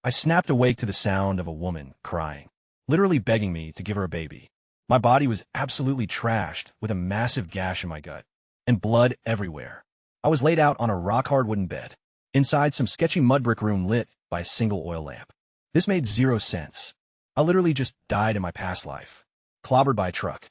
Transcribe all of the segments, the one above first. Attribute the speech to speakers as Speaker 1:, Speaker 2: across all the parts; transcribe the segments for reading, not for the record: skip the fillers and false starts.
Speaker 1: I snapped awake to the sound of a woman crying, literally begging me to give her a baby. My body was absolutely trashed with a massive gash in my gut and blood everywhere. I was laid out on a rock-hard wooden bed, inside some sketchy mud brick room lit by a single oil lamp. This made zero sense. I literally just died in my past life, clobbered by a truck,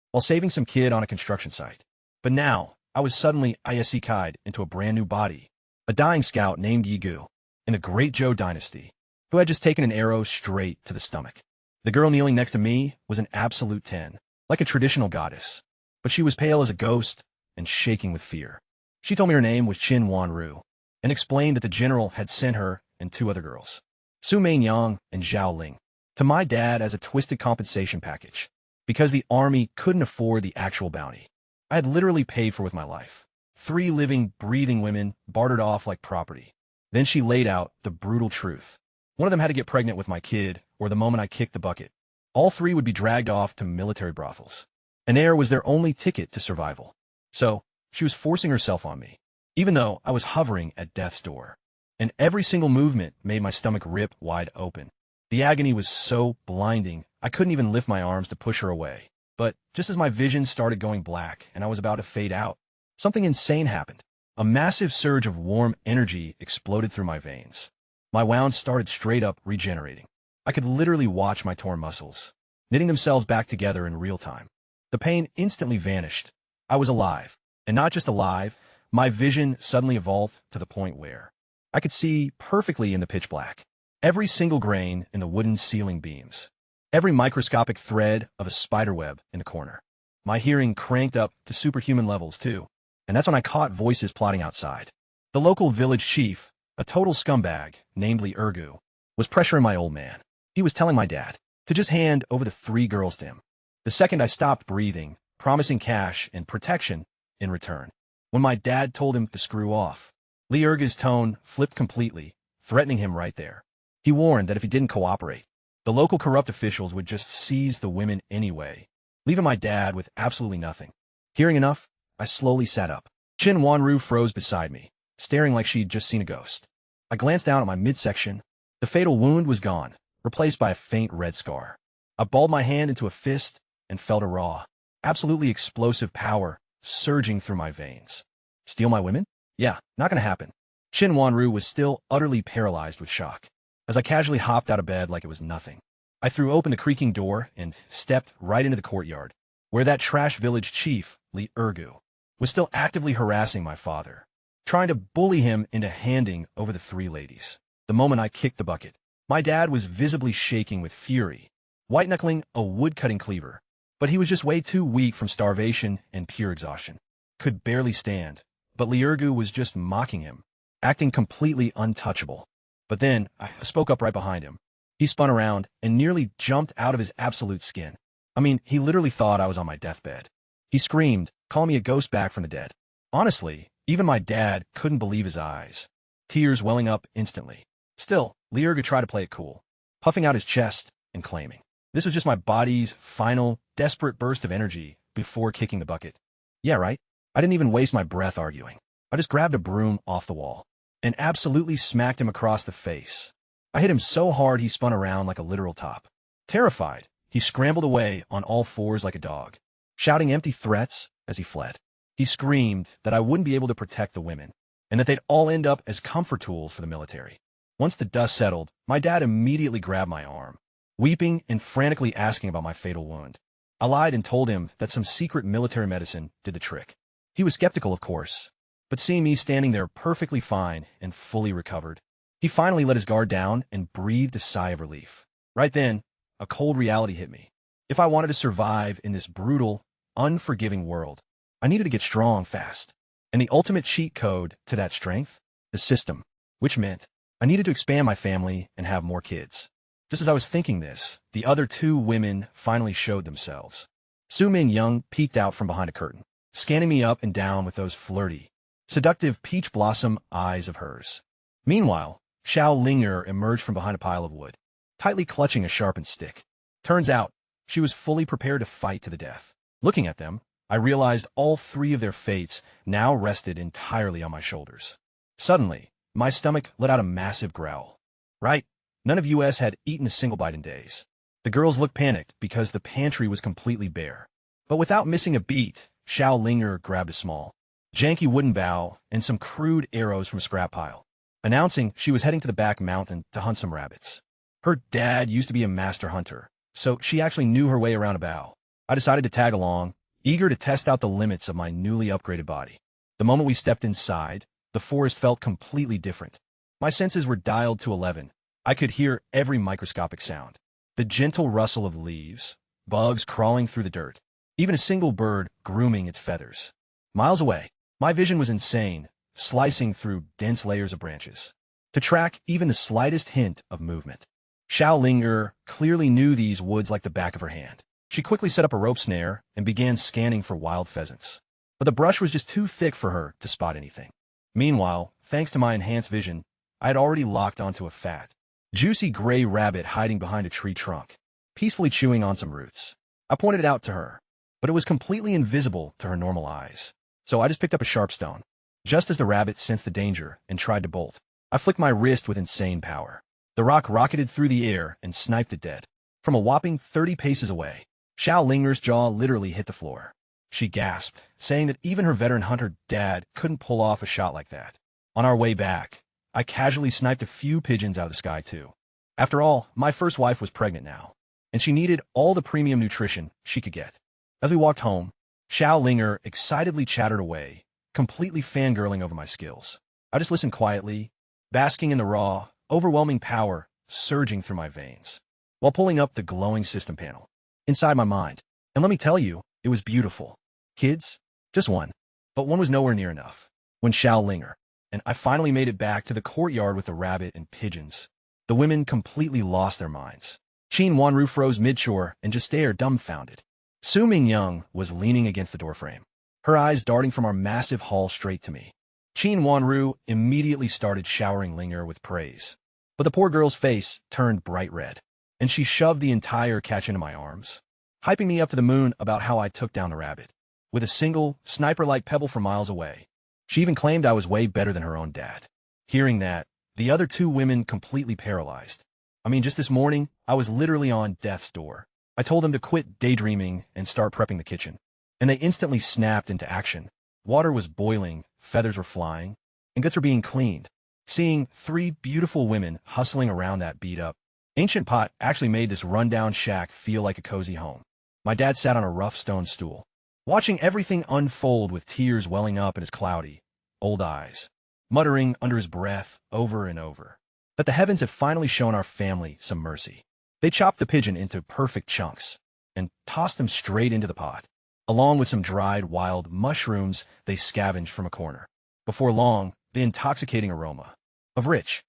Speaker 1: while saving some kid on a construction site. But now, I was suddenly isekai'd into a brand new body, a dying scout named Yigu, in the Great Zhou dynasty, who had just taken an arrow straight to the stomach. The girl kneeling next to me was an absolute 10, like a traditional goddess, but she was pale as a ghost and shaking with fear. She told me her name was Qin Wanru, and explained that the general had sent her and two other girls, Su Mainyang and Zhao Ling, to my dad as a twisted compensation package, because the army couldn't afford the actual bounty I had literally paid for with my life. 3 living, breathing women bartered off like property. Then she laid out the brutal truth. One of them had to get pregnant with my kid, or the moment I kicked the bucket, all 3 would be dragged off to military brothels. An heir was their only ticket to survival. So, she was forcing herself on me, even though I was hovering at death's door. And every single movement made my stomach rip wide open. The agony was so blinding, I couldn't even lift my arms to push her away. But just as my vision started going black and I was about to fade out, something insane happened. A massive surge of warm energy exploded through my veins. My wounds started straight up regenerating. I could literally watch my torn muscles, knitting themselves back together in real time. The pain instantly vanished. I was alive. And not just alive, my vision suddenly evolved to the point where I could see perfectly in the pitch black. Every single grain in the wooden ceiling beams. Every microscopic thread of a spiderweb in the corner. My hearing cranked up to superhuman levels, too. And that's when I caught voices plotting outside. The local village chief, a total scumbag named Li Ergu, was pressuring my old man. He was telling my dad to just hand over the 3 girls to him. The second I stopped breathing, promising cash and protection in return. When my dad told him to screw off, Li Ergu's tone flipped completely, threatening him right there. He warned that if he didn't cooperate, the local corrupt officials would just seize the women anyway, leaving my dad with absolutely nothing. Hearing enough, I slowly sat up. Qin Wanru froze beside me, staring like she'd just seen a ghost. I glanced down at my midsection. The fatal wound was gone, replaced by a faint red scar. I balled my hand into a fist and felt a raw, absolutely explosive power surging through my veins. Steal my women? Yeah, not gonna happen. Qin Wanru was still utterly paralyzed with shock. As I casually hopped out of bed like it was nothing, I threw open the creaking door and stepped right into the courtyard, where that trash village chief, Li Ergu, was still actively harassing my father, trying to bully him into handing over the 3 ladies. The moment I kicked the bucket, my dad was visibly shaking with fury, white-knuckling a wood-cutting cleaver, but he was just way too weak from starvation and pure exhaustion. Could barely stand, but Li Ergu was just mocking him, acting completely untouchable. But then, I spoke up right behind him. He spun around and nearly jumped out of his absolute skin. I mean, he literally thought I was on my deathbed. He screamed, calling me a ghost back from the dead. Honestly, even my dad couldn't believe his eyes, tears welling up instantly. Still, Li Ergu tried to play it cool, puffing out his chest and claiming this was just my body's final, desperate burst of energy before kicking the bucket. Yeah, right? I didn't even waste my breath arguing. I just grabbed a broom off the wall and absolutely smacked him across the face. I hit him so hard he spun around like a literal top. Terrified, he scrambled away on all 4s like a dog, shouting empty threats as he fled. He screamed that I wouldn't be able to protect the women, and that they'd all end up as comfort tools for the military. Once the dust settled, my dad immediately grabbed my arm, weeping and frantically asking about my fatal wound. I lied and told him that some secret military medicine did the trick. He was skeptical, of course, but seeing me standing there perfectly fine and fully recovered, he finally let his guard down and breathed a sigh of relief. Right then, a cold reality hit me. If I wanted to survive in this brutal, unforgiving world, I needed to get strong fast. And the ultimate cheat code to that strength? The system. Which meant I needed to expand my family and have more kids. Just as I was thinking this, the other 2 women finally showed themselves. Su Min-young peeked out from behind a curtain, scanning me up and down with those flirty, seductive peach blossom eyes of hers. Meanwhile, Xiao Ling'er emerged from behind a pile of wood, tightly clutching a sharpened stick. Turns out, she was fully prepared to fight to the death. Looking at them, I realized all 3 of their fates now rested entirely on my shoulders. Suddenly, my stomach let out a massive growl. Right, None of us had eaten a single bite in days. The girls looked panicked because the pantry was completely bare. But without missing a beat, Xiao Linger grabbed a small, janky wooden bow and some crude arrows from a scrap pile, announcing she was heading to the back mountain to hunt some rabbits. Her dad used to be a master hunter, so she actually knew her way around a bow. I decided to tag along, eager to test out the limits of my newly upgraded body. The moment we stepped inside, the forest felt completely different. My senses were dialed to 11. I could hear every microscopic sound. The gentle rustle of leaves, bugs crawling through the dirt, even a single bird grooming its feathers. Miles away, my vision was insane, slicing through dense layers of branches to track even the slightest hint of movement. Xiao Linger clearly knew these woods like the back of her hand. She quickly set up a rope snare and began scanning for wild pheasants. But the brush was just too thick for her to spot anything. Meanwhile, thanks to my enhanced vision, I had already locked onto a fat, juicy gray rabbit hiding behind a tree trunk, peacefully chewing on some roots. I pointed it out to her, but it was completely invisible to her normal eyes. So I just picked up a sharp stone. Just as the rabbit sensed the danger and tried to bolt, I flicked my wrist with insane power. The rock rocketed through the air and sniped it dead. From a whopping 30 paces away, Xiao Linger's jaw literally hit the floor. She gasped, saying that even her veteran hunter dad couldn't pull off a shot like that. On our way back, I casually sniped a few pigeons out of the sky too. After all, my first wife was pregnant now, and she needed all the premium nutrition she could get. As we walked home, Xiao Linger excitedly chattered away, completely fangirling over my skills. I just listened quietly, basking in the raw, overwhelming power surging through my veins, while pulling up the glowing system panel inside my mind. And let me tell you, it was beautiful. Kids? Just one. But one was nowhere near enough. When Xiao Linger and I finally made it back to the courtyard with the rabbit and pigeons, the women completely lost their minds. Qin Wanru froze mid-shore and just stared dumbfounded. Su Mingyang was leaning against the doorframe, her eyes darting from our massive hall straight to me. Qin Wanru immediately started showering Linger with praise. But the poor girl's face turned bright red, and she shoved the entire catch into my arms, hyping me up to the moon about how I took down the rabbit with a single, sniper-like pebble from miles away. She even claimed I was way better than her own dad. Hearing that, the other two women completely paralyzed. I mean, just this morning, I was literally on death's door. I told them to quit daydreaming and start prepping the kitchen, and they instantly snapped into action. Water was boiling, feathers were flying, and guts were being cleaned. Seeing 3 beautiful women hustling around that beat-up ancient pot actually made this rundown shack feel like a cozy home. My dad sat on a rough stone stool, watching everything unfold with tears welling up in his cloudy, old eyes, muttering under his breath over and over that the heavens have finally shown our family some mercy. They chopped the pigeon into perfect chunks and tossed them straight into the pot, along with some dried wild mushrooms they scavenged from a corner. Before long, the intoxicating aroma of rich,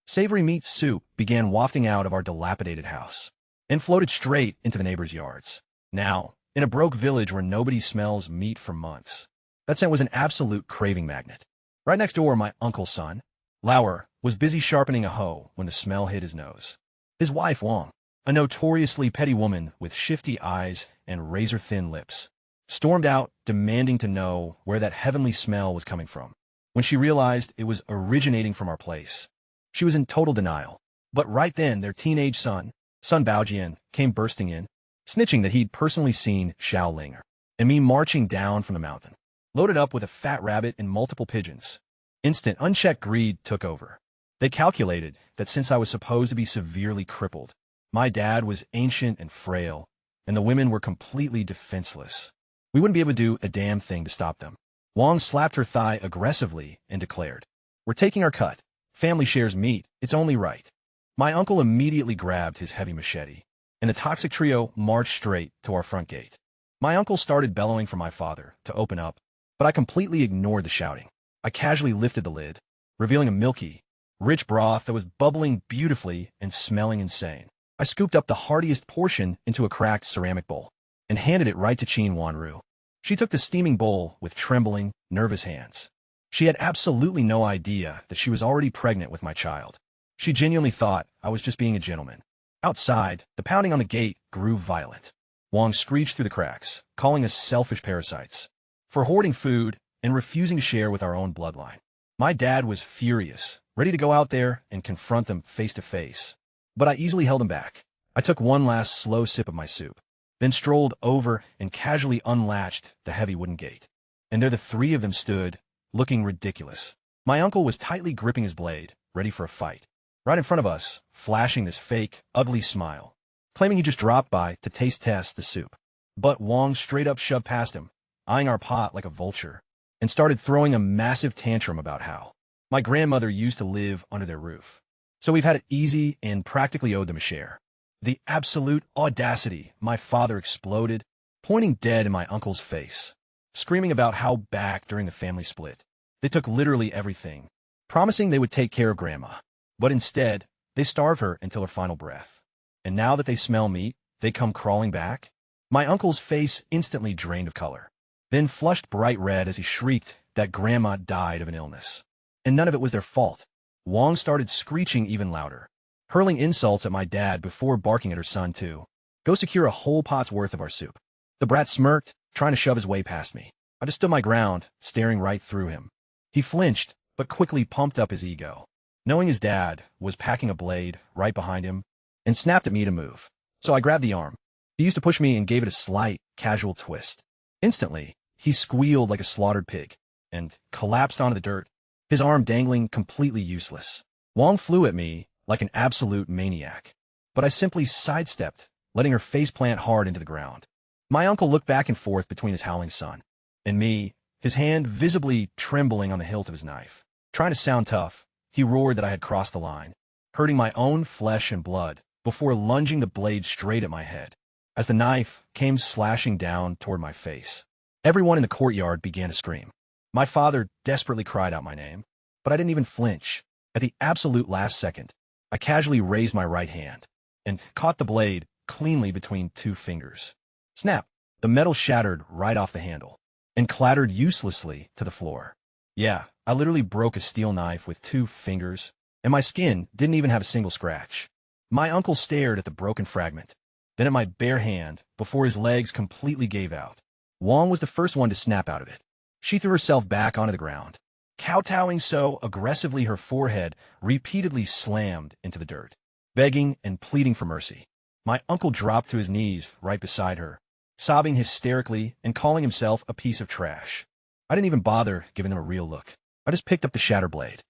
Speaker 1: savory meat soup began wafting out of our dilapidated house and floated straight into the neighbors' yards. Now, in a broke village where nobody smells meat for months, that scent was an absolute craving magnet. Right next door, my uncle's son, Lauer, was busy sharpening a hoe when the smell hit his nose. His wife, Wang, a notoriously petty woman with shifty eyes and razor-thin lips, stormed out demanding to know where that heavenly smell was coming from. When she realized it was originating from our place, she was in total denial. But right then, their teenage son Baojian, came bursting in, snitching that he'd personally seen Xiao Linger and me marching down from the mountain, loaded up with a fat rabbit and multiple pigeons. Instant, unchecked greed took over. They calculated that since I was supposed to be severely crippled, my dad was ancient and frail, and the women were completely defenseless, we wouldn't be able to do a damn thing to stop them. Wang slapped her thigh aggressively and declared, "We're taking our cut. Family shares meat. It's only right." My uncle immediately grabbed his heavy machete, and the toxic trio marched straight to our front gate. My uncle started bellowing for my father to open up, but I completely ignored the shouting. I casually lifted the lid, revealing a milky, rich broth that was bubbling beautifully and smelling insane. I scooped up the heartiest portion into a cracked ceramic bowl and handed it right to Qin Wanru. She took the steaming bowl with trembling, nervous hands. She had absolutely no idea that she was already pregnant with my child. She genuinely thought I was just being a gentleman. Outside, the pounding on the gate grew violent. Wang screeched through the cracks, calling us selfish parasites for hoarding food and refusing to share with our own bloodline. My dad was furious, ready to go out there and confront them face to face. But I easily held him back. I took one last slow sip of my soup, then strolled over and casually unlatched the heavy wooden gate. And there the three of them stood, looking ridiculous. My uncle was tightly gripping his blade, ready for a fight, right in front of us, flashing this fake, ugly smile, claiming he just dropped by to taste test the soup. But Wong straight up shoved past him, eyeing our pot like a vulture, and started throwing a massive tantrum about how my grandmother used to live under their roof. So we've had it easy and practically owed them a share. The absolute audacity, my father exploded, pointing dead in my uncle's face, screaming about how back during the family split, they took literally everything, promising they would take care of Grandma. But instead, they starve her until her final breath. And now that they smell meat, they come crawling back? My uncle's face instantly drained of color, then flushed bright red as he shrieked that Grandma died of an illness. And none of it was their fault. Wong started screeching even louder, hurling insults at my dad before barking at her son too. Go secure a whole pot's worth of our soup. The brat smirked, trying to shove his way past me. I just stood my ground, staring right through him. He flinched, but quickly pumped up his ego, knowing his dad was packing a blade right behind him, and snapped at me to move. So I grabbed the arm. He used to push me and gave it a slight, casual twist. Instantly, he squealed like a slaughtered pig, and collapsed onto the dirt, his arm dangling completely useless. Wong flew at me like an absolute maniac, but I simply sidestepped, letting her face plant hard into the ground. My uncle looked back and forth between his howling son and me, his hand visibly trembling on the hilt of his knife. Trying to sound tough, he roared that I had crossed the line, hurting my own flesh and blood before lunging the blade straight at my head. As the knife came slashing down toward my face, everyone in the courtyard began to scream. My father desperately cried out my name, but I didn't even flinch. At the absolute last second, I casually raised my right hand and caught the blade cleanly between two fingers. Snap! The metal shattered right off the handle and clattered uselessly to the floor. Yeah, I literally broke a steel knife with two fingers, and my skin didn't even have a single scratch. My uncle stared at the broken fragment, then at my bare hand before his legs completely gave out. Wong was the first one to snap out of it. She threw herself back onto the ground, kowtowing so aggressively her forehead repeatedly slammed into the dirt, begging and pleading for mercy. My uncle dropped to his knees right beside her, sobbing hysterically and calling himself a piece of trash. I didn't even bother giving them a real look. I just picked up the shattered blade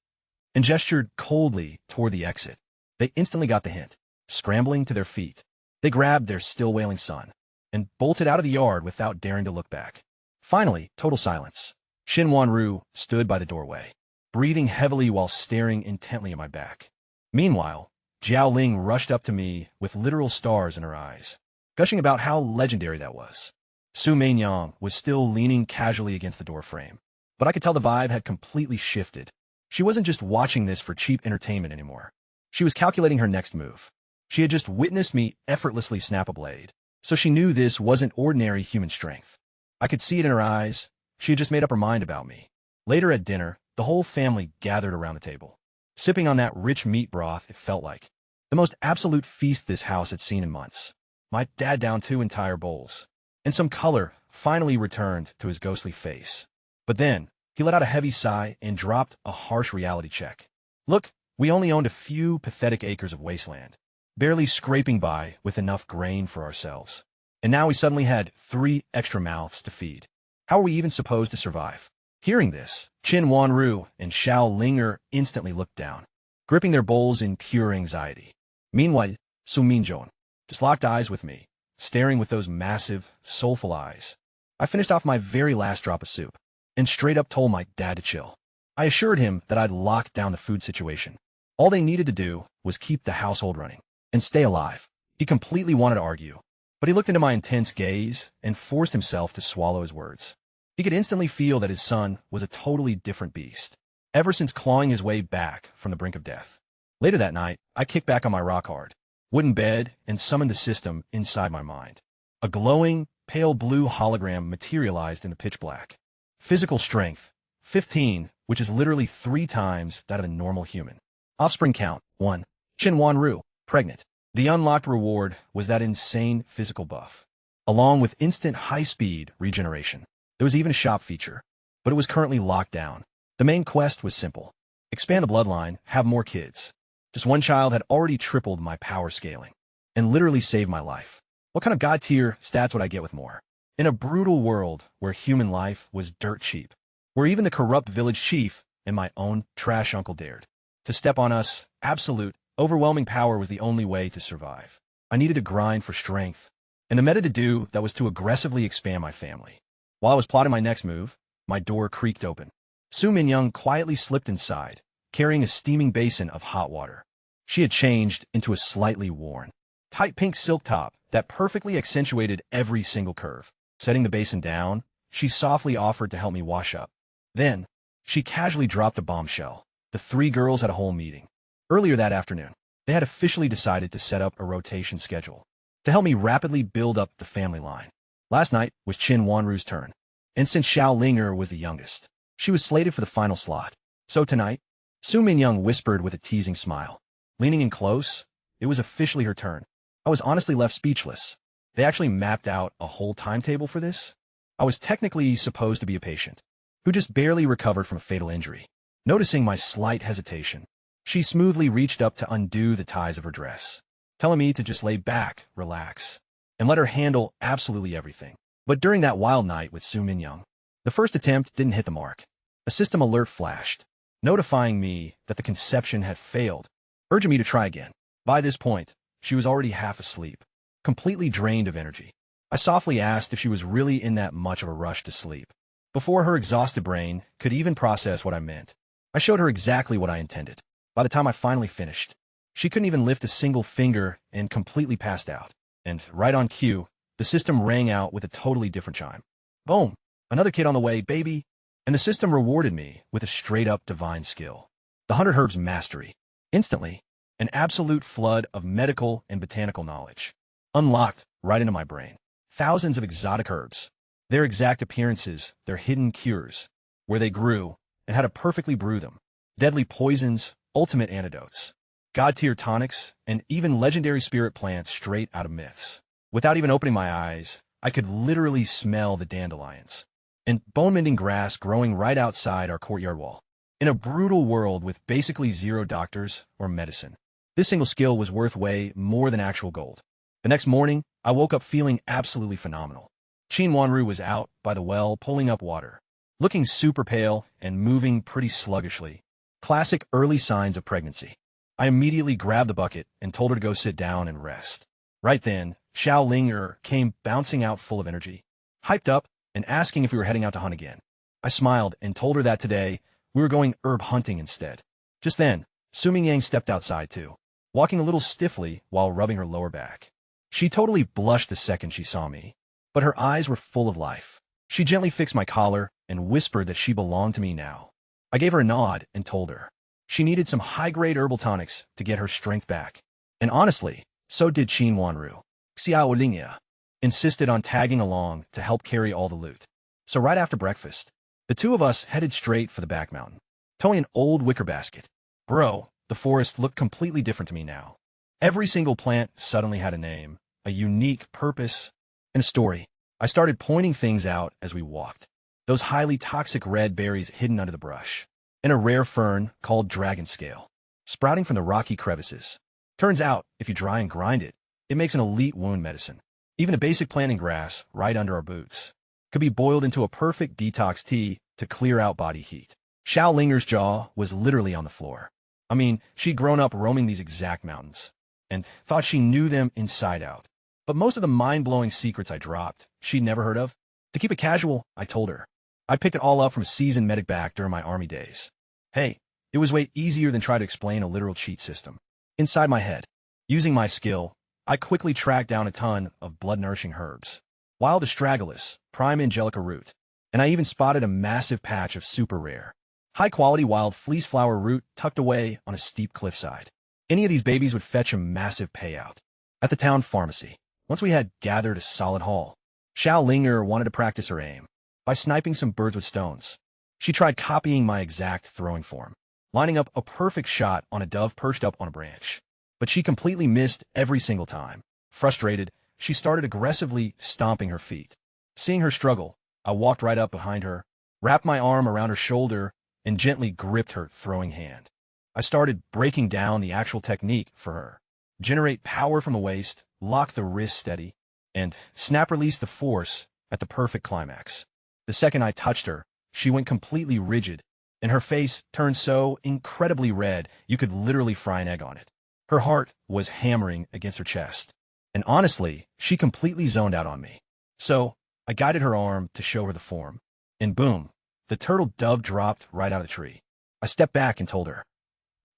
Speaker 1: and gestured coldly toward the exit. They instantly got the hint. Scrambling to their feet, they grabbed their still wailing son and bolted out of the yard without daring to look back. Finally, total silence. Shin Wanru stood by the doorway, breathing heavily while staring intently at my back. Meanwhile, Jiao Ling rushed up to me with literal stars in her eyes, gushing about how legendary that was. Su Mainyang was still leaning casually against the doorframe, but I could tell the vibe had completely shifted. She wasn't just watching this for cheap entertainment anymore. She was calculating her next move. She had just witnessed me effortlessly snap a blade, so she knew this wasn't ordinary human strength. I could see it in her eyes. She had just made up her mind about me. Later at dinner, the whole family gathered around the table, sipping on that rich meat broth. It felt like the most absolute feast this house had seen in months. My dad downed 2 entire bowls, and some color finally returned to his ghostly face. But then, he let out a heavy sigh and dropped a harsh reality check. Look, we only owned a few pathetic acres of wasteland, barely scraping by with enough grain for ourselves. And now we suddenly had 3 extra mouths to feed. How are we even supposed to survive? Hearing this, Qin Wanru and Xiao Linger instantly looked down, gripping their bowls in pure anxiety. Meanwhile, Su Minzhong just locked eyes with me, staring with those massive, soulful eyes. I finished off my very last drop of soup and straight up told my dad to chill. I assured him that I'd locked down the food situation. All they needed to do was keep the household running and stay alive. He completely wanted to argue, but he looked into my intense gaze and forced himself to swallow his words. He could instantly feel that his son was a totally different beast, ever since clawing his way back from the brink of death. Later that night, I kicked back on my rock-hard wooden bed and summoned the system inside my mind. A glowing, pale blue hologram materialized in the pitch black. Physical strength, 15, which is literally 3 times that of a normal human. Offspring count, 1. Qin Wanru, pregnant. The unlocked reward was that insane physical buff, along with instant high-speed regeneration. There was even a shop feature, but it was currently locked down. The main quest was simple. expand the bloodline, have more kids. Just one child had already tripled my power scaling and literally saved my life. What kind of god-tier stats would I get with more? In a brutal world where human life was dirt cheap, where even the corrupt village chief and my own trash uncle dared to step on us, absolute, overwhelming power was the only way to survive. I needed to grind for strength, and the meta to do that was to aggressively expand my family. While I was plotting my next move, my door creaked open. Su Minyoung quietly slipped inside, carrying a steaming basin of hot water. She had changed into a slightly worn, tight pink silk top that perfectly accentuated every single curve. Setting the basin down, she softly offered to help me wash up. Then, she casually dropped a bombshell. The three girls had a whole meeting. Earlier that afternoon, they had officially decided to set up a rotation schedule to help me rapidly build up the family line. Last night was Qin Wanru's turn, and since Xiao Linger was the youngest, she was slated for the final slot. So tonight, Su Minyoung whispered with a teasing smile. Leaning in close, it was officially her turn. I was honestly left speechless. They actually mapped out a whole timetable for this? I was technically supposed to be a patient, who just barely recovered from a fatal injury. Noticing my slight hesitation, she smoothly reached up to undo the ties of her dress, telling me to just lay back, relax, and let her handle absolutely everything. But during that wild night with Su Minyoung, the first attempt didn't hit the mark. A system alert flashed, notifying me that the conception had failed, urging me to try again. By this point, she was already half asleep, completely drained of energy. I softly asked if she was really in that much of a rush to sleep. Before her exhausted brain could even process what I meant, I showed her exactly what I intended. By the time I finally finished, she couldn't even lift a single finger and completely passed out. And right on cue, the system rang out with a totally different chime. Boom! Another kid on the way, baby! And the system rewarded me with a straight-up divine skill. The 100 Herbs Mastery. Instantly, an absolute flood of medical and botanical knowledge unlocked right into my brain. Thousands of exotic herbs, their exact appearances, their hidden cures, where they grew, and how to perfectly brew them. Deadly poisons, ultimate antidotes, god-tier tonics, and even legendary spirit plants straight out of myths. Without even opening my eyes, I could literally smell the dandelions and bone-mending grass growing right outside our courtyard wall. In a brutal world with basically zero doctors or medicine, this single skill was worth way more than actual gold. The next morning, I woke up feeling absolutely phenomenal. Qin Wanru was out by the well pulling up water, looking super pale and moving pretty sluggishly. Classic early signs of pregnancy. I immediately grabbed the bucket and told her to go sit down and rest. Right then, Xiao Linger came bouncing out full of energy, hyped up, and asking if we were heading out to hunt again. I smiled and told her that today we were going herb hunting instead. Just then, Su Mingyang stepped outside too, walking a little stiffly while rubbing her lower back. She totally blushed the second she saw me, but her eyes were full of life. She gently fixed my collar and whispered that she belonged to me now. I gave her a nod and told her she needed some high-grade herbal tonics to get her strength back. And honestly, so did Qin Wanru. Xiao Lingya insisted on tagging along to help carry all the loot. So right after breakfast, the two of us headed straight for the back mountain, towing an old wicker basket. Bro, the forest looked completely different to me now. Every single plant suddenly had a name, a unique purpose, and a story. I started pointing things out as we walked. Those highly toxic red berries hidden under the brush, and a rare fern called dragon scale, sprouting from the rocky crevices. Turns out, if you dry and grind it, it makes an elite wound medicine. Even a basic planting grass, right under our boots, could be boiled into a perfect detox tea to clear out body heat. Xiao Linger's jaw was literally on the floor. I mean, she'd grown up roaming these exact mountains, and thought she knew them inside out. But most of the mind-blowing secrets I dropped, she'd never heard of. To keep it casual, I told her I picked it all up from a seasoned medic back during my army days. Hey, it was way easier than try to explain a literal cheat system. Inside my head, using my skill, I quickly tracked down a ton of blood-nourishing herbs, wild astragalus, prime angelica root, and I even spotted a massive patch of super rare, high-quality wild fleece flower root tucked away on a steep cliffside. Any of these babies would fetch a massive payout. At the town pharmacy, once we had gathered a solid haul, Xiao Linger wanted to practice her aim by sniping some birds with stones. She tried copying my exact throwing form, lining up a perfect shot on a dove perched up on a branch. But she completely missed every single time. Frustrated, she started aggressively stomping her feet. Seeing her struggle, I walked right up behind her, wrapped my arm around her shoulder, and gently gripped her throwing hand. I started breaking down the actual technique for her. Generate power from the waist, lock the wrist steady, and snap release the force at the perfect climax. The second I touched her, she went completely rigid, and her face turned so incredibly red you could literally fry an egg on it. Her heart was hammering against her chest, and honestly, she completely zoned out on me. So, I guided her arm to show her the form, and boom, the turtle dove dropped right out of the tree. I stepped back and told her.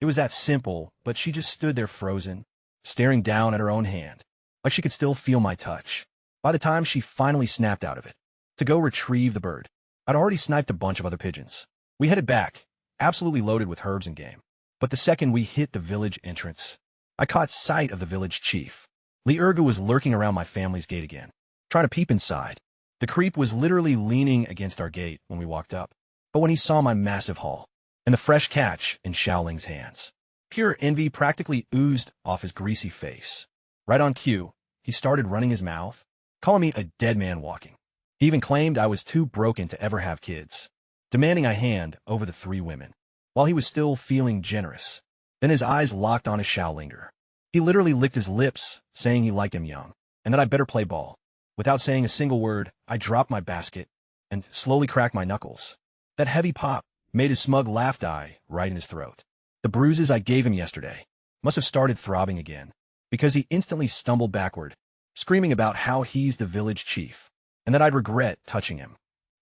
Speaker 1: It was that simple, but she just stood there frozen, staring down at her own hand, like she could still feel my touch. By the time she finally snapped out of it, to go retrieve the bird, I'd already sniped a bunch of other pigeons. We headed back, absolutely loaded with herbs and game. But the second we hit the village entrance, I caught sight of the village chief. Liurgu was lurking around my family's gate again, trying to peep inside. The creep was literally leaning against our gate when we walked up. But when he saw my massive haul, and the fresh catch in Xiaoling's hands, pure envy practically oozed off his greasy face. Right on cue, he started running his mouth, calling me a dead man walking. He even claimed I was too broken to ever have kids, demanding I hand over the 3 women, while he was still feeling generous. Then his eyes locked on his Xiaolinger. He literally licked his lips, saying he liked him young, and that I better play ball. Without saying a single word, I dropped my basket and slowly cracked my knuckles. That heavy pop made his smug laugh die right in his throat. The bruises I gave him yesterday must have started throbbing again, because he instantly stumbled backward, screaming about how he's the village chief, and that I'd regret touching him.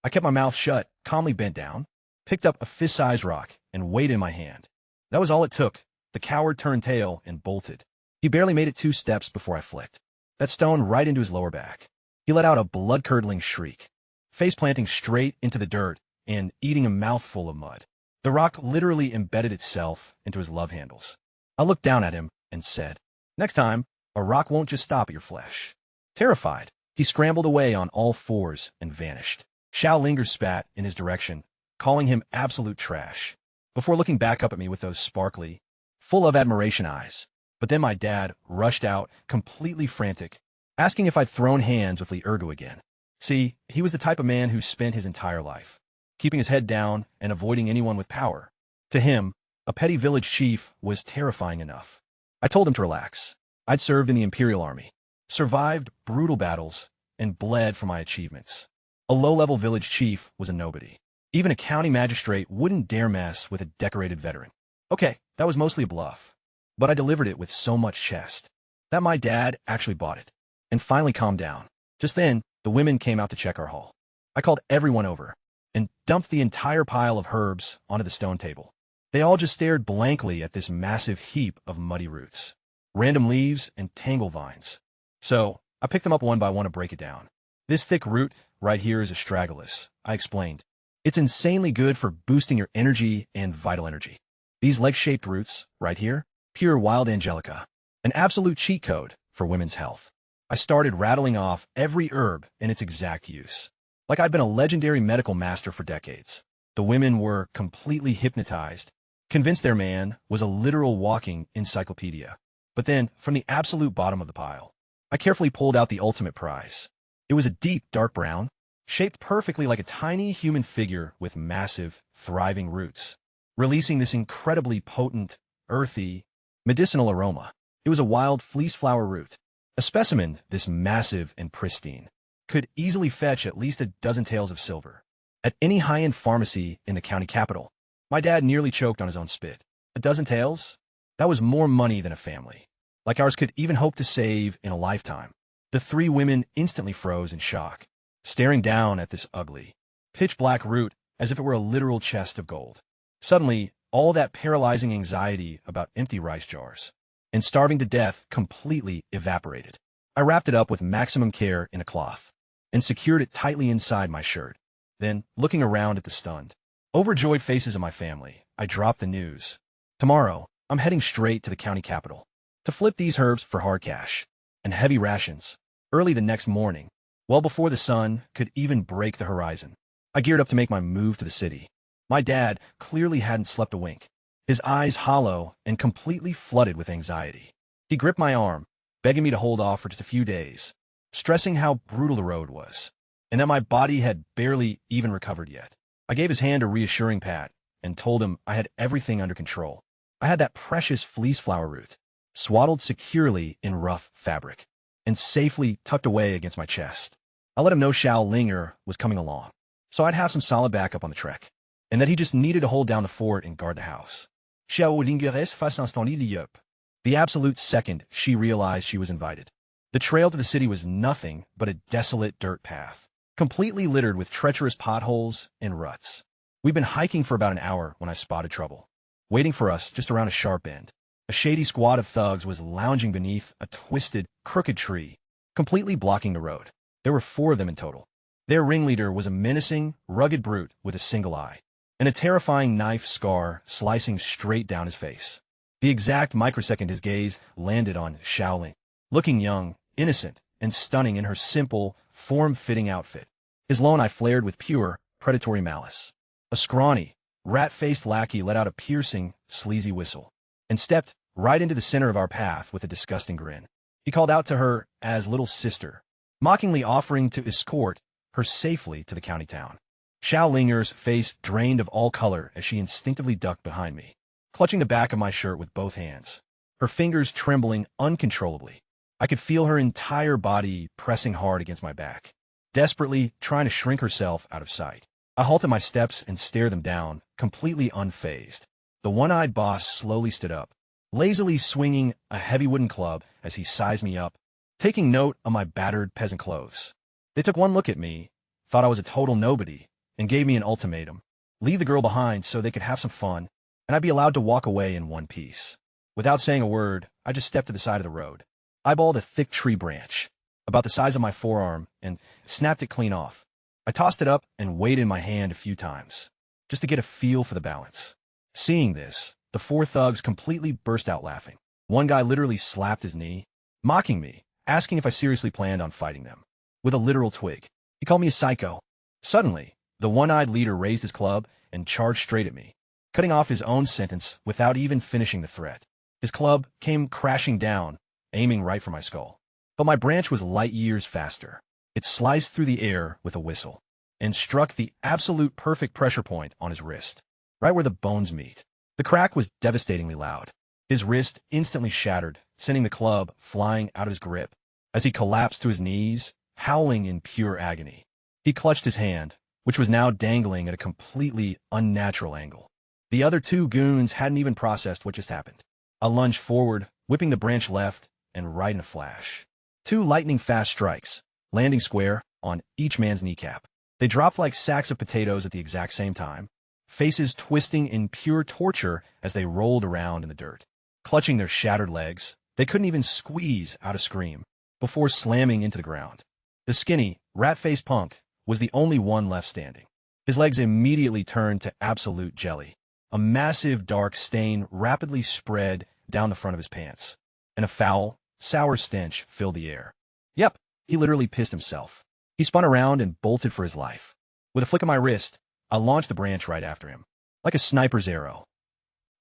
Speaker 1: I kept my mouth shut, calmly bent down, picked up a fist-sized rock, and weighed it in my hand. That was all it took. The coward turned tail and bolted. He barely made it 2 steps before I flicked that stone right into his lower back. He let out a blood-curdling shriek, face-planting straight into the dirt and eating a mouthful of mud. The rock literally embedded itself into his love handles. I looked down at him and said, "Next time, a rock won't just stop at your flesh." Terrified, he scrambled away on all 4s and vanished. Xiaolinger spat in his direction, calling him absolute trash, before looking back up at me with those sparkly, full of admiration eyes. But then my dad rushed out, completely frantic, asking if I'd thrown hands with Liurgu again. See, he was the type of man who spent his entire life keeping his head down and avoiding anyone with power. To him, a petty village chief was terrifying enough. I told him to relax. I'd served in the Imperial Army, survived brutal battles, and bled for my achievements. A low-level village chief was a nobody. Even a county magistrate wouldn't dare mess with a decorated veteran. Okay, that was mostly a bluff, but I delivered it with so much chest that my dad actually bought it and finally calmed down. Just then, the women came out to check our haul. I called everyone over and dumped the entire pile of herbs onto the stone table. They all just stared blankly at this massive heap of muddy roots, random leaves, and tangle vines. So, I picked them up one by one to break it down. This thick root right here is astragalus, I explained. It's insanely good for boosting your energy and vital energy. These leg-shaped roots right here, pure wild angelica, an absolute cheat code for women's health. I started rattling off every herb and its exact use, like I'd been a legendary medical master for decades. The women were completely hypnotized, convinced their man was a literal walking encyclopedia. But then, from the absolute bottom of the pile, I carefully pulled out the ultimate prize. It was a deep, dark brown, shaped perfectly like a tiny human figure with massive, thriving roots, releasing this incredibly potent, earthy, medicinal aroma. It was a wild fleece flower root. A specimen this massive and pristine could easily fetch at least a dozen taels of silver at any high-end pharmacy in the county capital. My dad nearly choked on his own spit. A dozen taels? That was more money than a family like ours could even hope to save in a lifetime. The 3 women instantly froze in shock, staring down at this ugly, pitch-black root as if it were a literal chest of gold. Suddenly, all that paralyzing anxiety about empty rice jars and starving to death completely evaporated. I wrapped it up with maximum care in a cloth and secured it tightly inside my shirt. Then, looking around at the stunned, overjoyed faces of my family, I dropped the news. Tomorrow, I'm heading straight to the county capital to flip these herbs for hard cash and heavy rations. Early the next morning, well before the sun could even break the horizon, I geared up to make my move to the city. My dad clearly hadn't slept a wink, his eyes hollow and completely flooded with anxiety. He gripped my arm, begging me to hold off for just a few days, stressing how brutal the road was, and that my body had barely even recovered yet. I gave his hand a reassuring pat and told him I had everything under control. I had that precious fleece flower root, swaddled securely in rough fabric, and safely tucked away against my chest. I let him know Xiao Linger was coming along, so I'd have some solid backup on the trek, and that he just needed to hold down the fort and guard the house. Xiao Lingeres face instantly l'yop. The absolute second she realized she was invited. The trail to the city was nothing but a desolate dirt path, completely littered with treacherous potholes and ruts. We'd been hiking for about an hour when I spotted trouble. Waiting for us just around a sharp bend, a shady squad of thugs was lounging beneath a twisted, crooked tree, completely blocking the road. There were 4 of them in total. Their ringleader was a menacing, rugged brute with a single eye, and a terrifying knife scar slicing straight down his face. The exact microsecond his gaze landed on Xiaoling, looking young, innocent, and stunning in her simple, form-fitting outfit. His lone eye flared with pure, predatory malice. A scrawny, rat-faced lackey let out a piercing, sleazy whistle, and stepped right into the center of our path with a disgusting grin. He called out to her as little sister, mockingly offering to escort her safely to the county town. Xiao Linger's face drained of all color as she instinctively ducked behind me, clutching the back of my shirt with both hands, her fingers trembling uncontrollably. I could feel her entire body pressing hard against my back, desperately trying to shrink herself out of sight. I halted my steps and stared them down, completely unfazed. The one-eyed boss slowly stood up, lazily swinging a heavy wooden club as he sized me up, taking note of my battered peasant clothes. They took one look at me, thought I was a total nobody, and gave me an ultimatum. Leave the girl behind so they could have some fun, and I'd be allowed to walk away in one piece. Without saying a word, I just stepped to the side of the road, eyeballed a thick tree branch, about the size of my forearm, and snapped it clean off. I tossed it up and weighed it in my hand a few times, just to get a feel for the balance. Seeing this, the 4 thugs completely burst out laughing. One guy literally slapped his knee, mocking me, asking if I seriously planned on fighting them. With a literal twig, he called me a psycho. Suddenly, the one-eyed leader raised his club and charged straight at me, cutting off his own sentence without even finishing the threat. His club came crashing down, aiming right for my skull. But my branch was light years faster. It sliced through the air with a whistle, and struck the absolute perfect pressure point on his wrist, right where the bones meet. The crack was devastatingly loud. His wrist instantly shattered, sending the club flying out of his grip as he collapsed to his knees, howling in pure agony. He clutched his hand, which was now dangling at a completely unnatural angle. The other 2 goons hadn't even processed what just happened. I lunged forward, whipping the branch left and right in a flash. 2 lightning-fast strikes, landing square on each man's kneecap. They dropped like sacks of potatoes at the exact same time, faces twisting in pure torture as they rolled around in the dirt. Clutching their shattered legs, they couldn't even squeeze out a scream before slamming into the ground. The skinny, rat-faced punk was the only one left standing. His legs immediately turned to absolute jelly. A massive dark stain rapidly spread down the front of his pants, and a foul, sour stench filled the air. Yep, he literally pissed himself. He spun around and bolted for his life. With a flick of my wrist, I launched the branch right after him, like a sniper's arrow.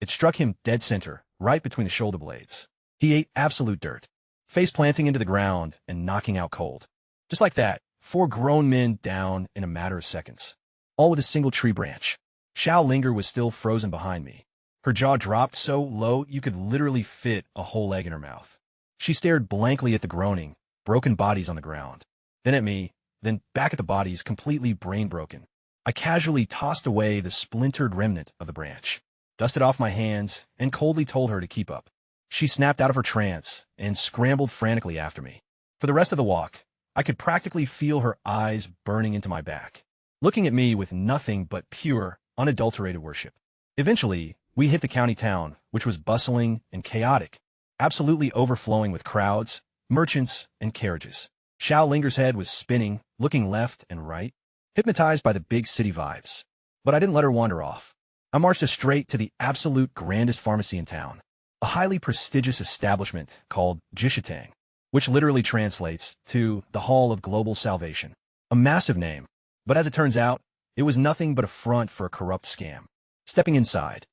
Speaker 1: It struck him dead center, right between the shoulder blades. He ate absolute dirt, face planting into the ground and knocking out cold. Just like that, 4 grown men down in a matter of seconds, all with a single tree branch. Xiao Linger was still frozen behind me. Her jaw dropped so low you could literally fit a whole egg in her mouth. She stared blankly at the groaning, broken bodies on the ground, then at me, then back at the bodies completely brain-broken. I casually tossed away the splintered remnant of the branch, dusted off my hands, and coldly told her to keep up. She snapped out of her trance and scrambled frantically after me. For the rest of the walk, I could practically feel her eyes burning into my back, looking at me with nothing but pure, unadulterated worship. Eventually, we hit the county town, which was bustling and chaotic, absolutely overflowing with crowds, merchants, and carriages. Xiao Linger's head was spinning, looking left and right, hypnotized by the big city vibes. But I didn't let her wander off. I marched her straight to the absolute grandest pharmacy in town, a highly prestigious establishment called Jishitang, which literally translates to the Hall of Global Salvation. A massive name, but as it turns out, it was nothing but a front for a corrupt scam. Stepping inside,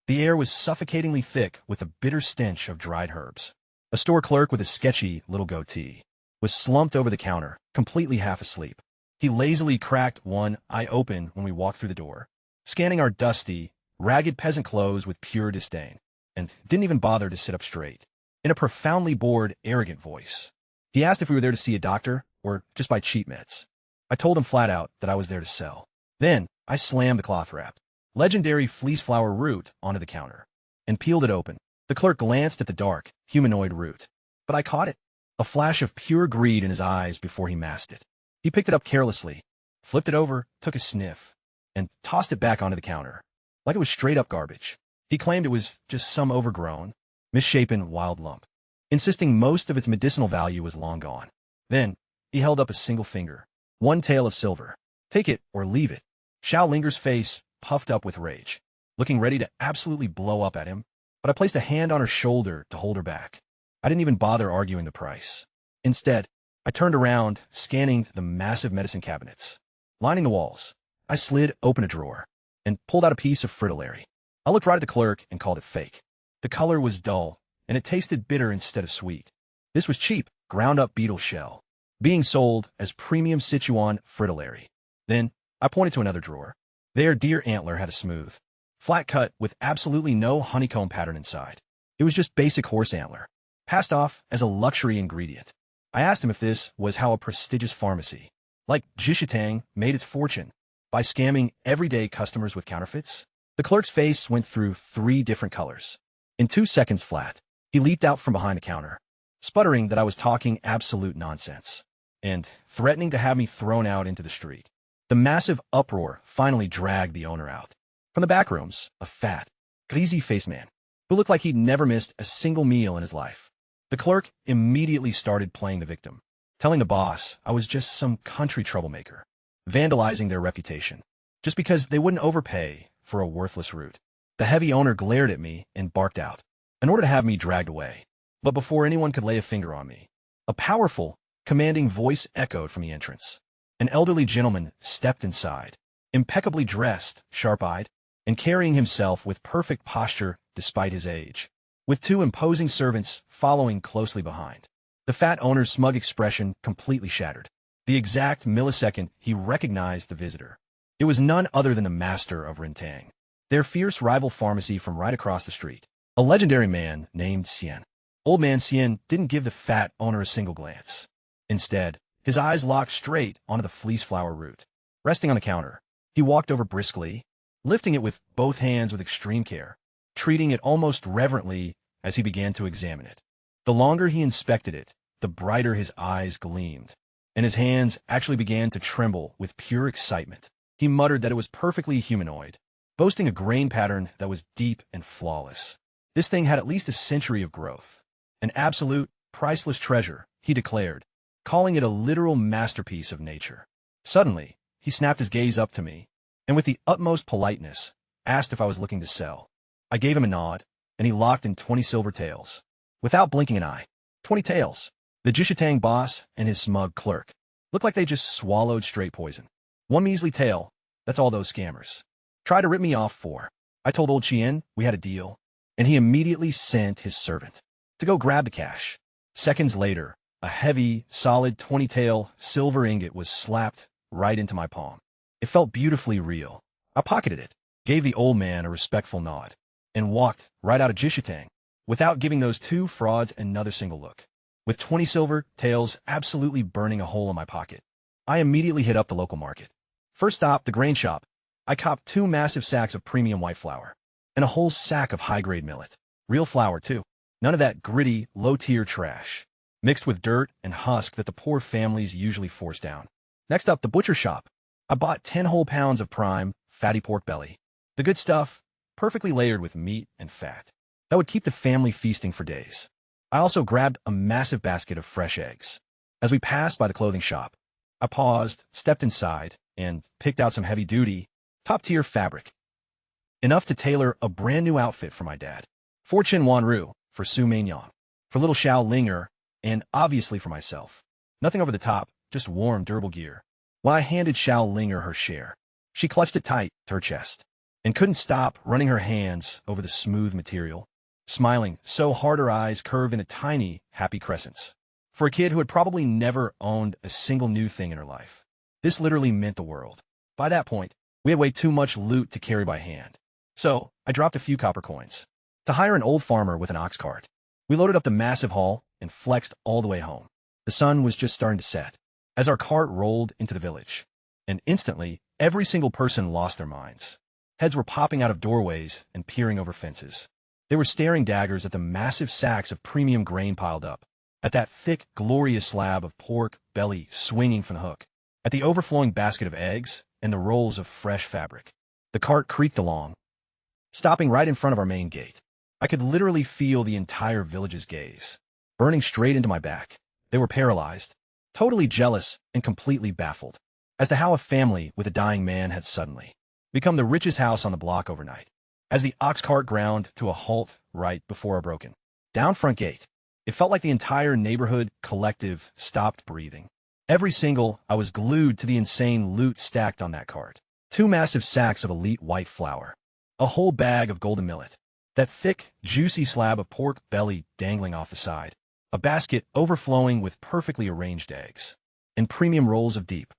Speaker 1: the air was suffocatingly thick with a bitter stench of dried herbs. A store clerk with a sketchy little goatee was slumped over the counter, completely half asleep. He lazily cracked one eye open when we walked through the door, scanning our dusty, ragged peasant clothes with pure disdain, and didn't even bother to sit up straight. In a profoundly bored, arrogant voice, he asked if we were there to see a doctor or just buy cheap meds. I told him flat out that I was there to sell. Then I slammed the cloth-wrapped, legendary fleece flower root onto the counter and peeled it open. The clerk glanced at the dark, humanoid root, but I caught it, a flash of pure greed in his eyes before he masked it. He picked it up carelessly, flipped it over, took a sniff, and tossed it back onto the counter, like it was straight-up garbage. He claimed it was just some overgrown, misshapen wild lump, insisting most of its medicinal value was long gone. Then he held up a single finger, one tael of silver. Take it or leave it. Xiao Linger's face puffed up with rage, looking ready to absolutely blow up at him, but I placed a hand on her shoulder to hold her back. I didn't even bother arguing the price. Instead, I turned around, scanning the massive medicine cabinets. Lining the walls, I slid open a drawer and pulled out a piece of fritillary. I looked right at the clerk and called it fake. The color was dull, and it tasted bitter instead of sweet. This was cheap, ground-up beetle shell, being sold as premium Sichuan fritillary. Then I pointed to another drawer. There, deer antler had a smooth, flat cut with absolutely no honeycomb pattern inside. It was just basic horse antler, passed off as a luxury ingredient. I asked him if this was how a prestigious pharmacy, like Jishitang, made its fortune, by scamming everyday customers with counterfeits. The clerk's face went through 3 different colors. In 2 seconds flat, he leaped out from behind the counter, sputtering that I was talking absolute nonsense, and threatening to have me thrown out into the street. The massive uproar finally dragged the owner out. From the back rooms, a fat, greasy-faced man, who looked like he'd never missed a single meal in his life. The clerk immediately started playing the victim, telling the boss I was just some country troublemaker, vandalizing their reputation, just because they wouldn't overpay for a worthless root. The heavy owner glared at me and barked out, in order to have me dragged away. But before anyone could lay a finger on me, a powerful, commanding voice echoed from the entrance. An elderly gentleman stepped inside, impeccably dressed, sharp-eyed, and carrying himself with perfect posture despite his age, with 2 imposing servants following closely behind. The fat owner's smug expression completely shattered. The exact millisecond he recognized the visitor, it was none other than the master of Rintang, their fierce rival pharmacy from right across the street, a legendary man named Xian. Old man Xian didn't give the fat owner a single glance. Instead, his eyes locked straight onto the fleece flower root. Resting on the counter, he walked over briskly, lifting it with both hands with extreme care, treating it almost reverently as he began to examine it. The longer he inspected it, the brighter his eyes gleamed, and his hands actually began to tremble with pure excitement. He muttered that it was perfectly humanoid, boasting a grain pattern that was deep and flawless. This thing had at least a century of growth. An absolute, priceless treasure, he declared, calling it a literal masterpiece of nature. Suddenly, he snapped his gaze up to me, and with the utmost politeness, asked if I was looking to sell. I gave him a nod, and he locked in 20 silver taels. Without blinking an eye, 20 taels. The Jishitang boss and his smug clerk looked like they just swallowed straight poison. 1 measly tael, that's all those scammers tried to rip me off for. I told old Chien we had a deal, and he immediately sent his servant to go grab the cash. Seconds later, a heavy, solid 20-tael silver ingot was slapped right into my palm. It felt beautifully real. I pocketed it, gave the old man a respectful nod, and walked right out of Jishitang without giving those 2 frauds another single look. With 20 silver taels absolutely burning a hole in my pocket, I immediately hit up the local market. First stop, the grain shop. I copped 2 massive sacks of premium white flour and a whole sack of high-grade millet. Real flour, too. None of that gritty, low-tier trash, mixed with dirt and husk that the poor families usually force down. Next up, the butcher shop. I bought 10 whole pounds of prime, fatty pork belly. The good stuff, perfectly layered with meat and fat, that would keep the family feasting for days. I also grabbed a massive basket of fresh eggs. As we passed by the clothing shop, I paused, stepped inside, and picked out some heavy-duty, top-tier fabric, enough to tailor a brand-new outfit for my dad. For Chen Wanru, for Su Mainyang, for little Xiao Linger, and obviously for myself. Nothing over the top, just warm, durable gear. When I handed Xiao Linger her share, she clutched it tight to her chest and couldn't stop running her hands over the smooth material, smiling so hard her eyes curved into tiny, happy crescents. For a kid who had probably never owned a single new thing in her life, this literally meant the world. By that point, we had way too much loot to carry by hand. So, I dropped a few copper coins to hire an old farmer with an ox cart. We loaded up the massive haul and flexed all the way home. The sun was just starting to set as our cart rolled into the village. And instantly, every single person lost their minds. Heads were popping out of doorways and peering over fences. They were staring daggers at the massive sacks of premium grain piled up, at that thick, glorious slab of pork belly swinging from the hook, at the overflowing basket of eggs and the rolls of fresh fabric. The cart creaked along, stopping right in front of our main gate. I could literally feel the entire village's gaze, burning straight into my back. They were paralyzed, totally jealous and completely baffled as to how a family with a dying man had suddenly become the richest house on the block overnight. As the ox cart ground to a halt right before our broken down front gate, it felt like the entire neighborhood collective stopped breathing. Every single I was glued to the insane loot stacked on that cart. 2 massive sacks of elite white flour, a whole bag of golden millet, that thick, juicy slab of pork belly dangling off the side, a basket overflowing with perfectly arranged eggs, and premium rolls of deep,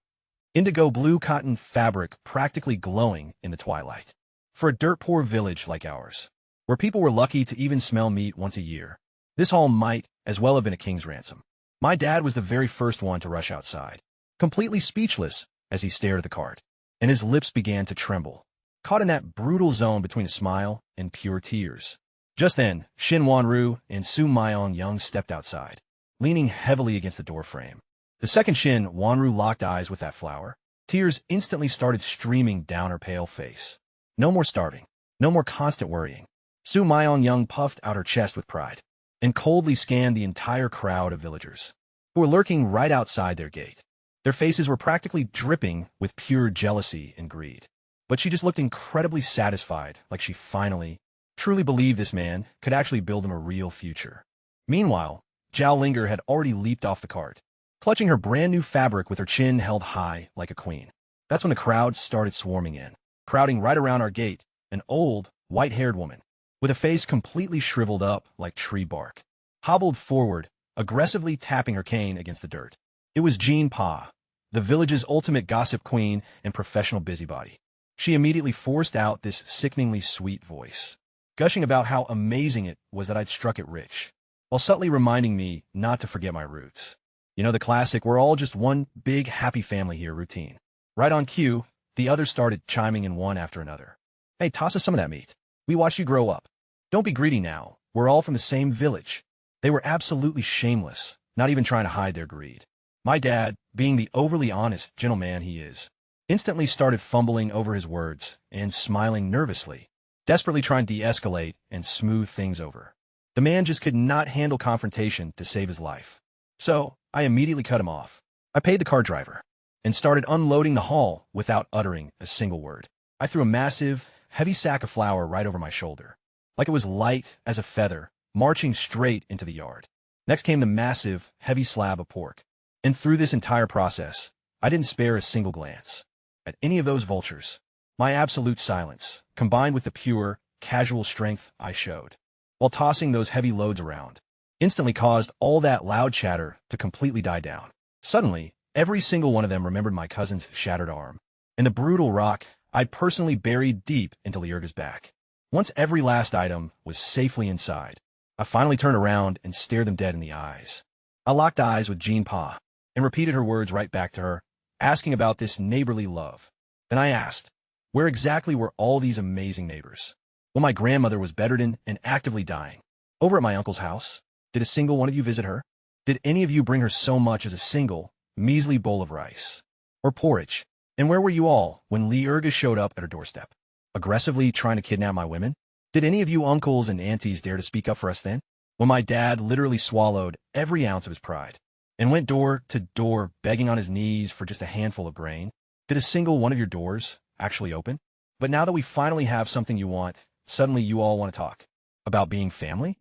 Speaker 1: indigo blue cotton fabric practically glowing in the twilight. For a dirt-poor village like ours, where people were lucky to even smell meat once a year, this haul might as well have been a king's ransom. My dad was the very first one to rush outside, completely speechless as he stared at the cart, and his lips began to tremble, caught in that brutal zone between a smile and pure tears. Just then, Shin Wanru and Su Myong-young stepped outside, leaning heavily against the doorframe. The second Shin Wanru locked eyes with that flower. Tears instantly started streaming down her pale face. No more starving. No more constant worrying. Su Myong-young puffed out her chest with pride and coldly scanned the entire crowd of villagers who were lurking right outside their gate. Their faces were practically dripping with pure jealousy and greed. But she just looked incredibly satisfied, like she finally, truly believed this man could actually build him a real future. Meanwhile, Zhao Linger had already leaped off the cart, clutching her brand-new fabric with her chin held high like a queen. That's when the crowd started swarming in, crowding right around our gate, an old, white-haired woman, with a face completely shriveled up like tree bark, hobbled forward, aggressively tapping her cane against the dirt. It was Jean Pa, the village's ultimate gossip queen and professional busybody. She immediately forced out this sickeningly sweet voice, gushing about how amazing it was that I'd struck it rich, while subtly reminding me not to forget my roots. You know, the classic, we're all just one big happy family here routine. Right on cue, the others started chiming in one after another. Hey, toss us some of that meat. We watched you grow up. Don't be greedy now. We're all from the same village. They were absolutely shameless, not even trying to hide their greed. My dad, being the overly honest gentleman he is, instantly started fumbling over his words and smiling nervously, desperately trying to de-escalate and smooth things over. The man just could not handle confrontation to save his life. So, I immediately cut him off. I paid the car driver and started unloading the haul without uttering a single word. I threw a massive, heavy sack of flour right over my shoulder, like it was light as a feather, marching straight into the yard. Next came the massive, heavy slab of pork. And through this entire process, I didn't spare a single glance at any of those vultures. My absolute silence, combined with the pure, casual strength I showed, while tossing those heavy loads around, instantly caused all that loud chatter to completely die down. Suddenly, every single one of them remembered my cousin's shattered arm and the brutal rock I'd personally buried deep into Liurga's back. Once every last item was safely inside, I finally turned around and stared them dead in the eyes. I locked eyes with Jean Pa and repeated her words right back to her, asking about this neighborly love. Then I asked, where exactly were all these amazing neighbors? Well, my grandmother was bedridden and actively dying. Over at my uncle's house, did a single one of you visit her? Did any of you bring her so much as a single, measly bowl of rice or porridge? And where were you all when Liurga showed up at her doorstep, aggressively trying to kidnap my women? Did any of you uncles and aunties dare to speak up for us then? When my dad literally swallowed every ounce of his pride and went door to door begging on his knees for just a handful of grain, did a single one of your doors actually open? But now that we finally have something you want, suddenly you all want to talk about being family?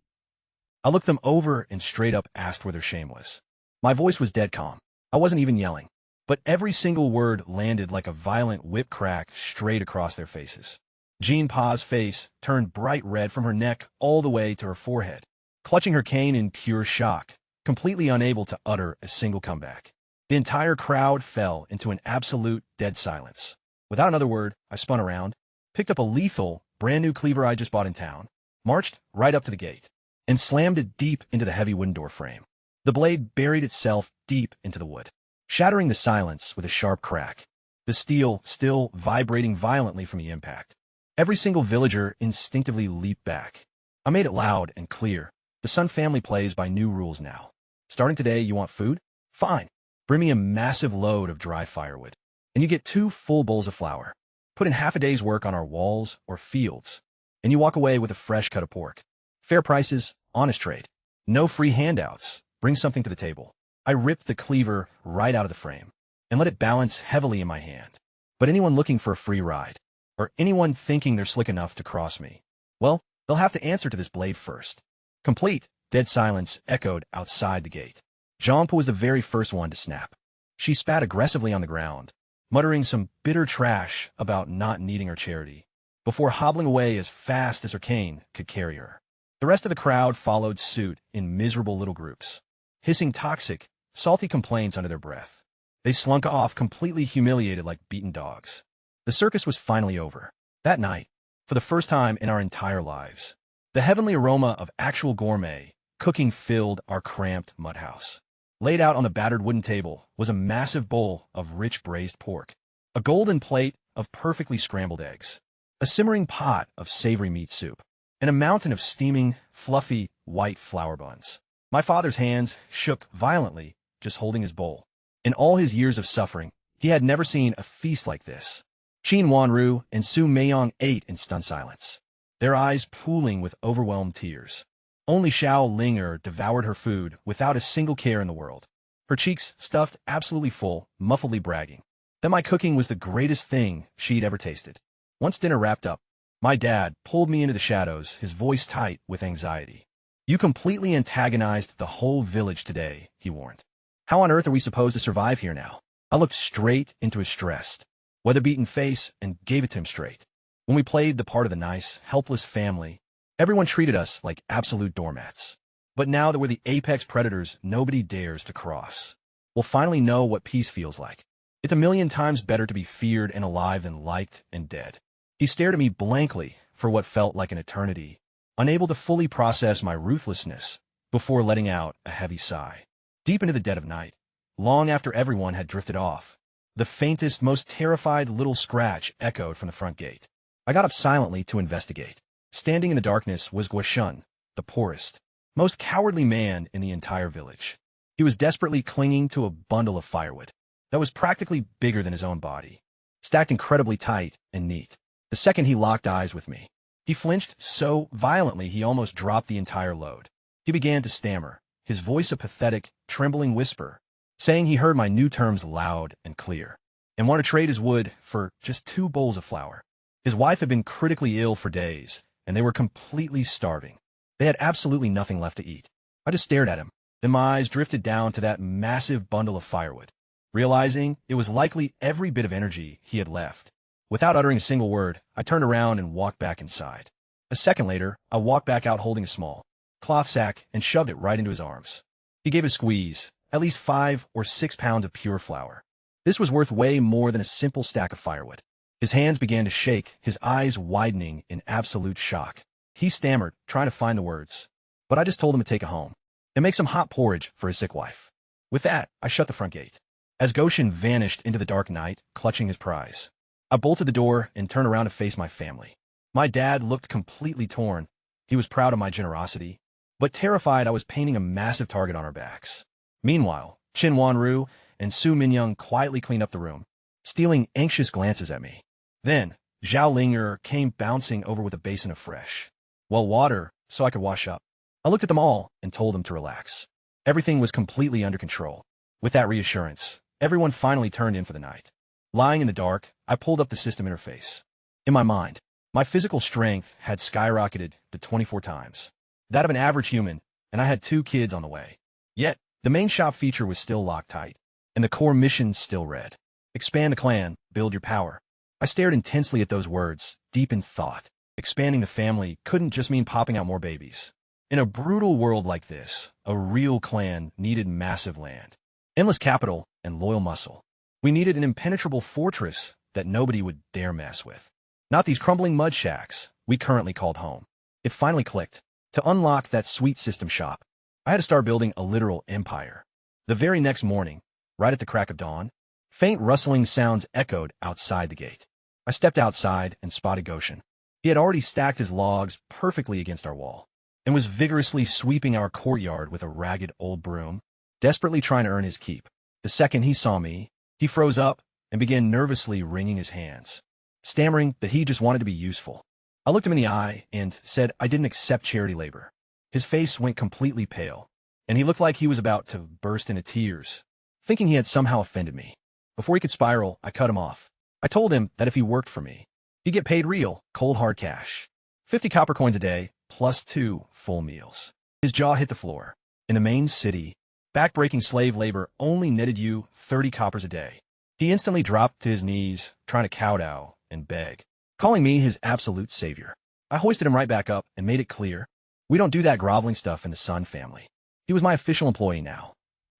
Speaker 1: I looked them over and straight up asked where their shame was. My voice was dead calm. I wasn't even yelling, but every single word landed like a violent whip crack straight across their faces. Jean Pa's face turned bright red from her neck all the way to her forehead, clutching her cane in pure shock, completely unable to utter a single comeback. The entire crowd fell into an absolute dead silence. Without another word, I spun around, picked up a lethal, brand new cleaver I just bought in town, marched right up to the gate, and slammed it deep into the heavy wooden door frame. The blade buried itself deep into the wood, shattering the silence with a sharp crack, the steel still vibrating violently from the impact. Every single villager instinctively leaped back. I made it loud and clear. The Sun family plays by new rules now. Starting today, you want food? Fine. Bring me a massive load of dry firewood, and you get 2 full bowls of flour. Put in half a day's work on our walls or fields, and you walk away with a fresh cut of pork. Fair prices, honest trade. No free handouts. Bring something to the table. I ripped the cleaver right out of the frame and let it balance heavily in my hand. But anyone looking for a free ride, or anyone thinking they're slick enough to cross me, well, they'll have to answer to this blade first. Complete, dead silence echoed outside the gate. Jompa was the very first one to snap. She spat aggressively on the ground, muttering some bitter trash about not needing her charity, before hobbling away as fast as her cane could carry her. The rest of the crowd followed suit in miserable little groups, hissing toxic, salty complaints under their breath. They slunk off completely humiliated like beaten dogs. The circus was finally over. That night, for the first time in our entire lives, the heavenly aroma of actual gourmet cooking filled our cramped mud house. Laid out on the battered wooden table was a massive bowl of rich braised pork, a golden plate of perfectly scrambled eggs, a simmering pot of savory meat soup, and a mountain of steaming, fluffy, white flour buns. My father's hands shook violently, just holding his bowl. In all his years of suffering, he had never seen a feast like this. Chin Wanru and Su Meiyong ate in stunned silence, their eyes pooling with overwhelmed tears. Only Xiao Linger devoured her food without a single care in the world, her cheeks stuffed absolutely full, muffledly bragging that my cooking was the greatest thing she'd ever tasted. Once dinner wrapped up, my dad pulled me into the shadows, his voice tight with anxiety. "You completely antagonized the whole village today," he warned. "How on earth are we supposed to survive here now?" I looked straight into his stressed, weather-beaten face and gave it to him straight. When we played the part of the nice, helpless family, everyone treated us like absolute doormats. But now that we're the apex predators nobody dares to cross, we'll finally know what peace feels like. It's a million times better to be feared and alive than liked and dead. He stared at me blankly for what felt like an eternity, unable to fully process my ruthlessness before letting out a heavy sigh. Deep into the dead of night, long after everyone had drifted off, the faintest, most terrified little scratch echoed from the front gate. I got up silently to investigate. Standing in the darkness was Guoshun, the poorest, most cowardly man in the entire village. He was desperately clinging to a bundle of firewood that was practically bigger than his own body, stacked incredibly tight and neat. The second he locked eyes with me, he flinched so violently he almost dropped the entire load. He began to stammer, his voice a pathetic, trembling whisper, saying he heard my new terms loud and clear, and wanted to trade his wood for just 2 bowls of flour. His wife had been critically ill for days, and they were completely starving. They had absolutely nothing left to eat. I just stared at him. Then my eyes drifted down to that massive bundle of firewood, realizing it was likely every bit of energy he had left. Without uttering a single word, I turned around and walked back inside. A second later, I walked back out holding a small cloth sack and shoved it right into his arms. He gave a squeeze, at least 5 or 6 pounds of pure flour. This was worth way more than a simple stack of firewood. His hands began to shake, his eyes widening in absolute shock. He stammered, trying to find the words, but I just told him to take it home and make some hot porridge for his sick wife. With that, I shut the front gate. As Goshen vanished into the dark night, clutching his prize, I bolted the door and turned around to face my family. My dad looked completely torn. He was proud of my generosity, but terrified I was painting a massive target on our backs. Meanwhile, Chin Wanru and Su Minyoung quietly cleaned up the room, stealing anxious glances at me. Then, Zhao Linger came bouncing over with a basin of fresh, well, water so I could wash up. I looked at them all and told them to relax. Everything was completely under control. With that reassurance, everyone finally turned in for the night. Lying in the dark, I pulled up the system interface. In my mind, my physical strength had skyrocketed to 24 times that of an average human, and I had 2 kids on the way. Yet, the main shop feature was still locked tight, and the core mission still read, "Expand the clan, build your power." I stared intensely at those words, deep in thought. Expanding the family couldn't just mean popping out more babies. In a brutal world like this, a real clan needed massive land, endless capital, and loyal muscle. We needed an impenetrable fortress that nobody would dare mess with. Not these crumbling mud shacks, we currently called home. It finally clicked. To unlock that sweet system shop, I had to start building a literal empire. The very next morning, right at the crack of dawn, faint rustling sounds echoed outside the gate. I stepped outside and spotted Goshen. He had already stacked his logs perfectly against our wall and was vigorously sweeping our courtyard with a ragged old broom, desperately trying to earn his keep. The second he saw me, he froze up and began nervously wringing his hands, stammering that he just wanted to be useful. I looked him in the eye and said I didn't accept charity labor. His face went completely pale, and he looked like he was about to burst into tears, thinking he had somehow offended me. Before he could spiral, I cut him off. I told him that if he worked for me, he'd get paid real, cold hard cash. 50 copper coins a day, plus 2 full meals. His jaw hit the floor. In the main city, backbreaking slave labor only netted you 30 coppers a day. He instantly dropped to his knees, trying to kowtow and beg, calling me his absolute savior. I hoisted him right back up and made it clear, we don't do that groveling stuff in the Sun family. He was my official employee now.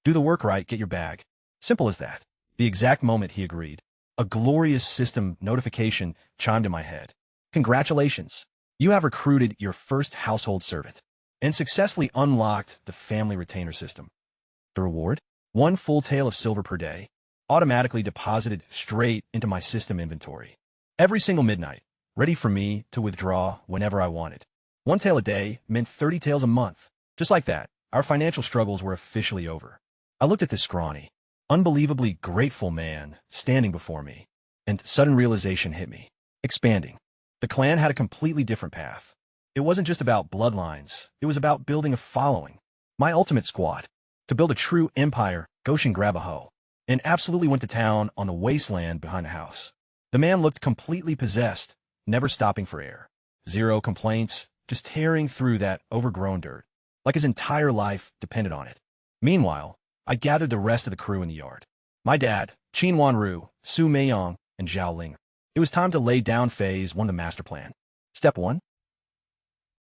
Speaker 1: Do the work right, get your bag. Simple as that. The exact moment he agreed, a glorious system notification chimed in my head. Congratulations. You have recruited your first household servant and successfully unlocked the family retainer system. The reward? 1 full tael of silver per day, automatically deposited straight into my system inventory. Every single midnight, ready for me to withdraw whenever I wanted. 1 tael a day meant 30 taels a month. Just like that, our financial struggles were officially over. I looked at this scrawny, unbelievably grateful man standing before me, and sudden realization hit me. Expanding. The clan had a completely different path. It wasn't just about bloodlines, it was about building a following. My ultimate squad. To build a true empire, Goshen grabbed a hoe and absolutely went to town on the wasteland behind the house. The man looked completely possessed, never stopping for air. Zero complaints, just tearing through that overgrown dirt, like his entire life depended on it. Meanwhile, I gathered the rest of the crew in the yard. My dad, Qin Wanru, Su Meiyong, and Zhao Ling. It was time to lay down phase 1 of the master plan. Step 1.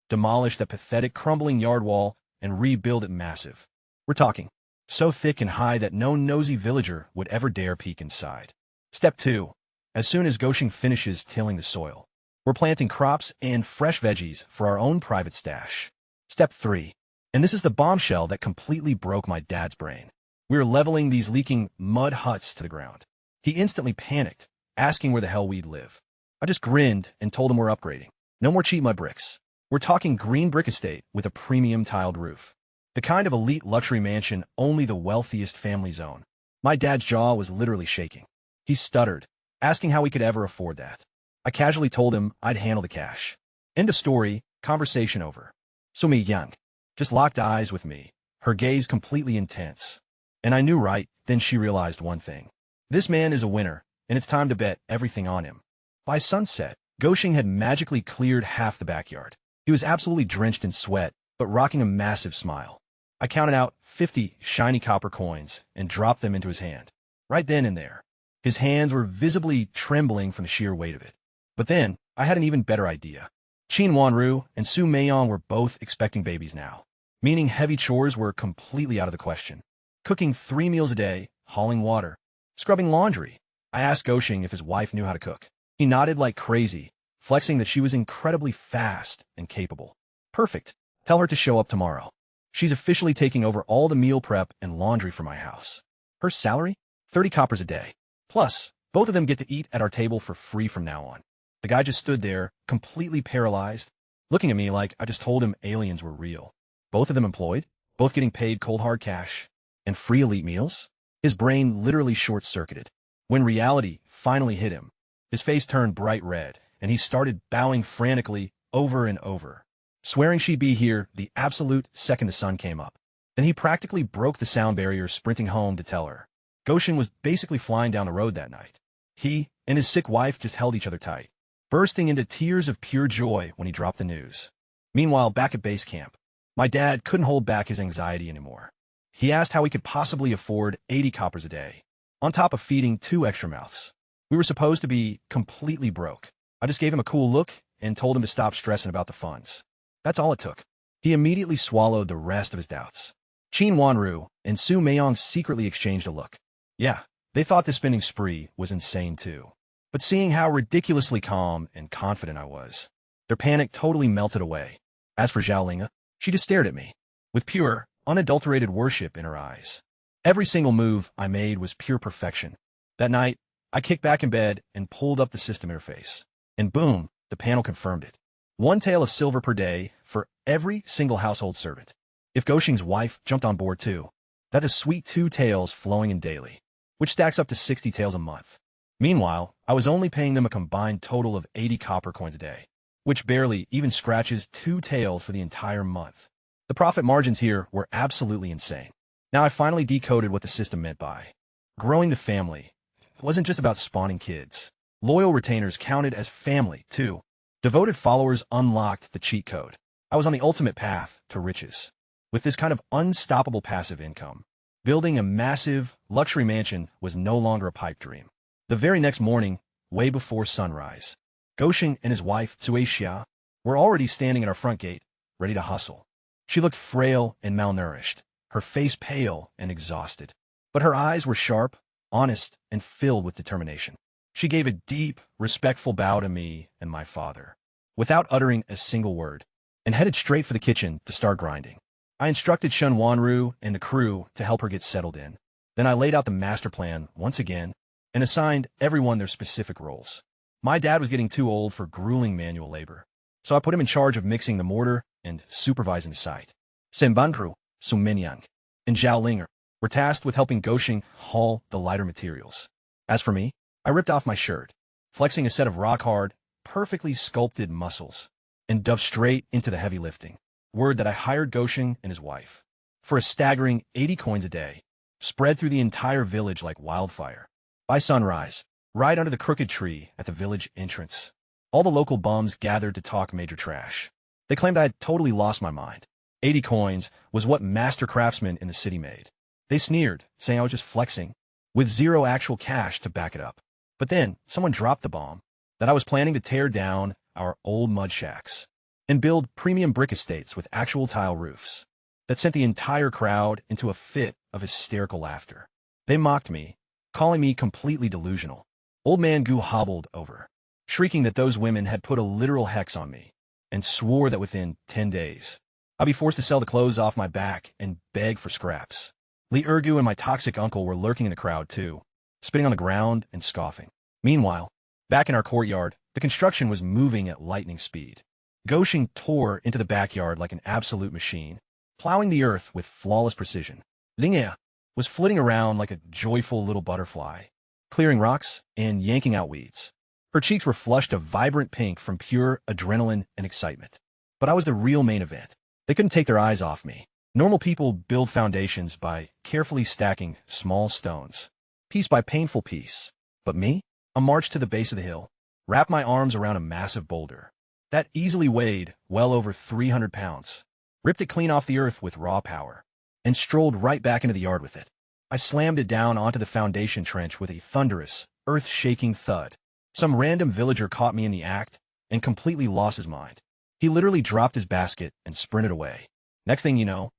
Speaker 1: Demolish the pathetic crumbling yard wall and rebuild it massive. We're talking so thick and high that no nosy villager would ever dare peek inside. Step 2. As soon as Goshen finishes tilling the soil, we're planting crops and fresh veggies for our own private stash. Step 3. And this is the bombshell that completely broke my dad's brain. We're leveling these leaking mud huts to the ground. He instantly panicked, asking where the hell we'd live. I just grinned and told him we're upgrading. No more cheap mud bricks. We're talking green brick estate with a premium tiled roof. The kind of elite luxury mansion only the wealthiest families own. My dad's jaw was literally shaking. He stuttered, asking how we could ever afford that. I casually told him I'd handle the cash. End of story, conversation over. Sumi Yang just locked eyes with me, her gaze completely intense. And I knew right then she realized one thing. This man is a winner, and it's time to bet everything on him. By sunset, Goshen had magically cleared half the backyard. He was absolutely drenched in sweat, but rocking a massive smile. I counted out 50 shiny copper coins and dropped them into his hand. Right then and there. His hands were visibly trembling from the sheer weight of it. But then, I had an even better idea. Qin Wanru and Su Meiyong were both expecting babies now, meaning heavy chores were completely out of the question. Cooking 3 meals a day, hauling water, scrubbing laundry. I asked Goshen if his wife knew how to cook. He nodded like crazy, flexing that she was incredibly fast and capable. Perfect. Tell her to show up tomorrow. She's officially taking over all the meal prep and laundry for my house. Her salary? 30 coppers a day. Plus, both of them get to eat at our table for free from now on. The guy just stood there, completely paralyzed, looking at me like I just told him aliens were real. Both of them employed, both getting paid cold hard cash, and free elite meals? His brain literally short-circuited. When reality finally hit him, his face turned bright red, and he started bowing frantically over and over, swearing she'd be here the absolute second the sun came up. Then he practically broke the sound barrier sprinting home to tell her. Goshen was basically flying down the road that night. He and his sick wife just held each other tight, bursting into tears of pure joy when he dropped the news. Meanwhile, back at base camp, my dad couldn't hold back his anxiety anymore. He asked how he could possibly afford 80 coppers a day, on top of feeding 2 extra mouths. We were supposed to be completely broke. I just gave him a cool look and told him to stop stressing about the funds. That's all it took. He immediately swallowed the rest of his doubts. Qin Wanru and Su Meiyong secretly exchanged a look. Yeah, they thought the spending spree was insane too. But seeing how ridiculously calm and confident I was, Their panic totally melted away. As for Xiaolinga, she just stared at me, with pure, unadulterated worship in her eyes. Every single move I made was pure perfection. That night, I kicked back in bed and pulled up the system interface. And boom, the panel confirmed it. 1 tael of silver per day for every single household servant. If Goshing's wife jumped on board too, that is sweet 2 taels flowing in daily, which stacks up to 60 taels a month. Meanwhile, I was only paying them a combined total of 80 copper coins a day, which barely even scratches 2 taels for the entire month. The profit margins here were absolutely insane. Now I finally decoded what the system meant by growing the family. It wasn't just about spawning kids. Loyal retainers counted as family, too. Devoted followers unlocked the cheat code. I was on the ultimate path to riches. With this kind of unstoppable passive income, building a massive luxury mansion was no longer a pipe dream. The very next morning, way before sunrise, Goshing and his wife, Xia, were already standing at our front gate, ready to hustle. She looked frail and malnourished, her face pale and exhausted. But her eyes were sharp, honest, and filled with determination. She gave a deep, respectful bow to me and my father, without uttering a single word, and headed straight for the kitchen to start grinding. I instructed Shun Wanru and the crew to help her get settled in. Then I laid out the master plan once again and assigned everyone their specific roles. My dad was getting too old for grueling manual labor, so I put him in charge of mixing the mortar and supervising the site. Senbanpru, Suminyang, and Xiaolinga were tasked with helping Goshing haul the lighter materials. As for me, I ripped off my shirt, flexing a set of rock-hard, perfectly sculpted muscles, and dove straight into the heavy lifting. Word that I hired Goshing and his wife for a staggering 80 coins a day, spread through the entire village like wildfire. By sunrise, right under the crooked tree at the village entrance, all the local bums gathered to talk major trash. They claimed I had totally lost my mind. 80 coins was what master craftsmen in the city made. They sneered, saying I was just flexing, with zero actual cash to back it up. But then, someone dropped the bomb that I was planning to tear down our old mud shacks and build premium brick estates with actual tile roofs. That sent the entire crowd into a fit of hysterical laughter. They mocked me, calling me completely delusional. Old man Gu hobbled over, shrieking that those women had put a literal hex on me, and swore that within 10 days, I'd be forced to sell the clothes off my back and beg for scraps. Li Ergu and my toxic uncle were lurking in the crowd too, spitting on the ground and scoffing. Meanwhile, back in our courtyard, the construction was moving at lightning speed. Goshing tore into the backyard like an absolute machine, plowing the earth with flawless precision. Lingea was flitting around like a joyful little butterfly, clearing rocks and yanking out weeds. Her cheeks were flushed a vibrant pink from pure adrenaline and excitement. But I was the real main event. They couldn't take their eyes off me. Normal people build foundations by carefully stacking small stones, piece by painful piece. But me? I marched to the base of the hill, wrapped my arms around a massive boulder that easily weighed well over 300 pounds, ripped it clean off the earth with raw power, and strolled right back into the yard with it. I slammed it down onto the foundation trench with a thunderous, earth-shaking thud. Some random villager caught me in the act and completely lost his mind. He literally dropped his basket and sprinted away. Next thing you know,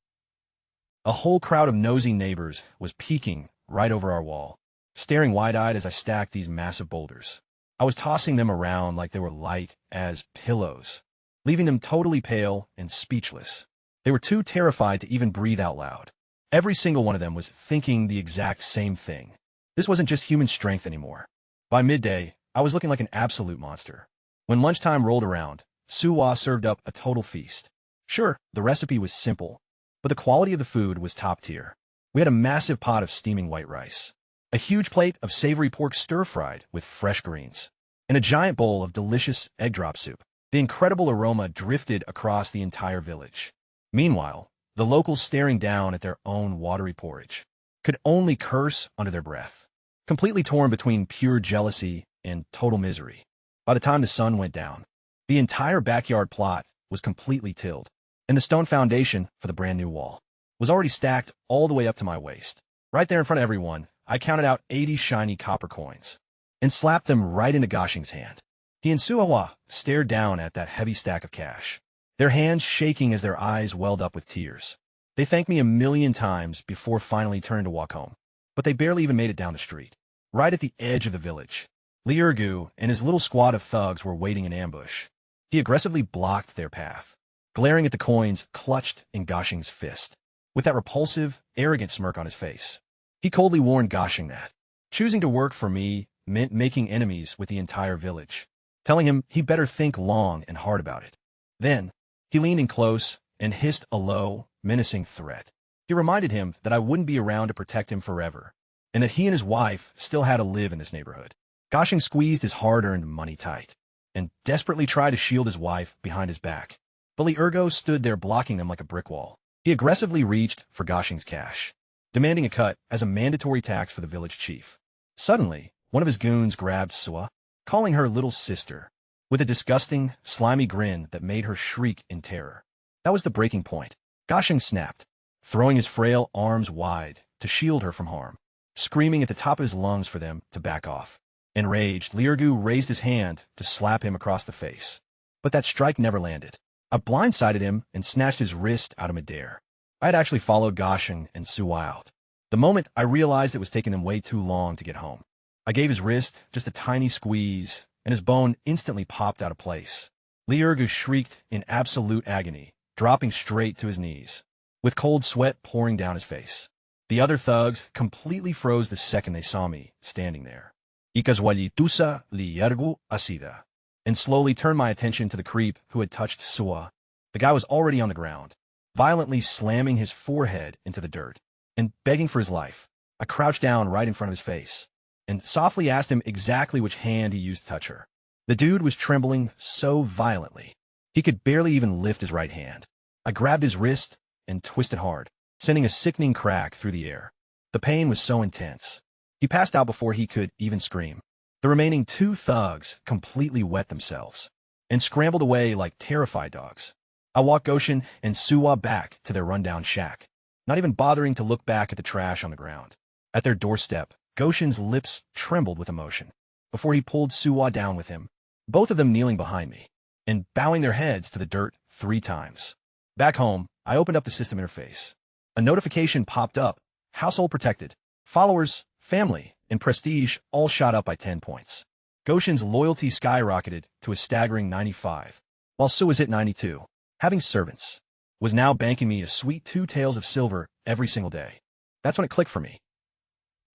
Speaker 1: a whole crowd of nosy neighbors was peeking right over our wall, staring wide-eyed as I stacked these massive boulders. I was tossing them around like they were light as pillows, leaving them totally pale and speechless. They were too terrified to even breathe out loud. Every single one of them was thinking the exact same thing. This wasn't just human strength anymore. By midday, I was looking like an absolute monster. When lunchtime rolled around, Suwa served up a total feast. Sure, the recipe was simple, but the quality of the food was top tier. We had a massive pot of steaming white rice, a huge plate of savory pork stir-fried with fresh greens, and a giant bowl of delicious egg drop soup. The incredible aroma drifted across the entire village. Meanwhile, the locals staring down at their own watery porridge could only curse under their breath, completely torn between pure jealousy and total misery. By the time the sun went down, the entire backyard plot was completely tilled, and the stone foundation for the brand new wall was already stacked all the way up to my waist. Right there in front of everyone, I counted out 80 shiny copper coins and slapped them right into Goshing's hand. He and Suwa stared down at that heavy stack of cash, their hands shaking as their eyes welled up with tears. They thanked me a million times before finally turning to walk home, but they barely even made it down the street. Right at the edge of the village, Li Ergu and his little squad of thugs were waiting in ambush. He aggressively blocked their path, glaring at the coins clutched in Goshing's fist, with that repulsive, arrogant smirk on his face. He coldly warned Goshing that choosing to work for me meant making enemies with the entire village, telling him he better think long and hard about it. Then, he leaned in close and hissed a low, menacing threat. He reminded him that I wouldn't be around to protect him forever, and that he and his wife still had to live in this neighborhood. Goshing squeezed his hard-earned money tight, and desperately tried to shield his wife behind his back. Bully Ergo stood there blocking them like a brick wall. He aggressively reached for Goshing's cash, demanding a cut as a mandatory tax for the village chief. Suddenly, one of his goons grabbed Sua, calling her little sister, with a disgusting, slimy grin that made her shriek in terror. That was the breaking point. Goshing snapped, throwing his frail arms wide to shield her from harm, screaming at the top of his lungs for them to back off. Enraged, Liurgu raised his hand to slap him across the face. But that strike never landed. I blindsided him and snatched his wrist out of midair. I had actually followed Goshing and Sua out. The moment I realized it was taking them way too long to get home, I gave his wrist just a tiny squeeze, and his bone instantly popped out of place. Liurgu shrieked in absolute agony, dropping straight to his knees, with cold sweat pouring down his face. The other thugs completely froze the second they saw me standing there. Ikaswalitusa Liurgu asida, and slowly turned my attention to the creep who had touched Sua. The guy was already on the ground, violently slamming his forehead into the dirt and begging for his life. I crouched down right in front of his face and softly asked him exactly which hand he used to touch her. The dude was trembling so violently, he could barely even lift his right hand. I grabbed his wrist and twisted hard, sending a sickening crack through the air. The pain was so intense. He passed out before he could even scream. The remaining two thugs completely wet themselves and scrambled away like terrified dogs. I walked Goshin and Sua back to their rundown shack, not even bothering to look back at the trash on the ground. At their doorstep, Goshin's lips trembled with emotion before he pulled Sua down with him, both of them kneeling behind me and bowing their heads to the dirt 3 times. Back home, I opened up the system interface. A notification popped up: household protected. Followers, family, and prestige all shot up by 10 points. Goshin's loyalty skyrocketed to a staggering 95, while Sua's hit 92. Having servants was now banking me a sweet 2 taels of silver every single day. That's when it clicked for me.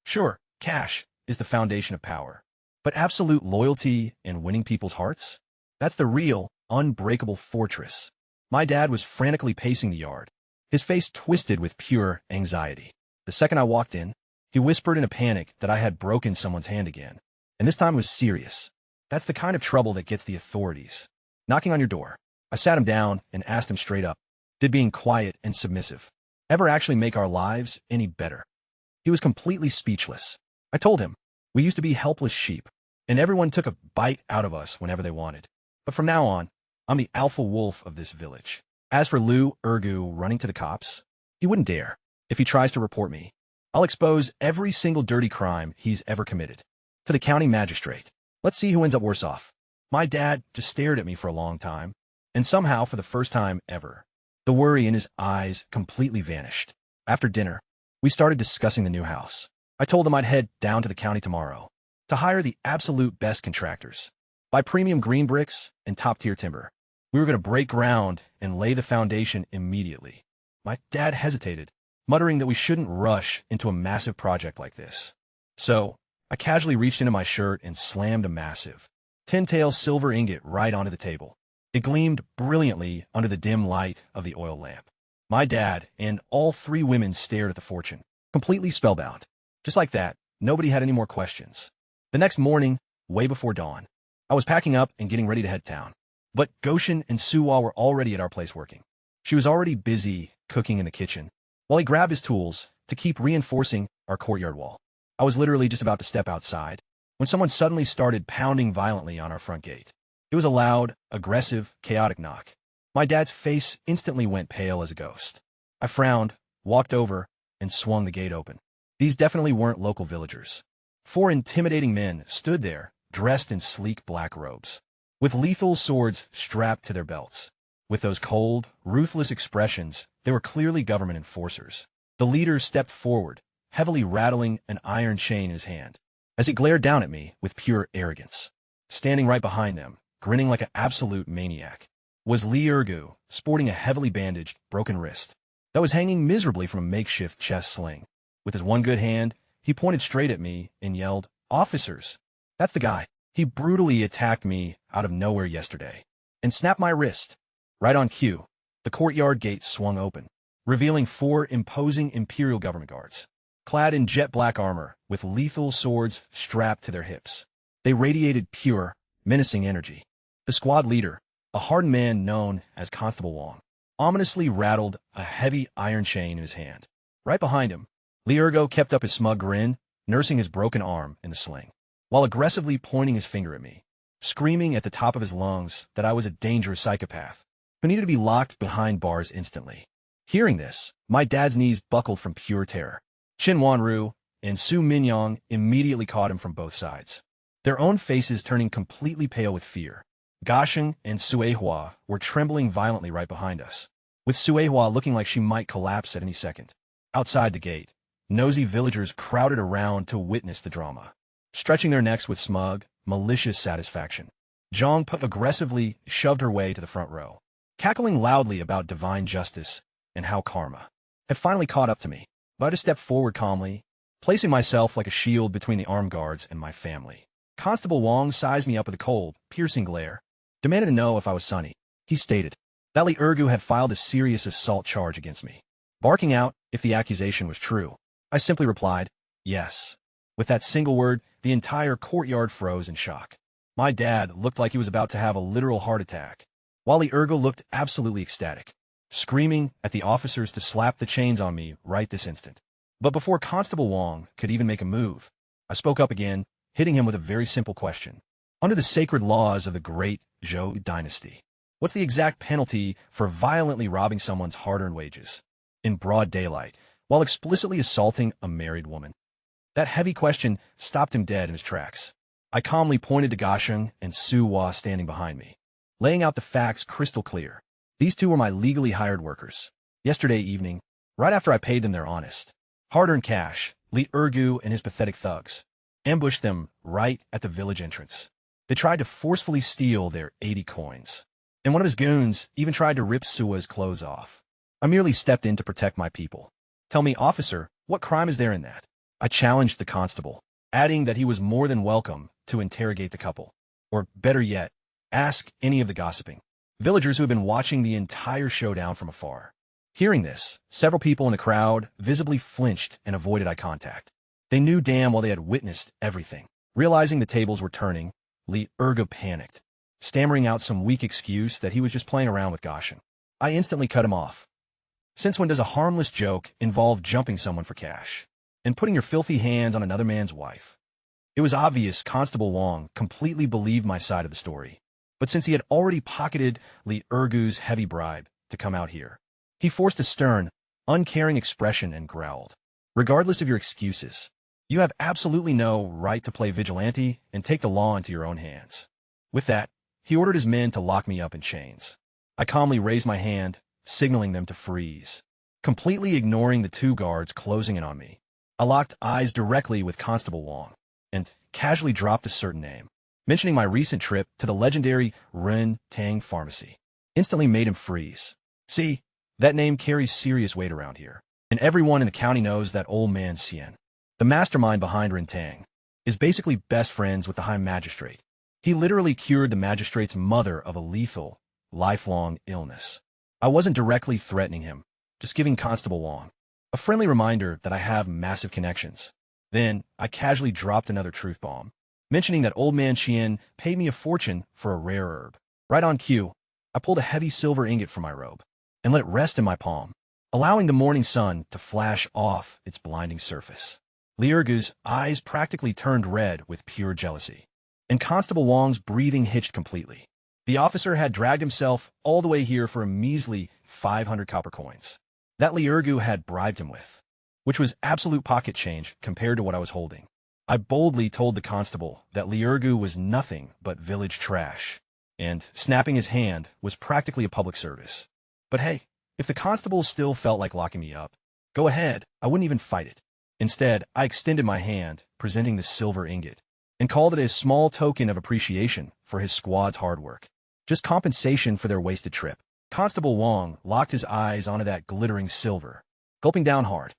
Speaker 1: Sure, cash is the foundation of power, but absolute loyalty and winning people's hearts? That's the real, unbreakable fortress. My dad was frantically pacing the yard, his face twisted with pure anxiety. The second I walked in, he whispered in a panic that I had broken someone's hand again, and this time was serious. That's the kind of trouble that gets the authorities knocking on your door. I sat him down and asked him straight up, did being quiet and submissive ever actually make our lives any better? He was completely speechless. I told him, we used to be helpless sheep, and everyone took a bite out of us whenever they wanted. But from now on, I'm the alpha wolf of this village. As for Liu Ergu running to the cops, he wouldn't dare. If he tries to report me, I'll expose every single dirty crime he's ever committed to the county magistrate. Let's see who ends up worse off. My dad just stared at me for a long time, and somehow, for the first time ever, the worry in his eyes completely vanished. After dinner, we started discussing the new house. I told him I'd head down to the county tomorrow to hire the absolute best contractors, buy premium green bricks and top-tier timber. We were going to break ground and lay the foundation immediately. My dad hesitated, muttering that we shouldn't rush into a massive project like this. So, I casually reached into my shirt and slammed a massive 10-tael silver ingot right onto the table. It gleamed brilliantly under the dim light of the oil lamp. My dad and all 3 women stared at the fortune, completely spellbound. Just like that, nobody had any more questions. The next morning, way before dawn, I was packing up and getting ready to head town. But Goshin and Suwa were already at our place working. She was already busy cooking in the kitchen, while he grabbed his tools to keep reinforcing our courtyard wall. I was literally just about to step outside when someone suddenly started pounding violently on our front gate. It was a loud, aggressive, chaotic knock. My dad's face instantly went pale as a ghost. I frowned, walked over, and swung the gate open. These definitely weren't local villagers. 4 intimidating men stood there, dressed in sleek black robes, with lethal swords strapped to their belts. With those cold, ruthless expressions, they were clearly government enforcers. The leader stepped forward, heavily rattling an iron chain in his hand, as he glared down at me with pure arrogance. Standing right behind them, grinning like an absolute maniac, was Lee Ergu, sporting a heavily bandaged, broken wrist that was hanging miserably from a makeshift chest sling. With his one good hand, he pointed straight at me and yelled, "Officers! That's the guy. He brutally attacked me out of nowhere yesterday and snapped my wrist." Right on cue, the courtyard gate swung open, revealing 4 imposing Imperial government guards, clad in jet black armor with lethal swords strapped to their hips. They radiated pure, menacing energy. The squad leader, a hardened man known as Constable Wong, ominously rattled a heavy iron chain in his hand. Right behind him, Lee Ergo kept up his smug grin, nursing his broken arm in the sling, while aggressively pointing his finger at me, screaming at the top of his lungs that I was a dangerous psychopath who needed to be locked behind bars instantly. Hearing this, my dad's knees buckled from pure terror. Chin Wanru and Su Minyong immediately caught him from both sides, their own faces turning completely pale with fear. Gasheng and Suehua were trembling violently right behind us, with Suehua looking like she might collapse at any second. Outside the gate, nosy villagers crowded around to witness the drama, stretching their necks with smug, malicious satisfaction. Zhang Pu aggressively shoved her way to the front row, cackling loudly about divine justice and how karma had finally caught up to me. But I just stepped forward calmly, placing myself like a shield between the armed guards and my family. Constable Wong sized me up with a cold, piercing glare, demanded to know if I was Sunny. He stated that Lee Ergu had filed a serious assault charge against me, barking out if the accusation was true. I simply replied, yes. With that single word, the entire courtyard froze in shock. My dad looked like he was about to have a literal heart attack, while Lee Ergu looked absolutely ecstatic, screaming at the officers to slap the chains on me right this instant. But before Constable Wong could even make a move, I spoke up again, hitting him with a very simple question. Under the sacred laws of the great Zhou dynasty, what's the exact penalty for violently robbing someone's hard-earned wages in broad daylight while explicitly assaulting a married woman? That heavy question stopped him dead in his tracks. I calmly pointed to Gasheng and Su Hua standing behind me, laying out the facts crystal clear. These two were my legally hired workers. Yesterday evening, right after I paid them their honest, hard-earned cash, Lee Ergu and his pathetic thugs ambushed them right at the village entrance. They tried to forcefully steal their 80 coins, and one of his goons even tried to rip Sua's clothes off. I merely stepped in to protect my people. Tell me, officer, what crime is there in that? I challenged the constable, adding that he was more than welcome to interrogate the couple, or better yet, ask any of the gossiping villagers who had been watching the entire showdown from afar. Hearing this, several people in the crowd visibly flinched and avoided eye contact. They knew damn well they had witnessed everything. Realizing the tables were turning, Lee Ergu panicked, stammering out some weak excuse that he was just playing around with Gasheng. I instantly cut him off. Since when does a harmless joke involve jumping someone for cash and putting your filthy hands on another man's wife? It was obvious Constable Wong completely believed my side of the story, but since he had already pocketed Lee Ergu's heavy bribe to come out here, he forced a stern, uncaring expression and growled, "Regardless of your excuses, you have absolutely no right to play vigilante and take the law into your own hands." With that, he ordered his men to lock me up in chains. I calmly raised my hand, signaling them to freeze. Completely ignoring the 2 guards closing in on me, I locked eyes directly with Constable Wong and casually dropped a certain name, mentioning my recent trip to the legendary Ren Tang Pharmacy. Instantly made him freeze. See, that name carries serious weight around here, and everyone in the county knows that old man Xian, the mastermind behind Ren Tang, is basically best friends with the High Magistrate. He literally cured the magistrate's mother of a lethal, lifelong illness. I wasn't directly threatening him, just giving Constable Wong a friendly reminder that I have massive connections. Then, I casually dropped another truth bomb, mentioning that old man Xian paid me a fortune for a rare herb. Right on cue, I pulled a heavy silver ingot from my robe and let it rest in my palm, allowing the morning sun to flash off its blinding surface. Lee Ergu's eyes practically turned red with pure jealousy, and Constable Wong's breathing hitched completely. The officer had dragged himself all the way here for a measly 500 copper coins that Lee Ergu had bribed him with, which was absolute pocket change compared to what I was holding. I boldly told the constable that Lee Ergu was nothing but village trash, and snapping his hand was practically a public service. But hey, if the constable still felt like locking me up, go ahead, I wouldn't even fight it. Instead, I extended my hand, presenting the silver ingot. and called it a small token of appreciation for his squad's hard work. Just compensation for their wasted trip. Constable Wong locked his eyes onto that glittering silver, gulping down hard.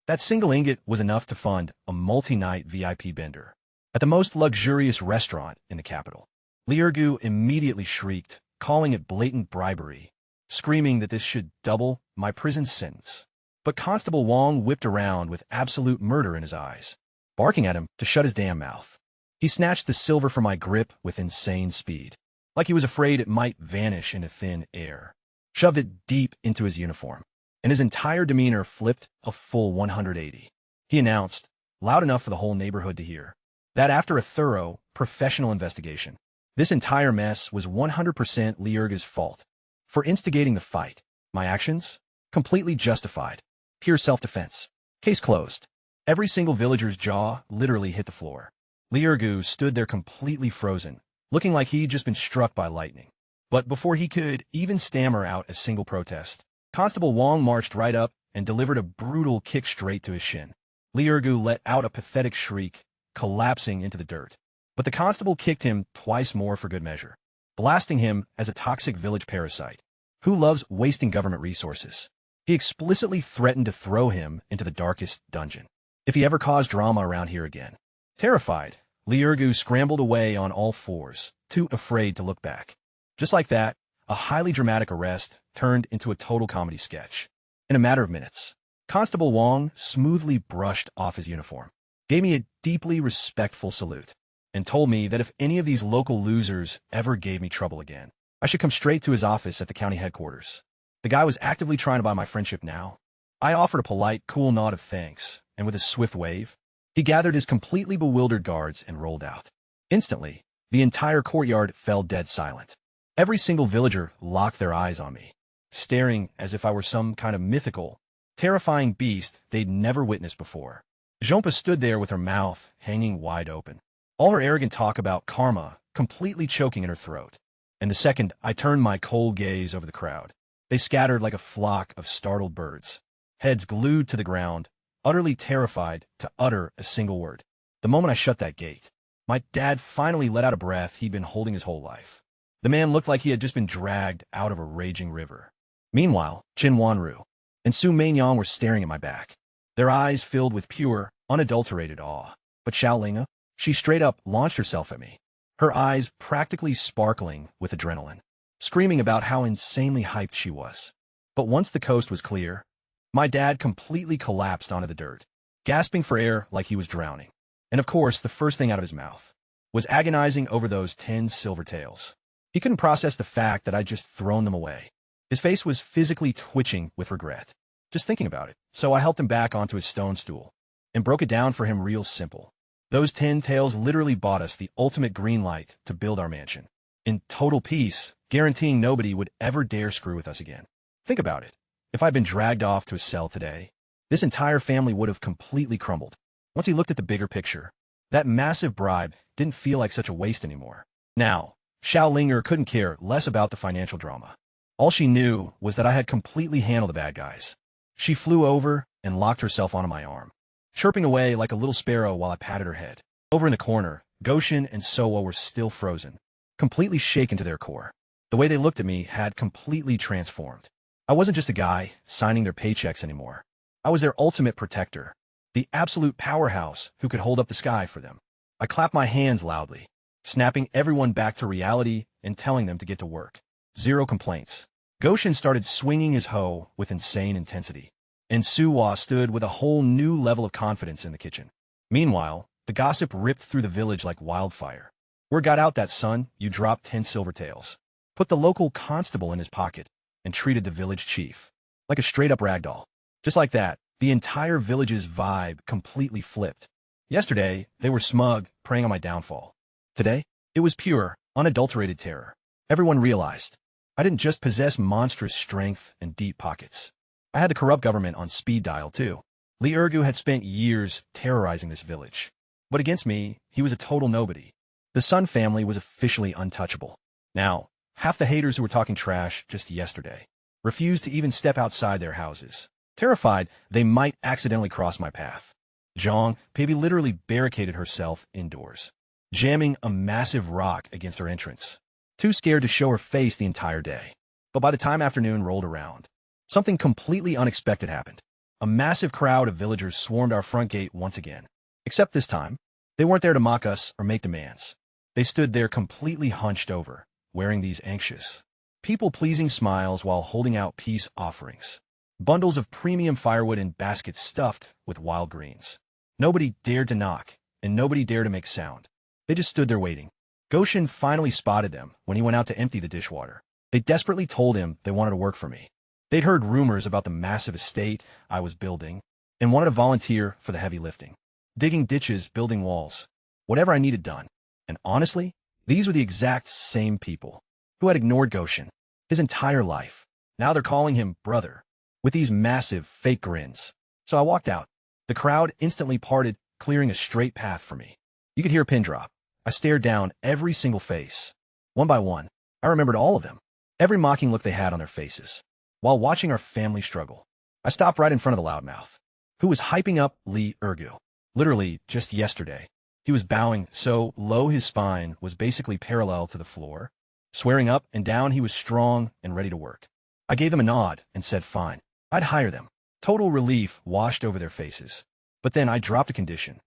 Speaker 1: That single ingot was enough to fund a multi-night VIP bender at the most luxurious restaurant in the capital. Liurgu immediately shrieked, calling it blatant bribery, screaming that this should double my prison sentence. But Constable Wong whipped around with absolute murder in his eyes, barking at him to shut his damn mouth. He snatched the silver from my grip with insane speed, like he was afraid it might vanish into thin air, shoved it deep into his uniform, and his entire demeanor flipped a full 180. He announced, loud enough for the whole neighborhood to hear, that after a thorough, professional investigation, this entire mess was 100% Liurgu's fault. For instigating the fight, my actions? Completely justified. Pure self-defense. Case closed. Every single villager's jaw literally hit the floor. Liurgu stood there completely frozen, looking like he'd just been struck by lightning. But before he could even stammer out a single protest, Constable Wong marched right up and delivered a brutal kick straight to his shin. Liurgu let out a pathetic shriek, collapsing into the dirt. But the constable kicked him twice more for good measure, blasting him as a toxic village parasite who loves wasting government resources. He explicitly threatened to throw him into the darkest dungeon if he ever caused drama around here again. Terrified, Liurgu scrambled away on all fours, too afraid to look back. Just like that, a highly dramatic arrest turned into a total comedy sketch. In a matter of minutes, Constable Wong smoothly brushed off his uniform, gave me a deeply respectful salute, and told me that if any of these local losers ever gave me trouble again, I should come straight to his office at the county headquarters. The guy was actively trying to buy my friendship now. I offered a polite, cool nod of thanks, and with a swift wave, he gathered his completely bewildered guards and rolled out. Instantly, the entire courtyard fell dead silent. Every single villager locked their eyes on me, staring as if I were some kind of mythical, terrifying beast they'd never witnessed before. Jompa stood there with her mouth hanging wide open, all her arrogant talk about karma completely choking in her throat. And the second I turned my cold gaze over the crowd, they scattered like a flock of startled birds, heads glued to the ground, utterly terrified to utter a single word. The moment I shut that gate, my dad finally let out a breath he'd been holding his whole life. The man looked like he had just been dragged out of a raging river. Meanwhile, Chin Wanru and Su Mainyang were staring at my back, their eyes filled with pure, unadulterated awe. But Xiaolinga, she straight up launched herself at me, her eyes practically sparkling with adrenaline, screaming about how insanely hyped she was. But once the coast was clear, my dad completely collapsed onto the dirt, gasping for air like he was drowning. And of course, the first thing out of his mouth was agonizing over those 10 silver taels. He couldn't process the fact that I'd just thrown them away. His face was physically twitching with regret, just thinking about it. So I helped him back onto his stone stool and broke it down for him real simple. Those 10 taels literally bought us the ultimate green light to build our mansion, in total peace, guaranteeing nobody would ever dare screw with us again. Think about it. If I'd been dragged off to a cell today, this entire family would have completely crumbled. Once he looked at the bigger picture, that massive bribe didn't feel like such a waste anymore. Now, Xiaolinger couldn't care less about the financial drama. All she knew was that I had completely handled the bad guys. She flew over and locked herself onto my arm, chirping away like a little sparrow while I patted her head. Over in the corner, Goshen and Sowa were still frozen, completely shaken to their core. The way they looked at me had completely transformed. I wasn't just a guy signing their paychecks anymore. I was their ultimate protector, the absolute powerhouse who could hold up the sky for them. I clapped my hands loudly, snapping everyone back to reality and telling them to get to work. Zero complaints. Goshen started swinging his hoe with insane intensity, and Suwa stood with a whole new level of confidence in the kitchen. Meanwhile, the gossip ripped through the village like wildfire. Word got out that, son, you dropped 10 silver taels, put the local constable in his pocket, and treated the village chief like a straight-up ragdoll. Just like that, the entire village's vibe completely flipped. Yesterday, they were smug, preying on my downfall. Today, it was pure, unadulterated terror. Everyone realized I didn't just possess monstrous strength and deep pockets. I had the corrupt government on speed dial, too. Liurgu had spent years terrorizing this village. But against me, he was a total nobody. The Sun family was officially untouchable. Now, half the haters who were talking trash just yesterday refused to even step outside their houses, terrified they might accidentally cross my path. Zhang, Baby literally barricaded herself indoors, jamming a massive rock against her entrance, too scared to show her face the entire day. But by the time afternoon rolled around, something completely unexpected happened. A massive crowd of villagers swarmed our front gate once again. Except this time, they weren't there to mock us or make demands. They stood there completely hunched over, wearing these anxious, people-pleasing smiles while holding out peace offerings. Bundles of premium firewood in baskets stuffed with wild greens. Nobody dared to knock, and nobody dared to make sound. They just stood there waiting. Goshen finally spotted them when he went out to empty the dishwater. They desperately told him they wanted to work for me. They'd heard rumors about the massive estate I was building and wanted to volunteer for the heavy lifting. Digging ditches, building walls, whatever I needed done. And honestly, these were the exact same people who had ignored Goshen his entire life. Now they're calling him brother, with these massive, fake grins. So I walked out. The crowd instantly parted, clearing a straight path for me. You could hear a pin drop. I stared down every single face. One by one, I remembered all of them, every mocking look they had on their faces. While watching our family struggle, I stopped right in front of the loudmouth, who was hyping up Lee Ergu. Literally, just yesterday, he was bowing so low his spine was basically parallel to the floor. Swearing up and down he was strong and ready to work. I gave them a nod and said fine. I'd hire them. Total relief washed over their faces. But then I dropped a condition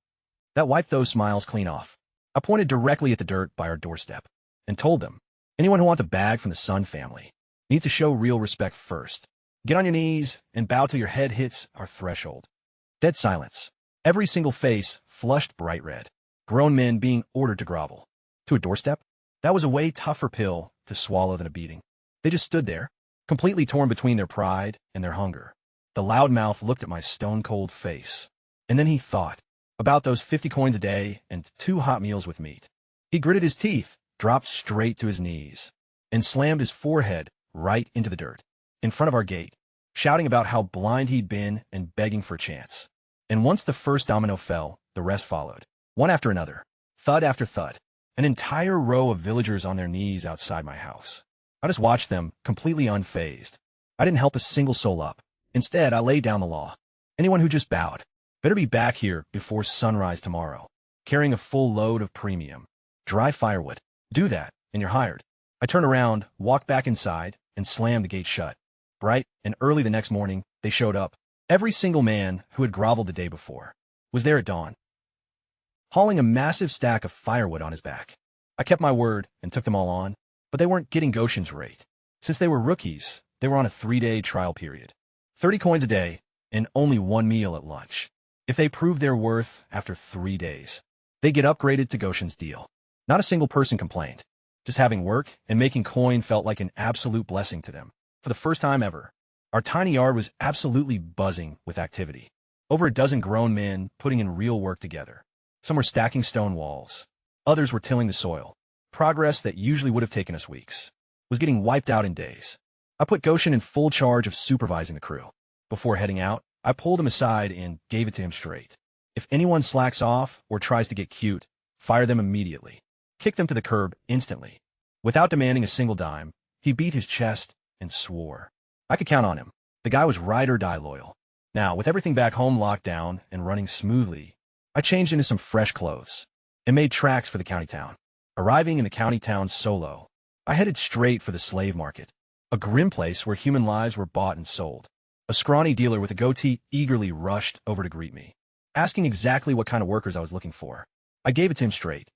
Speaker 1: that wiped those smiles clean off. I pointed directly at the dirt by our doorstep and told them, anyone who wants a bag from the Sun family needs to show real respect first. Get on your knees and bow till your head hits our threshold. Dead silence. Every single face flushed bright red. Grown men being ordered to grovel. To a doorstep? That was a way tougher pill to swallow than a beating. They just stood there, completely torn between their pride and their hunger. The loudmouth looked at my stone-cold face, and then he thought about those 50 coins a day and 2 hot meals with meat. He gritted his teeth, dropped straight to his knees, and slammed his forehead right into the dirt, in front of our gate, shouting about how blind he'd been and begging for a chance. And once the first domino fell, the rest followed, one after another, thud after thud, an entire row of villagers on their knees outside my house. I just watched them, completely unfazed. I didn't help a single soul up. Instead, I laid down the law. Anyone who just bowed better be back here before sunrise tomorrow, carrying a full load of premium, dry firewood. Do that, and you're hired. I turned around, walked back inside, and slammed the gate shut. Bright and early the next morning, they showed up. Every single man who had groveled the day before was there at dawn, hauling a massive stack of firewood on his back. I kept my word and took them all on, but they weren't getting Goshen's rate. Since they were rookies, they were on a 3-day trial period. 30 coins a day, and only 1 meal at lunch. If they proved their worth after 3 days, they get upgraded to Goshen's deal. Not a single person complained. Just having work and making coin felt like an absolute blessing to them. For the first time ever, our tiny yard was absolutely buzzing with activity. Over a dozen grown men putting in real work together. Some were stacking stone walls. Others were tilling the soil. Progress that usually would have taken us weeks was getting wiped out in days. I put Goshen in full charge of supervising the crew. Before heading out, I pulled him aside and gave it to him straight. If anyone slacks off or tries to get cute, fire them immediately. Kick them to the curb instantly. Without demanding a single dime, he beat his chest and swore. I could count on him. The guy was ride or die loyal. Now, with everything back home locked down and running smoothly, I changed into some fresh clothes and made tracks for the county town. Arriving in the county town solo, I headed straight for the slave market, a grim place where human lives were bought and sold. A scrawny dealer with a goatee eagerly rushed over to greet me, asking exactly what kind of workers I was looking for. I gave it to him straight.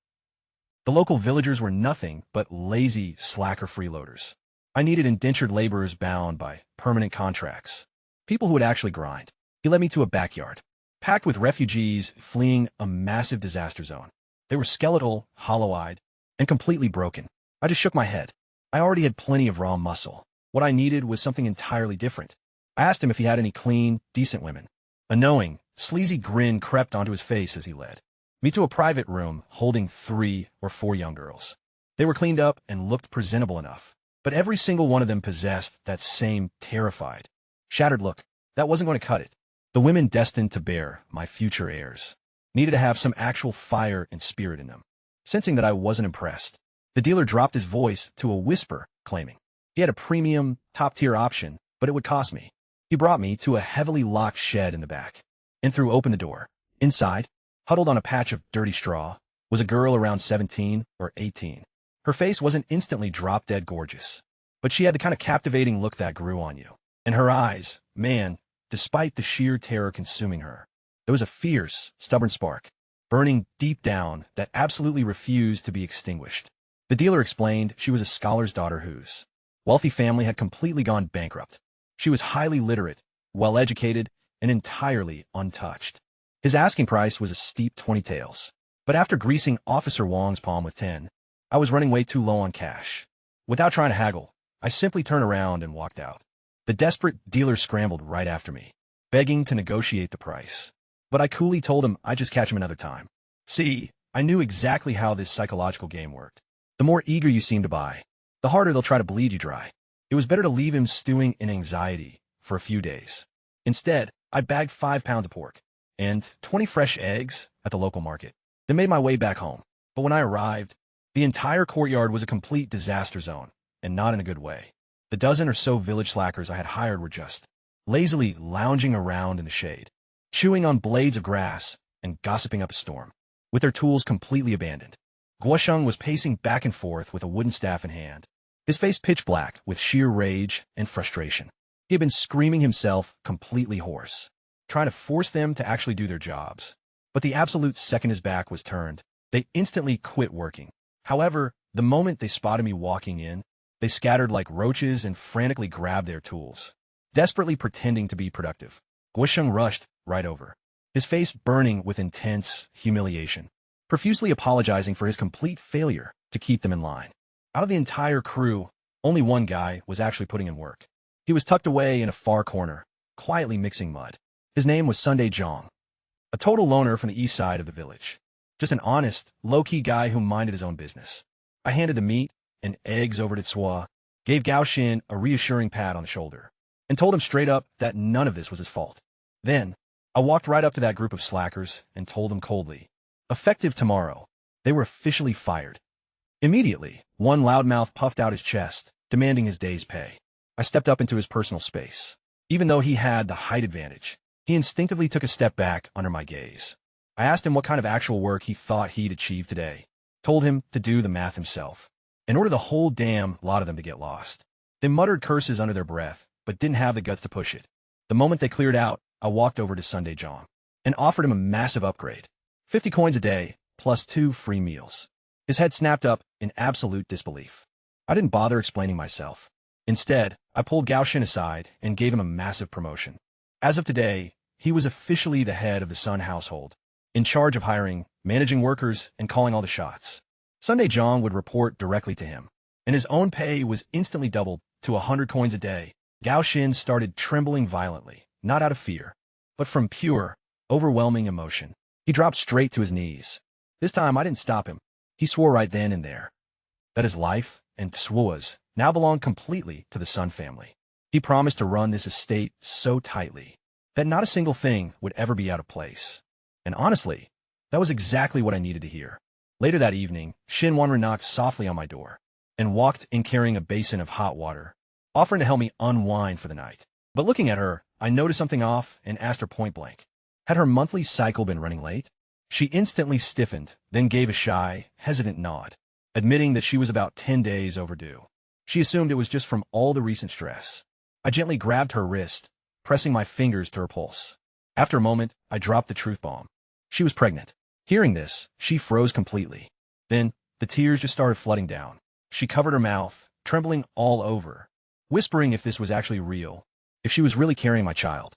Speaker 1: The local villagers were nothing but lazy, slacker freeloaders. I needed indentured laborers bound by permanent contracts, people who would actually grind. He led me to a backyard, packed with refugees fleeing a massive disaster zone. They were skeletal, hollow-eyed, and completely broken. I just shook my head. I already had plenty of raw muscle. What I needed was something entirely different. I asked him if he had any clean, decent women. A knowing, sleazy grin crept onto his face as he led me to a private room holding 3 or 4 young girls. They were cleaned up and looked presentable enough, but every single one of them possessed that same terrified, shattered look. That wasn't going to cut it. The women destined to bear my future heirs needed to have some actual fire and spirit in them. Sensing that I wasn't impressed, the dealer dropped his voice to a whisper, claiming he had a premium, top-tier option, but it would cost me. He brought me to a heavily locked shed in the back and threw open the door. Inside, huddled on a patch of dirty straw, was a girl around 17 or 18. Her face wasn't instantly drop-dead gorgeous, but she had the kind of captivating look that grew on you. And her eyes, man, despite the sheer terror consuming her, there was a fierce, stubborn spark, burning deep down that absolutely refused to be extinguished. The dealer explained she was a scholar's daughter whose wealthy family had completely gone bankrupt. She was highly literate, well-educated, and entirely untouched. His asking price was a steep 20 taels. But after greasing Officer Wong's palm with 10, I was running way too low on cash. Without trying to haggle, I simply turned around and walked out. The desperate dealer scrambled right after me, begging to negotiate the price. But I coolly told him I'd just catch him another time. See, I knew exactly how this psychological game worked. The more eager you seem to buy, the harder they'll try to bleed you dry. It was better to leave him stewing in anxiety for a few days. Instead, I bagged 5 pounds of pork and 20 fresh eggs at the local market, then made my way back home. But when I arrived, the entire courtyard was a complete disaster zone, and not in a good way. The dozen or so village slackers I had hired were just lazily lounging around in the shade, chewing on blades of grass and gossiping up a storm, with their tools completely abandoned. Guosheng was pacing back and forth with a wooden staff in hand, his face pitch black with sheer rage and frustration. He had been screaming himself completely hoarse, trying to force them to actually do their jobs. But the absolute second his back was turned, they instantly quit working. However, the moment they spotted me walking in, they scattered like roaches and frantically grabbed their tools, desperately pretending to be productive. Guosheng rushed right over, his face burning with intense humiliation, profusely apologizing for his complete failure to keep them in line. Out of the entire crew, only one guy was actually putting in work. He was tucked away in a far corner, quietly mixing mud. His name was Sunday Zhang, a total loner from the east side of the village. Just an honest, low-key guy who minded his own business. I handed the meat and eggs over to Tsua, gave Gao Xin a reassuring pat on the shoulder, and told him straight up that none of this was his fault. Then, I walked right up to that group of slackers and told them coldly, effective tomorrow, they were officially fired. Immediately, one loudmouth puffed out his chest, demanding his day's pay. I stepped up into his personal space. Even though he had the height advantage, he instinctively took a step back under my gaze. I asked him what kind of actual work he thought he'd achieve today, told him to do the math himself, and ordered the whole damn lot of them to get lost. They muttered curses under their breath, but didn't have the guts to push it. The moment they cleared out, I walked over to Sunday Zhang and offered him a massive upgrade. 50 coins a day, plus 2 free meals. His head snapped up in absolute disbelief. I didn't bother explaining myself. Instead, I pulled Gao Xin aside and gave him a massive promotion. As of today, he was officially the head of the Sun household, in charge of hiring, managing workers, and calling all the shots. Sunday Zhang would report directly to him, and his own pay was instantly doubled to 100 coins a day. Gao Xin started trembling violently, not out of fear, but from pure, overwhelming emotion. He dropped straight to his knees. This time I didn't stop him. He swore right then and there that his life and Tsua's now belonged completely to the Sun family. He promised to run this estate so tightly that not a single thing would ever be out of place. And honestly, that was exactly what I needed to hear. Later that evening, Xin Wanren knocked softly on my door and walked in carrying a basin of hot water, offering to help me unwind for the night. But looking at her, I noticed something off and asked her point blank. Had her monthly cycle been running late? She instantly stiffened, then gave a shy, hesitant nod, admitting that she was about 10 days overdue. She assumed it was just from all the recent stress. I gently grabbed her wrist, pressing my fingers to her pulse. After a moment, I dropped the truth bomb. She was pregnant. Hearing this, she froze completely. Then, the tears just started flooding down. She covered her mouth, trembling all over, whispering if this was actually real, if she was really carrying my child.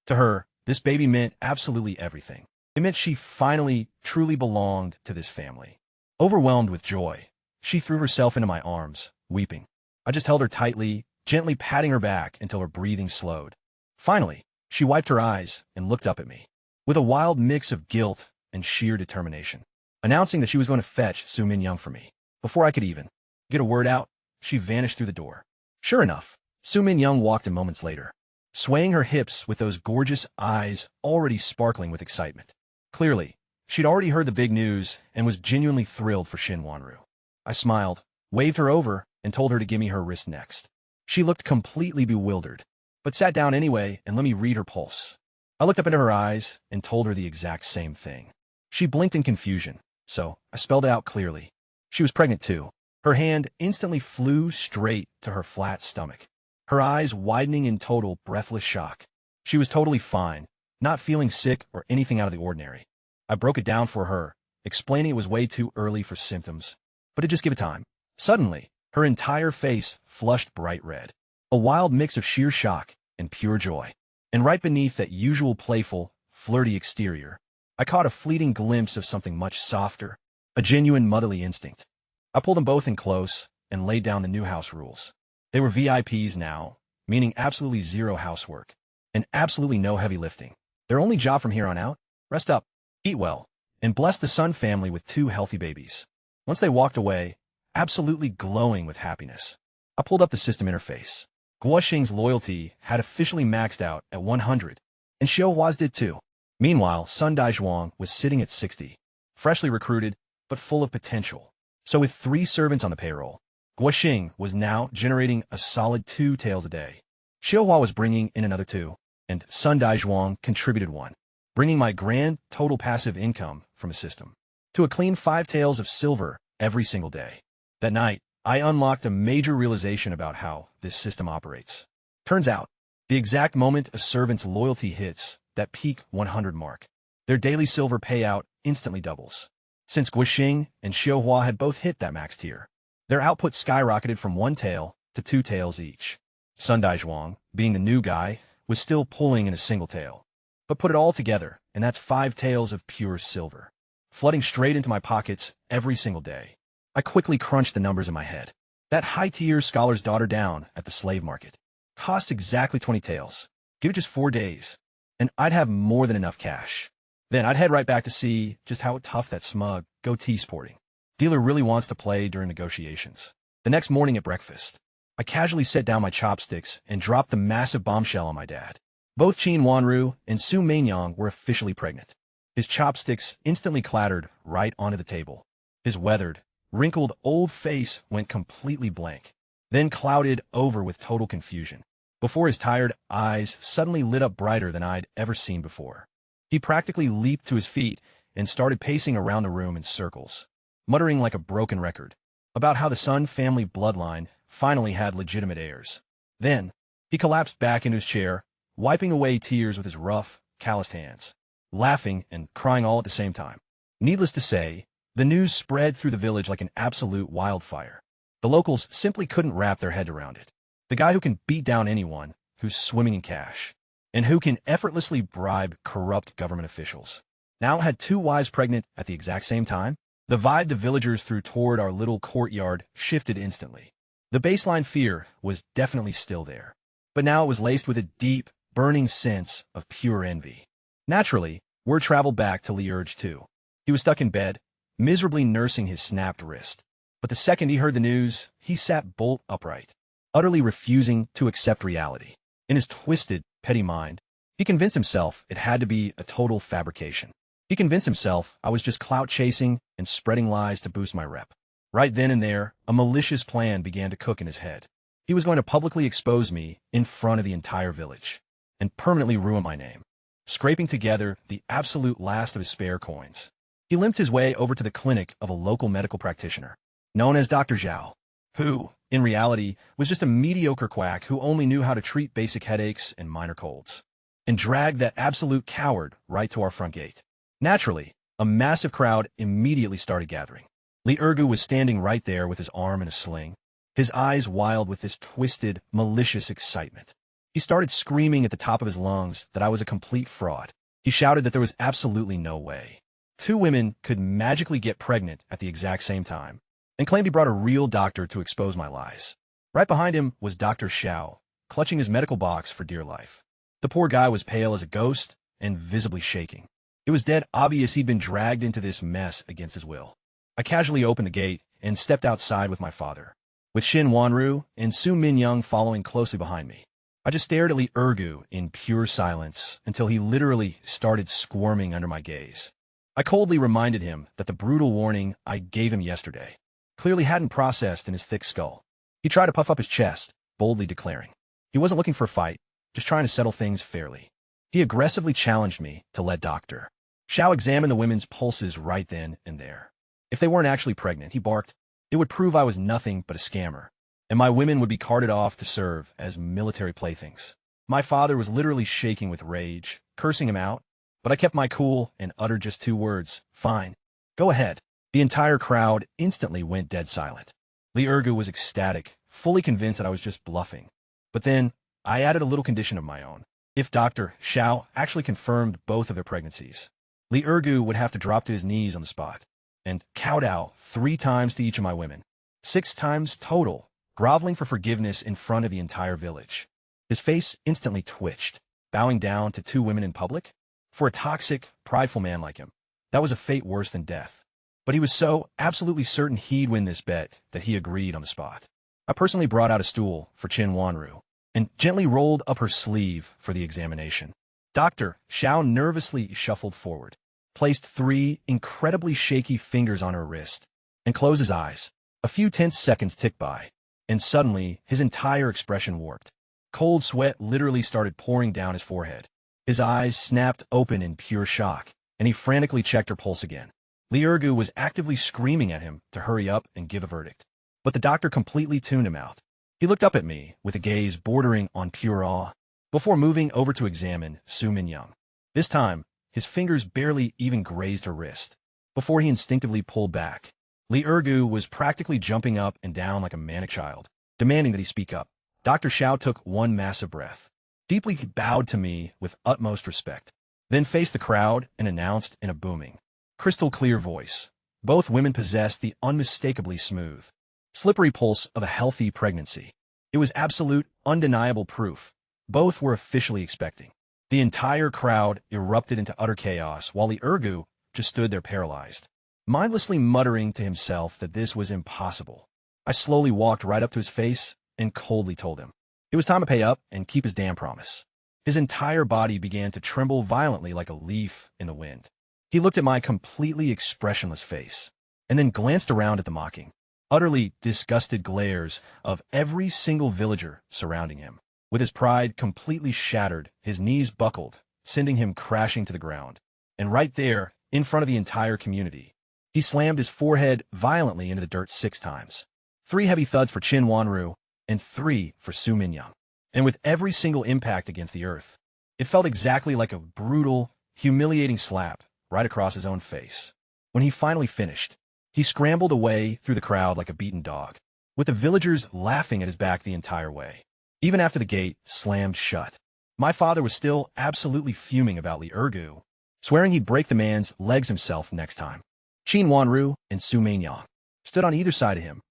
Speaker 1: To her, this baby meant absolutely everything. It meant she finally, truly belonged to this family. Overwhelmed with joy, she threw herself into my arms, weeping. I just held her tightly, gently patting her back until her breathing slowed. Finally, she wiped her eyes and looked up at me, with a wild mix of guilt and sheer determination, announcing that she was going to fetch Su Minyoung for me. Before I could even get a word out, she vanished through the door. Sure enough, Su Minyoung walked in moments later, swaying her hips with those gorgeous eyes already sparkling with excitement. Clearly, she'd already heard the big news and was genuinely thrilled for Xin Wanru. I smiled, waved her over, and told her to give me her wrist next. She looked completely bewildered, but sat down anyway and let me read her pulse. I I looked up into her eyes and told her the exact same thing. She blinked in confusion, so I spelled it out clearly. She was pregnant too. Her hand instantly flew straight to her flat stomach, her eyes widening in total breathless shock. She was totally fine, not feeling sick or anything out of the ordinary. I broke it down for her, explaining it was way too early for symptoms, but to just give it time. Suddenly, her entire face flushed bright red, a wild mix of sheer shock and pure joy. And right beneath that usual playful, flirty exterior, I caught a fleeting glimpse of something much softer, a genuine motherly instinct. I pulled them both in close and laid down the new house rules. They were VIPs now, meaning absolutely zero housework, and absolutely no heavy lifting. Their only job from here on out, rest up, eat well, and bless the Sun family with 2 healthy babies. Once they walked away, absolutely glowing with happiness, I pulled up the system interface. Guoxing's loyalty had officially maxed out at 100, and Xiaohua's did too. Meanwhile, Sun Daizhuang was sitting at 60, freshly recruited, but full of potential. So with 3 servants on the payroll, Guoxing was now generating a solid 2 taels a day. Xiaohua was bringing in another 2, and Sun Daizhuang contributed 1, bringing my grand total passive income from a system to a clean 5 taels of silver every single day. That night, I unlocked a major realization about how this system operates. Turns out, the exact moment a servant's loyalty hits that peak 100 mark, their daily silver payout instantly doubles. Since Guoxing and Xiaohua had both hit that max tier, their output skyrocketed from 1 tael to 2 taels each. Sun Daizhuang, being the new guy, was still pulling in a single tael. But put it all together, and that's 5 taels of pure silver, flooding straight into my pockets every single day. I quickly crunched the numbers in my head. That high-tier scholar's daughter down at the slave market costs exactly 20 taels. Give it just 4 days, and I'd have more than enough cash. Then I'd head right back to see just how tough that smug, goatee-sporting dealer really wants to play during negotiations. The next morning at breakfast, I casually set down my chopsticks and dropped the massive bombshell on my dad. Both Qin Wanru and Su Mainyang were officially pregnant. His chopsticks instantly clattered right onto the table. His weathered, wrinkled old face went completely blank, then clouded over with total confusion, before his tired eyes suddenly lit up brighter than I'd ever seen before. He practically leaped to his feet and started pacing around the room in circles, muttering like a broken record about how the Sun family bloodline finally had legitimate heirs. Then, he collapsed back into his chair, wiping away tears with his rough, calloused hands, laughing and crying all at the same time. Needless to say, the news spread through the village like an absolute wildfire. The locals simply couldn't wrap their head around it. The guy who can beat down anyone, who's swimming in cash, and who can effortlessly bribe corrupt government officials, now had 2 wives pregnant at the exact same time. The vibe the villagers threw toward our little courtyard shifted instantly. The baseline fear was definitely still there, but now it was laced with a deep, burning sense of pure envy. Naturally, word traveled back to Liurge too. He was stuck in bed, miserably nursing his snapped wrist. But the second he heard the news, he sat bolt upright, utterly refusing to accept reality. In his twisted, petty mind, he convinced himself it had to be a total fabrication. He convinced himself I was just clout chasing and spreading lies to boost my rep. Right then and there, a malicious plan began to cook in his head. He was going to publicly expose me in front of the entire village and permanently ruin my name. Scraping together the absolute last of his spare coins, he limped his way over to the clinic of a local medical practitioner, known as Dr. Zhao, who, in reality, was just a mediocre quack who only knew how to treat basic headaches and minor colds, and dragged that absolute coward right to our front gate. Naturally, a massive crowd immediately started gathering. Li Ergu was standing right there with his arm in a sling, his eyes wild with this twisted, malicious excitement. He started screaming at the top of his lungs that I was a complete fraud. He shouted that there was absolutely no way 2 women could magically get pregnant at the exact same time, and claimed he brought a real doctor to expose my lies. Right behind him was Dr. Xiao, clutching his medical box for dear life. The poor guy was pale as a ghost and visibly shaking. It was dead obvious he'd been dragged into this mess against his will. I casually opened the gate and stepped outside with my father, with Qin Wanru and Su Minyoung following closely behind me. I just stared at Li Ergu in pure silence until he literally started squirming under my gaze. I coldly reminded him that the brutal warning I gave him yesterday clearly hadn't processed in his thick skull. He tried to puff up his chest, boldly declaring he wasn't looking for a fight, just trying to settle things fairly. He aggressively challenged me to let Dr. Xiao examine the women's pulses right then and there. If they weren't actually pregnant, he barked, it would prove I was nothing but a scammer, and my women would be carted off to serve as military playthings. My father was literally shaking with rage, cursing him out, but I kept my cool and uttered just 2 words, fine. Go ahead. The entire crowd instantly went dead silent. Li Ergu was ecstatic, fully convinced that I was just bluffing. But then, I added a little condition of my own. If Dr. Xiao actually confirmed both of their pregnancies, Li Ergu would have to drop to his knees on the spot and kowtow 3 times to each of my women, 6 times total, groveling for forgiveness in front of the entire village. His face instantly twitched, bowing down to 2 women in public? For a toxic, prideful man like him, that was a fate worse than death. But he was so absolutely certain he'd win this bet that he agreed on the spot. I personally brought out a stool for Qin Wanru and gently rolled up her sleeve for the examination. Dr. Xiao nervously shuffled forward, placed 3 incredibly shaky fingers on her wrist, and closed his eyes. A few tense seconds ticked by, and suddenly his entire expression warped. Cold sweat literally started pouring down his forehead. His eyes snapped open in pure shock, and he frantically checked her pulse again. Li Ergu was actively screaming at him to hurry up and give a verdict. But the doctor completely tuned him out. He looked up at me with a gaze bordering on pure awe, before moving over to examine Su Minyoung. This time, his fingers barely even grazed her wrist, before he instinctively pulled back. Li Ergu was practically jumping up and down like a manic child, demanding that he speak up. Dr. Xiao took 1 massive breath, deeply bowed to me with utmost respect, then faced the crowd and announced in a booming, crystal-clear voice. Both women possessed the unmistakably smooth, slippery pulse of a healthy pregnancy. It was absolute, undeniable proof. Both were officially expecting. The entire crowd erupted into utter chaos, while Li Ergu just stood there paralyzed, mindlessly muttering to himself that this was impossible. I slowly walked right up to his face and coldly told him it was time to pay up and keep his damn promise. His entire body began to tremble violently like a leaf in the wind. He looked at my completely expressionless face, and then glanced around at the mocking, utterly disgusted glares of every single villager surrounding him. With his pride completely shattered, his knees buckled, sending him crashing to the ground. And right there, in front of the entire community, he slammed his forehead violently into the dirt 6 times. 3 heavy thuds for Qin Wanru, and 3 for Su Minyoung. And with every single impact against the earth, it felt exactly like a brutal, humiliating slap right across his own face. When he finally finished, he scrambled away through the crowd like a beaten dog, with the villagers laughing at his back the entire way. Even after the gate slammed shut, my father was still absolutely fuming about Li Ergu, swearing he'd break the man's legs himself next time. Qin Wanru and Su Minyoung stood on either side of him,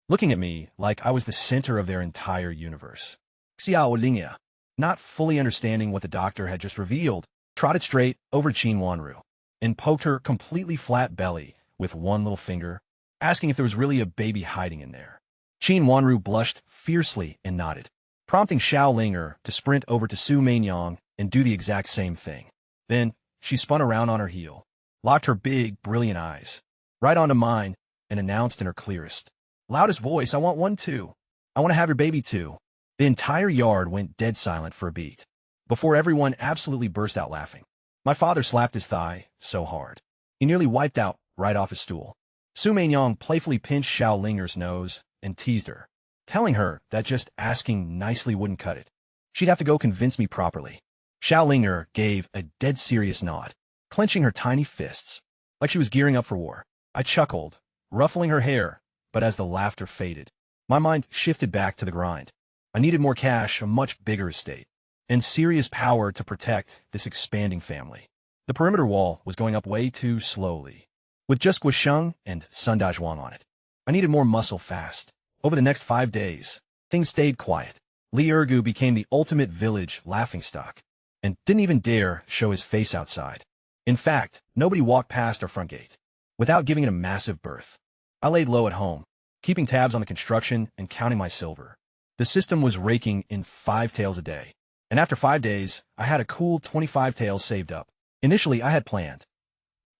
Speaker 1: looking at me like I was the center of their entire universe. Xiao Lingya, not fully understanding what the doctor had just revealed, trotted straight over to Qin Wanru and poked her completely flat belly with 1 little finger, asking if there was really a baby hiding in there. Qin Wanru blushed fiercely and nodded, prompting Xiao Linger to sprint over to Su Minyoung and do the exact same thing. Then, she spun around on her heel, locked her big, brilliant eyes right onto mine, and announced in her clearest, loudest voice, I want one too. I want to have your baby too. The entire yard went dead silent for a beat, before everyone absolutely burst out laughing. My father slapped his thigh so hard, he nearly wiped out right off his stool. Su Minyoung playfully pinched Xiao Linger's nose and teased her, telling her that just asking nicely wouldn't cut it. She'd have to go convince me properly. Xiao Linger gave a dead serious nod, clenching her tiny fists, like she was gearing up for war. I chuckled, ruffling her hair, but as the laughter faded, my mind shifted back to the grind. I needed more cash, a much bigger estate, and serious power to protect this expanding family. The perimeter wall was going up way too slowly, with just Guisheng and Sundazhuang on it. I needed more muscle fast. Over the next 5 days, things stayed quiet. Li Ergu became the ultimate village laughingstock, and didn't even dare show his face outside. In fact, nobody walked past our front gate without giving it a massive berth. I laid low at home, keeping tabs on the construction and counting my silver. The system was raking in 5 taels a day, and after 5 days, I had a cool 25 taels saved up. Initially, I had planned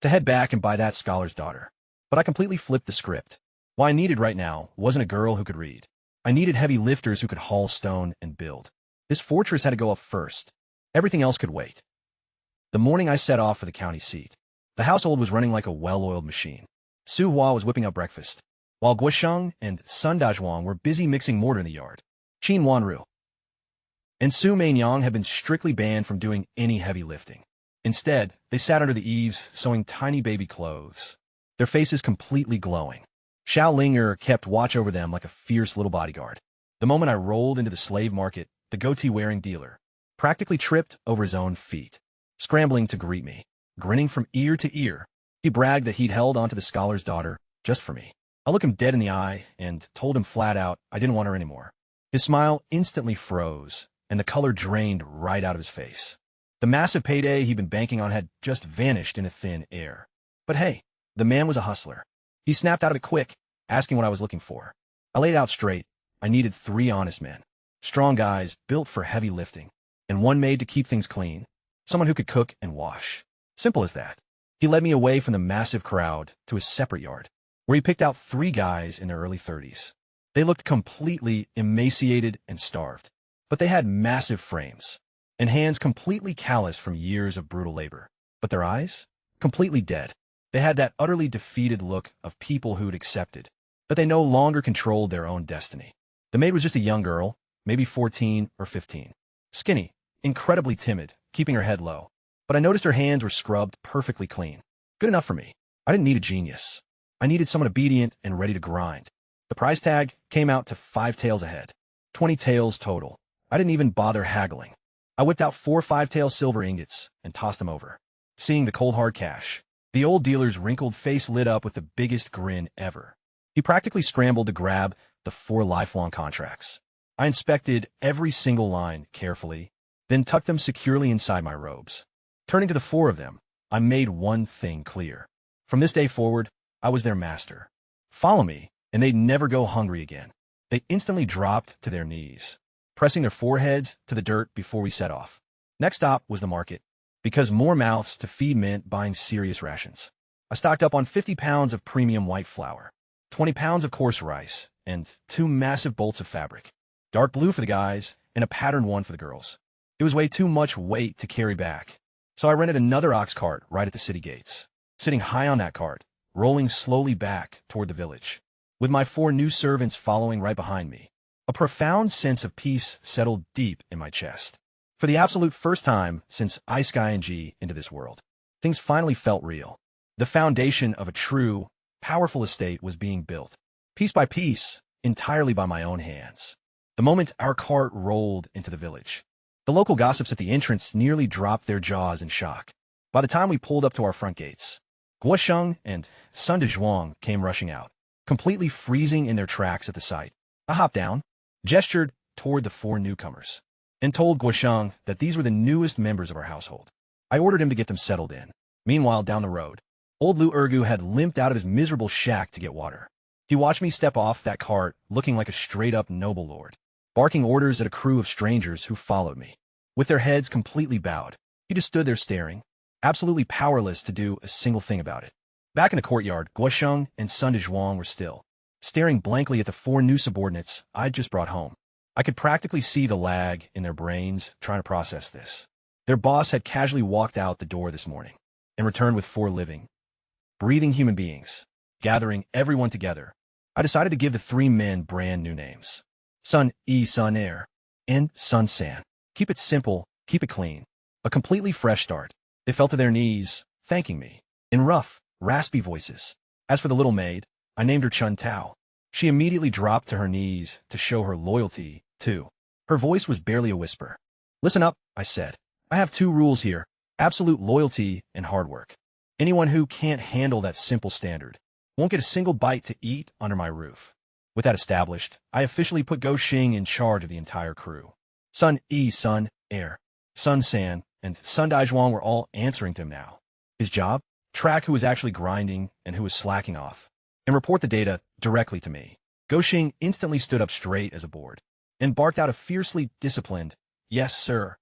Speaker 1: to head back and buy that scholar's daughter, but I completely flipped the script. What I needed right now wasn't a girl who could read. I needed heavy lifters who could haul stone and build. This fortress had to go up first, Everything else could wait. The morning I set off for the county seat, the household was running like a well-oiled machine. Su Hua was whipping up breakfast, while Guosheng and Sun Dazhuang were busy mixing mortar in the yard. Qin Wanru and Su Mainyang had been strictly banned from doing any heavy lifting. Instead, they sat under the eaves sewing tiny baby clothes, their faces completely glowing. Xiao Linger kept watch over them like a fierce little bodyguard. The moment I rolled into the slave market, the goatee-wearing dealer practically tripped over his own feet, scrambling to greet me. Grinning from ear to ear, he bragged that he'd held onto the scholar's daughter just for me. I looked him dead in the eye and told him flat out I didn't want her anymore. His smile instantly froze, and the color drained right out of his face. The massive payday he'd been banking on had just vanished into thin air. But hey, the man was a hustler. He snapped out of it quick, asking what I was looking for. I laid out straight. I needed 3 honest men. Strong guys, built for heavy lifting, and one made to keep things clean. Someone who could cook and wash. Simple as that. He led me away from the massive crowd to a separate yard, where he picked out 3 guys in their early 30s. They looked completely emaciated and starved, but they had massive frames, and hands completely calloused from years of brutal labor. But their eyes? Completely dead. They had that utterly defeated look of people who'd accepted that they no longer controlled their own destiny. The maid was just a young girl, maybe 14 or 15. Skinny, incredibly timid, keeping her head low. But I noticed her hands were scrubbed perfectly clean. Good enough for me. I didn't need a genius. I needed someone obedient and ready to grind. The price tag came out to 5 taels a head. 20 taels total. I didn't even bother haggling. I whipped out 4 5-tael silver ingots and tossed them over. Seeing the cold hard cash, the old dealer's wrinkled face lit up with the biggest grin ever. He practically scrambled to grab the 4 lifelong contracts. I inspected every single line carefully, then tucked them securely inside my robes. Turning to the 4 of them, I made one thing clear. From this day forward, I was their master. Follow me, and they'd never go hungry again. They instantly dropped to their knees, pressing their foreheads to the dirt before we set off. Next stop was the market, because more mouths to feed meant buying serious rations. I stocked up on 50 pounds of premium white flour, 20 pounds of coarse rice, and 2 massive bolts of fabric. Dark blue for the guys, and a patterned one for the girls. It was way too much weight to carry back, so I rented another ox cart right at the city gates. Sitting high on that cart, rolling slowly back toward the village, with my 4 new servants following right behind me, a profound sense of peace settled deep in my chest. For the absolute first time since I Sky and G into this world, things finally felt real. The foundation of a true, powerful estate was being built, piece by piece, entirely by my own hands. The moment our cart rolled into the village, the local gossips at the entrance nearly dropped their jaws in shock. By the time we pulled up to our front gates, Guosheng and Sun Dazhuang came rushing out, completely freezing in their tracks at the sight. I hopped down, gestured toward the 4 newcomers, and told Guosheng that these were the newest members of our household. I ordered him to get them settled in. Meanwhile, down the road, old Lu Ergu had limped out of his miserable shack to get water. He watched me step off that cart looking like a straight-up noble lord, barking orders at a crew of strangers who followed me. With their heads completely bowed, he just stood there staring, absolutely powerless to do a single thing about it. Back in the courtyard, Guosheng and Sun Dazhuang were still, staring blankly at the 4 new subordinates I'd just brought home. I could practically see the lag in their brains trying to process this. Their boss had casually walked out the door this morning and returned with 4 living, breathing human beings. Gathering everyone together, I decided to give the 3 men brand new names. Sun E Sun Air, and Sun San. Keep it simple, keep it clean. A completely fresh start. They fell to their knees, thanking me, in rough, raspy voices. As for the little maid, I named her Chun Tao. She immediately dropped to her knees to show her loyalty, too. Her voice was barely a whisper. Listen up, I said. I have 2 rules here, absolute loyalty and hard work. Anyone who can't handle that simple standard won't get a single bite to eat under my roof. With that established, I officially put Go Xing in charge of the entire crew. Sun E, Sun Air, Sun San, and Sun Dazhuang were all answering to him now. His job? Track who was actually grinding and who was slacking off, and report the data directly to me. Go Xing instantly stood up straight as a board and barked out a fiercely disciplined, "Yes, sir,"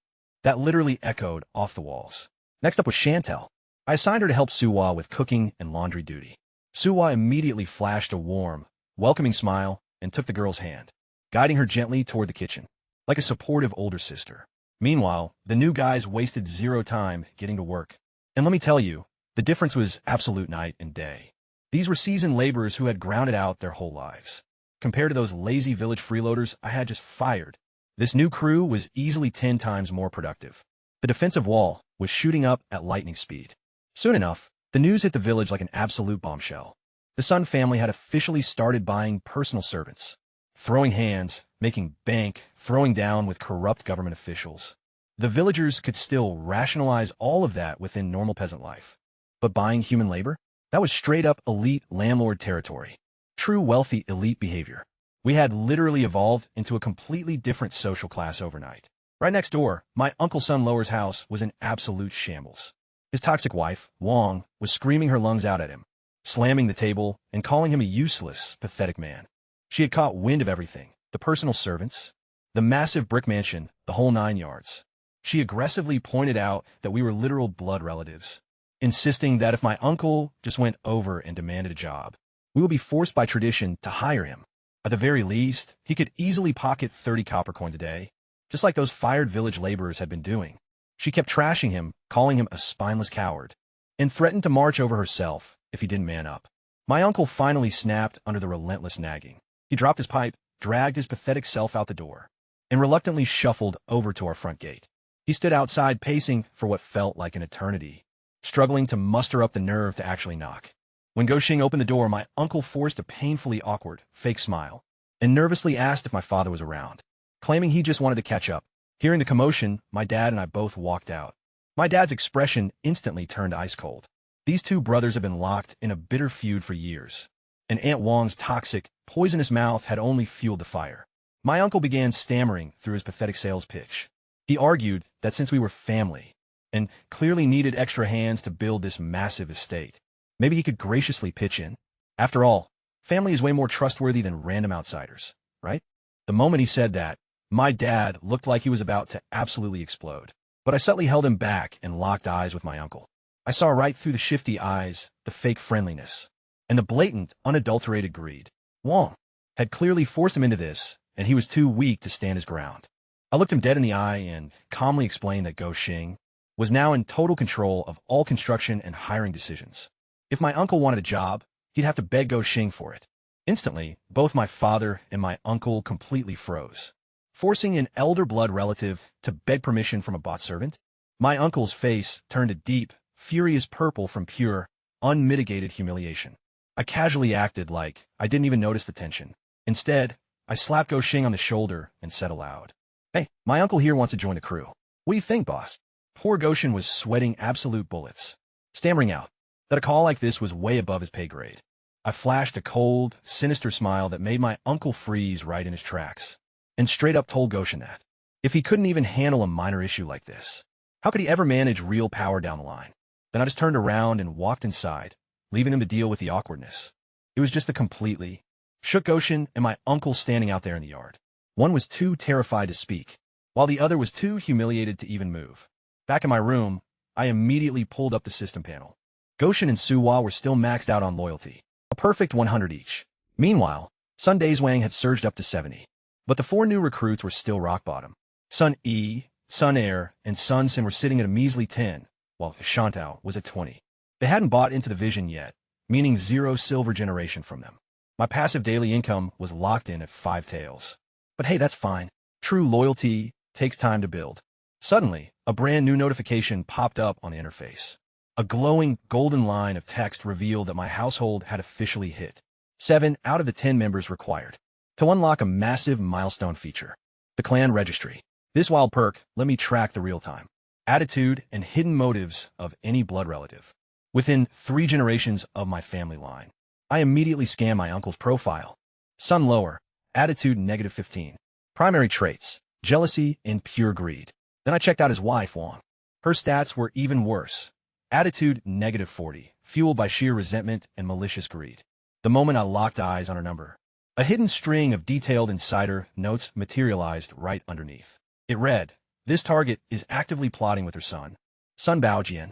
Speaker 1: that literally echoed off the walls. Next up was Chantel. I assigned her to help Suwa with cooking and laundry duty. Suwa immediately flashed a warm, welcoming smile and took the girl's hand, guiding her gently toward the kitchen, like a supportive older sister. Meanwhile, the new guys wasted zero time getting to work. And let me tell you, the difference was absolute night and day. These were seasoned laborers who had grounded out their whole lives. Compared to those lazy village freeloaders I had just fired, this new crew was easily 10 times more productive. The defensive wall was shooting up at lightning speed. Soon enough, the news hit the village like an absolute bombshell. The Sun family had officially started buying personal servants, throwing hands, making bank, throwing down with corrupt government officials. The villagers could still rationalize all of that within normal peasant life. But buying human labor? That was straight-up elite landlord territory. True wealthy elite behavior. We had literally evolved into a completely different social class overnight. Right next door, my Uncle Sun Lower's house was in absolute shambles. His toxic wife, Wong, was screaming her lungs out at him, slamming the table and calling him a useless, pathetic man. She had caught wind of everything, the personal servants, the massive brick mansion, the whole 9 yards. She aggressively pointed out that we were literal blood relatives, insisting that if my uncle just went over and demanded a job, we would be forced by tradition to hire him. At the very least, he could easily pocket 30 copper coins a day, just like those fired village laborers had been doing. She kept trashing him, calling him a spineless coward, and threatened to march over herself if he didn't man up. My uncle finally snapped under the relentless nagging. He dropped his pipe, dragged his pathetic self out the door, and reluctantly shuffled over to our front gate. He stood outside pacing for what felt like an eternity, struggling to muster up the nerve to actually knock. When Go Xing opened the door, my uncle forced a painfully awkward, fake smile, and nervously asked if my father was around, claiming he just wanted to catch up. Hearing the commotion, my dad and I both walked out. My dad's expression instantly turned ice cold. These two brothers had been locked in a bitter feud for years, and Aunt Wong's toxic, poisonous mouth had only fueled the fire. My uncle began stammering through his pathetic sales pitch. He argued that since we were family, and clearly needed extra hands to build this massive estate, maybe he could graciously pitch in. After all, family is way more trustworthy than random outsiders, right? The moment he said that, my dad looked like he was about to absolutely explode. But I subtly held him back and locked eyes with my uncle. I saw right through the shifty eyes, the fake friendliness, and the blatant, unadulterated greed. Wong had clearly forced him into this, and he was too weak to stand his ground. I looked him dead in the eye and calmly explained that Go Xing was now in total control of all construction and hiring decisions. If my uncle wanted a job, he'd have to beg Go Xing for it. Instantly, both my father and my uncle completely froze. Forcing an elder blood relative to beg permission from a bot servant? My uncle's face turned a deep, furious purple from pure, unmitigated humiliation. I casually acted like I didn't even notice the tension. Instead, I slapped Go Xing on the shoulder and said aloud, "Hey, my uncle here wants to join the crew. What do you think, boss?" Poor Goshen was sweating absolute bullets, stammering out that a call like this was way above his pay grade. I flashed a cold, sinister smile that made my uncle freeze right in his tracks, and straight up told Goshen that if he couldn't even handle a minor issue like this, how could he ever manage real power down the line? Then I just turned around and walked inside, leaving him to deal with the awkwardness. It was just a completely shook Goshen and my uncle standing out there in the yard. One was too terrified to speak, while the other was too humiliated to even move. Back in my room, I immediately pulled up the system panel. Goshen and Suwa were still maxed out on loyalty, a perfect 100 each. Meanwhile, Sun Dayswang had surged up to 70. But the 4 new recruits were still rock bottom. Sun E, Sun Air, and Sun Sin were sitting at a measly 10, while Shantao was at 20. They hadn't bought into the vision yet, meaning 0 silver generation from them. My passive daily income was locked in at 5 taels. But hey, that's fine. True loyalty takes time to build. Suddenly, a brand new notification popped up on the interface. A glowing golden line of text revealed that my household had officially hit 7 out of the 10 members required to unlock a massive milestone feature, the clan registry. This wild perk let me track the real-time attitude and hidden motives of any blood relative within 3 generations of my family line. I immediately scanned my uncle's profile. Sun Lower, attitude -15. Primary traits, jealousy and pure greed. Then I checked out his wife, Wong. Her stats were even worse. Attitude -40, fueled by sheer resentment and malicious greed. The moment I locked eyes on her number, a hidden string of detailed insider notes materialized right underneath. It read, "This target is actively plotting with her son, Sun Baojian,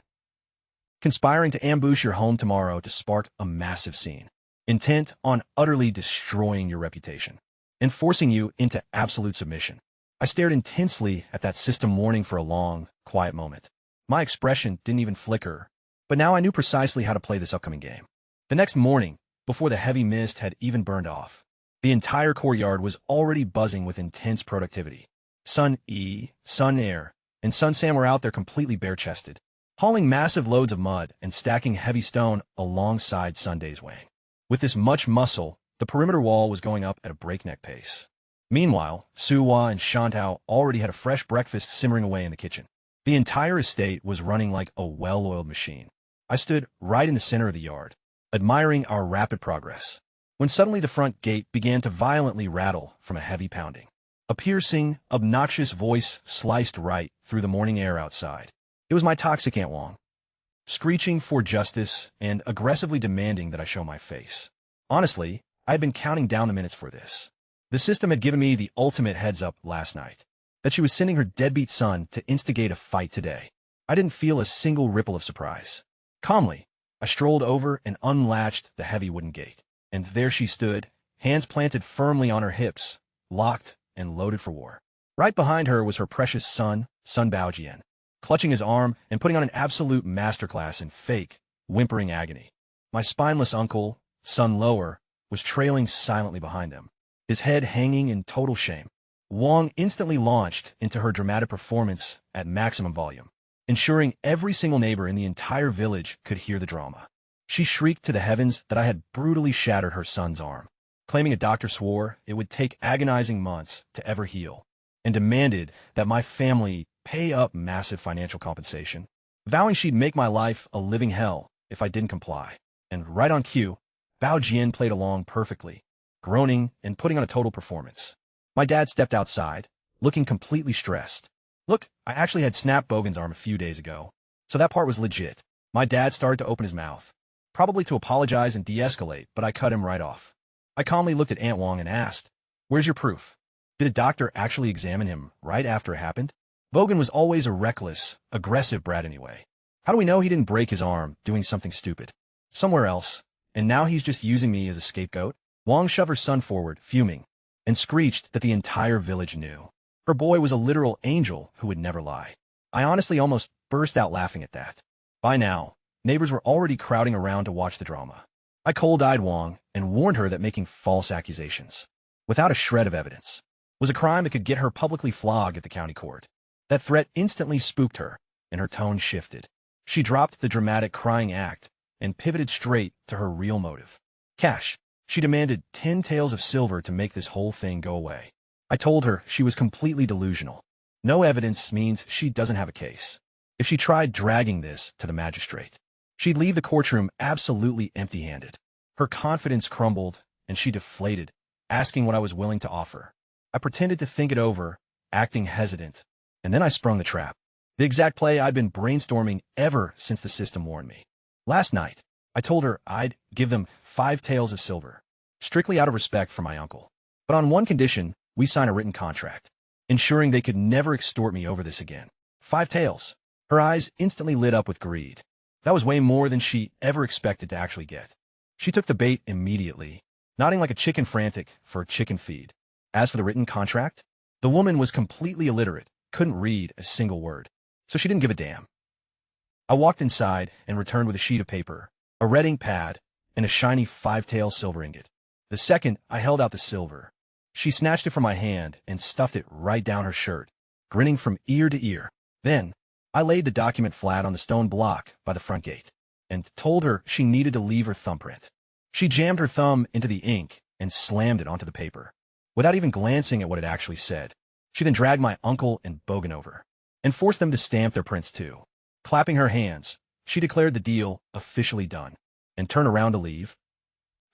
Speaker 1: conspiring to ambush your home tomorrow to spark a massive scene, intent on utterly destroying your reputation and forcing you into absolute submission. I stared intensely at that system warning for a long, quiet moment. My expression didn't even flicker, but now I knew precisely how to play this upcoming game. The next morning, before the heavy mist had even burned off, the entire courtyard was already buzzing with intense productivity. Sun E, Sun Air, and Sun Sam were out there completely bare-chested, hauling massive loads of mud and stacking heavy stone alongside Sunday's Wang. With this much muscle, the perimeter wall was going up at a breakneck pace. Meanwhile, Suwa and Shantao already had a fresh breakfast simmering away in the kitchen. The entire estate was running like a well-oiled machine. I stood right in the center of the yard, admiring our rapid progress, when suddenly the front gate began to violently rattle from a heavy pounding. A piercing, obnoxious voice sliced right through the morning air outside. It was my toxic Aunt Wong, screeching for justice and aggressively demanding that I show my face. Honestly, I had been counting down the minutes for this. The system had given me the ultimate heads-up last night, that she was sending her deadbeat son to instigate a fight today. I didn't feel a single ripple of surprise. Calmly, I strolled over and unlatched the heavy wooden gate. And there she stood, hands planted firmly on her hips, locked and loaded for war. Right behind her was her precious son, Sun Baojian, clutching his arm and putting on an absolute masterclass in fake, whimpering agony. My spineless uncle, Sun Lower, was trailing silently behind them, his head hanging in total shame. Wong instantly launched into her dramatic performance at maximum volume, ensuring every single neighbor in the entire village could hear the drama. She shrieked to the heavens that I had brutally shattered her son's arm, claiming a doctor swore it would take agonizing months to ever heal, and demanded that my family pay up massive financial compensation, vowing she'd make my life a living hell if I didn't comply. And right on cue, Bao Jian played along perfectly, groaning and putting on a total performance. My dad stepped outside, looking completely stressed. Look, I actually had snapped Bogan's arm a few days ago, so that part was legit. My dad started to open his mouth, probably to apologize and de-escalate, but I cut him right off. I calmly looked at Aunt Wong and asked, "Where's your proof? Did a doctor actually examine him right after it happened?" Bogan was always a reckless, aggressive brat anyway. How do we know he didn't break his arm doing something stupid somewhere else, and now he's just using me as a scapegoat? Wong shoved her son forward, fuming, and screeched that the entire village knew. Her boy was a literal angel who would never lie. I honestly almost burst out laughing at that. By now, neighbors were already crowding around to watch the drama. I cold-eyed Wong and warned her that making false accusations, without a shred of evidence, was a crime that could get her publicly flogged at the county court. That threat instantly spooked her, and her tone shifted. She dropped the dramatic crying act and pivoted straight to her real motive. Cash. She demanded 10 taels of silver to make this whole thing go away. I told her she was completely delusional. No evidence means she doesn't have a case. If she tried dragging this to the magistrate, she'd leave the courtroom absolutely empty-handed. Her confidence crumbled, and she deflated, asking what I was willing to offer. I pretended to think it over, acting hesitant, and then I sprung the trap. The exact play I'd been brainstorming ever since the system warned me. Last night, I told her I'd give them 5 taels of silver, strictly out of respect for my uncle. But on one condition, we sign a written contract, ensuring they could never extort me over this again. 5 taels. Her eyes instantly lit up with greed. That was way more than she ever expected to actually get. She took the bait immediately, nodding like a chicken frantic for a chicken feed. As for the written contract, the woman was completely illiterate, couldn't read a single word, so she didn't give a damn. I walked inside and returned with a sheet of paper, a red ink pad, and a shiny 5-tael silver ingot. The second I held out the silver, she snatched it from my hand and stuffed it right down her shirt, grinning from ear to ear. Then, I laid the document flat on the stone block by the front gate, and told her she needed to leave her thumbprint. She jammed her thumb into the ink and slammed it onto the paper, without even glancing at what it actually said. She then dragged my uncle and Bogan over, and forced them to stamp their prints too. Clapping her hands, she declared the deal officially done, and turned around to leave,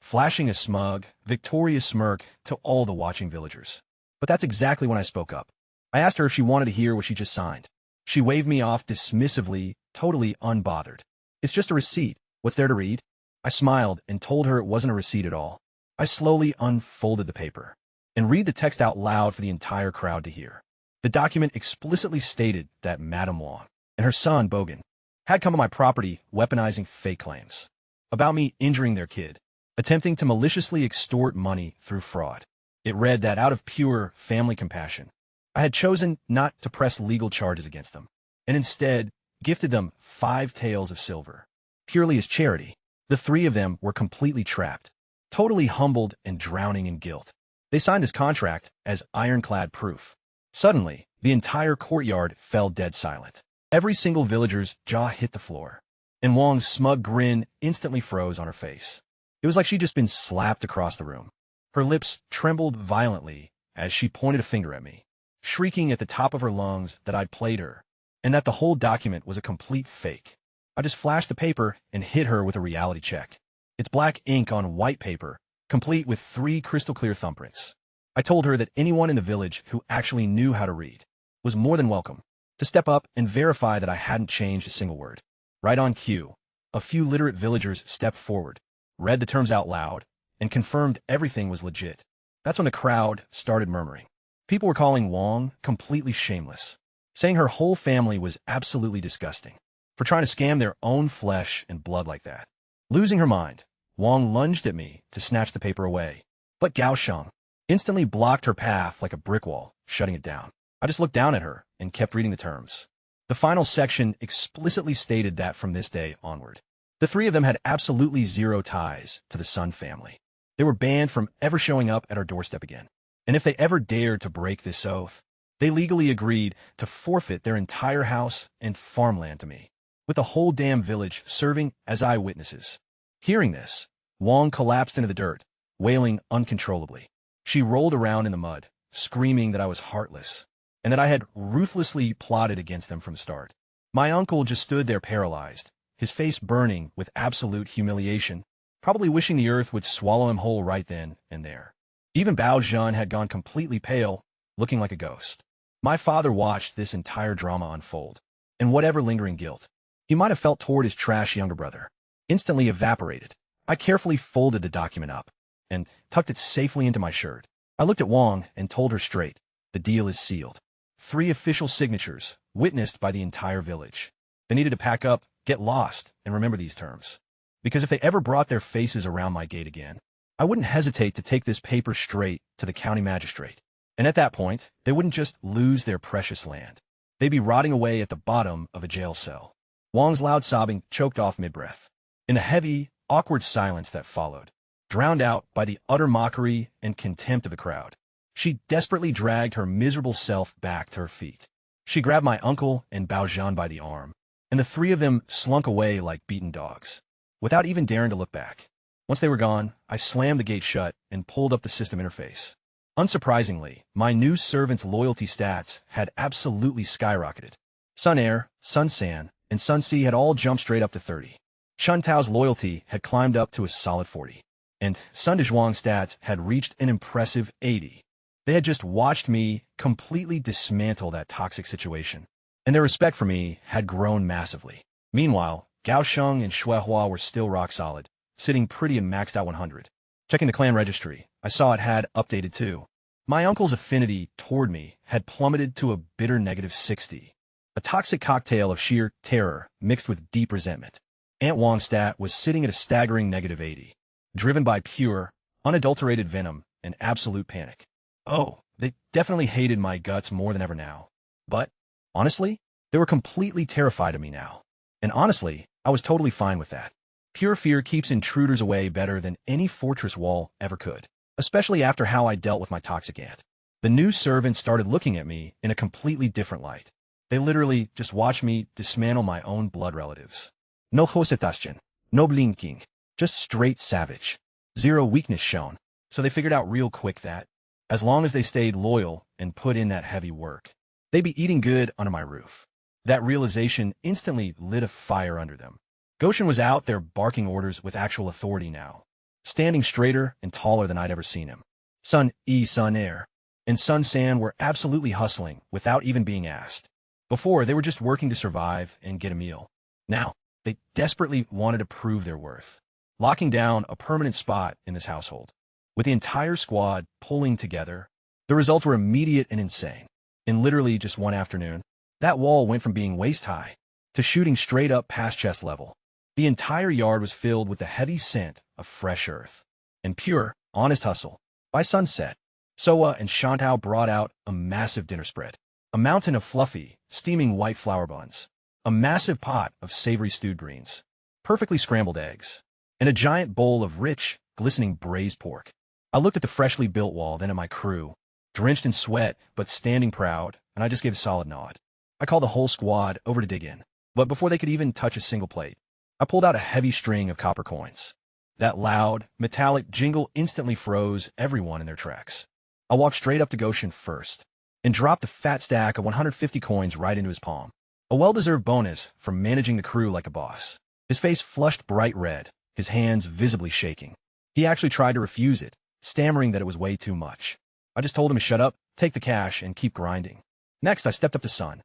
Speaker 1: flashing a smug, victorious smirk to all the watching villagers. But that's exactly when I spoke up. I asked her if she wanted to hear what she just signed. She waved me off dismissively, totally unbothered. "It's just a receipt. What's there to read?" I smiled and told her it wasn't a receipt at all. I slowly unfolded the paper and read the text out loud for the entire crowd to hear. The document explicitly stated that Madame Wong and her son, Bogan, had come to my property weaponizing fake claims about me injuring their kid, attempting to maliciously extort money through fraud. It read that out of pure family compassion, I had chosen not to press legal charges against them, and instead gifted them 5 taels of silver. Purely as charity, the 3 of them were completely trapped, totally humbled and drowning in guilt. They signed this contract as ironclad proof. Suddenly, the entire courtyard fell dead silent. Every single villager's jaw hit the floor, and Wong's smug grin instantly froze on her face. It was like she'd just been slapped across the room. Her lips trembled violently as she pointed a finger at me, shrieking at the top of her lungs that I'd played her, and that the whole document was a complete fake. I just flashed the paper and hit her with a reality check. It's black ink on white paper, complete with 3 crystal-clear thumbprints. I told her that anyone in the village who actually knew how to read was more than welcome to step up and verify that I hadn't changed a single word. Right on cue, a few literate villagers stepped forward, read the terms out loud, and confirmed everything was legit. That's when the crowd started murmuring. People were calling Wong completely shameless, saying her whole family was absolutely disgusting for trying to scam their own flesh and blood like that. Losing her mind, Wong lunged at me to snatch the paper away, but Gao Sheng instantly blocked her path like a brick wall, shutting it down. I just looked down at her and kept reading the terms. The final section explicitly stated that from this day onward, the 3 of them had absolutely 0 ties to the Sun family. They were banned from ever showing up at our doorstep again. And if they ever dared to break this oath, they legally agreed to forfeit their entire house and farmland to me, with the whole damn village serving as eyewitnesses. Hearing this, Wong collapsed into the dirt, wailing uncontrollably. She rolled around in the mud, screaming that I was heartless, and that I had ruthlessly plotted against them from the start. My uncle just stood there paralyzed, his face burning with absolute humiliation, probably wishing the earth would swallow him whole right then and there. Even Bao Zhan had gone completely pale, looking like a ghost. My father watched this entire drama unfold, and whatever lingering guilt he might have felt toward his trash younger brother instantly evaporated. I carefully folded the document up and tucked it safely into my shirt. I looked at Wong and told her straight, the deal is sealed. 3 official signatures, witnessed by the entire village. They needed to pack up, get lost, and remember these terms. Because if they ever brought their faces around my gate again, I wouldn't hesitate to take this paper straight to the county magistrate. And at that point, they wouldn't just lose their precious land. They'd be rotting away at the bottom of a jail cell. Wong's loud sobbing choked off mid-breath. In the heavy, awkward silence that followed, drowned out by the utter mockery and contempt of the crowd, she desperately dragged her miserable self back to her feet. She grabbed my uncle and Bao Zhan by the arm, and the 3 of them slunk away like beaten dogs, without even daring to look back. Once they were gone, I slammed the gate shut and pulled up the system interface. Unsurprisingly, my new servant's loyalty stats had absolutely skyrocketed. Sun Air, Sun San, and Sun Si had all jumped straight up to 30. Shun Tao's loyalty had climbed up to a solid 40, and Sun Dezhuang's stats had reached an impressive 80. They had just watched me completely dismantle that toxic situation, and their respect for me had grown massively. Meanwhile, Gao Sheng and Shuehua were still rock solid, sitting pretty and maxed out 100. Checking the clan registry, I saw it had updated too. My uncle's affinity toward me had plummeted to a bitter negative 60. A toxic cocktail of sheer terror mixed with deep resentment. Aunt Wong's stat was sitting at a staggering negative 80, driven by pure, unadulterated venom and absolute panic. Oh, they definitely hated my guts more than ever now. But, honestly, they were completely terrified of me now. And honestly, I was totally fine with that. Pure fear keeps intruders away better than any fortress wall ever could, especially after how I dealt with my toxic aunt. The new servants started looking at me in a completely different light. They literally just watched me dismantle my own blood relatives. No hosetaschen, no blinking, just straight savage. 0 weakness shown. So they figured out real quick that, as long as they stayed loyal and put in that heavy work, they'd be eating good under my roof. That realization instantly lit a fire under them. Goshen was out there barking orders with actual authority now, standing straighter and taller than I'd ever seen him. Sun E, Sun Air, and Sun San were absolutely hustling without even being asked. Before, they were just working to survive and get a meal. Now, they desperately wanted to prove their worth, locking down a permanent spot in this household. With the entire squad pulling together, the results were immediate and insane. In literally just one afternoon, that wall went from being waist-high to shooting straight up past chest level. The entire yard was filled with the heavy scent of fresh earth and pure, honest hustle. By sunset, Soa and Shantao brought out a massive dinner spread. A mountain of fluffy, steaming white flour buns. A massive pot of savory stewed greens. Perfectly scrambled eggs. And a giant bowl of rich, glistening braised pork. I looked at the freshly built wall, then at my crew, drenched in sweat but standing proud, and I just gave a solid nod. I called the whole squad over to dig in. But before they could even touch a single plate, I pulled out a heavy string of copper coins. That loud, metallic jingle instantly froze everyone in their tracks. I walked straight up to Goshen first, and dropped a fat stack of 150 coins right into his palm. A well-deserved bonus for managing the crew like a boss. His face flushed bright red, his hands visibly shaking. He actually tried to refuse it, stammering that it was way too much. I just told him to shut up, take the cash, and keep grinding. Next, I stepped up to Sun,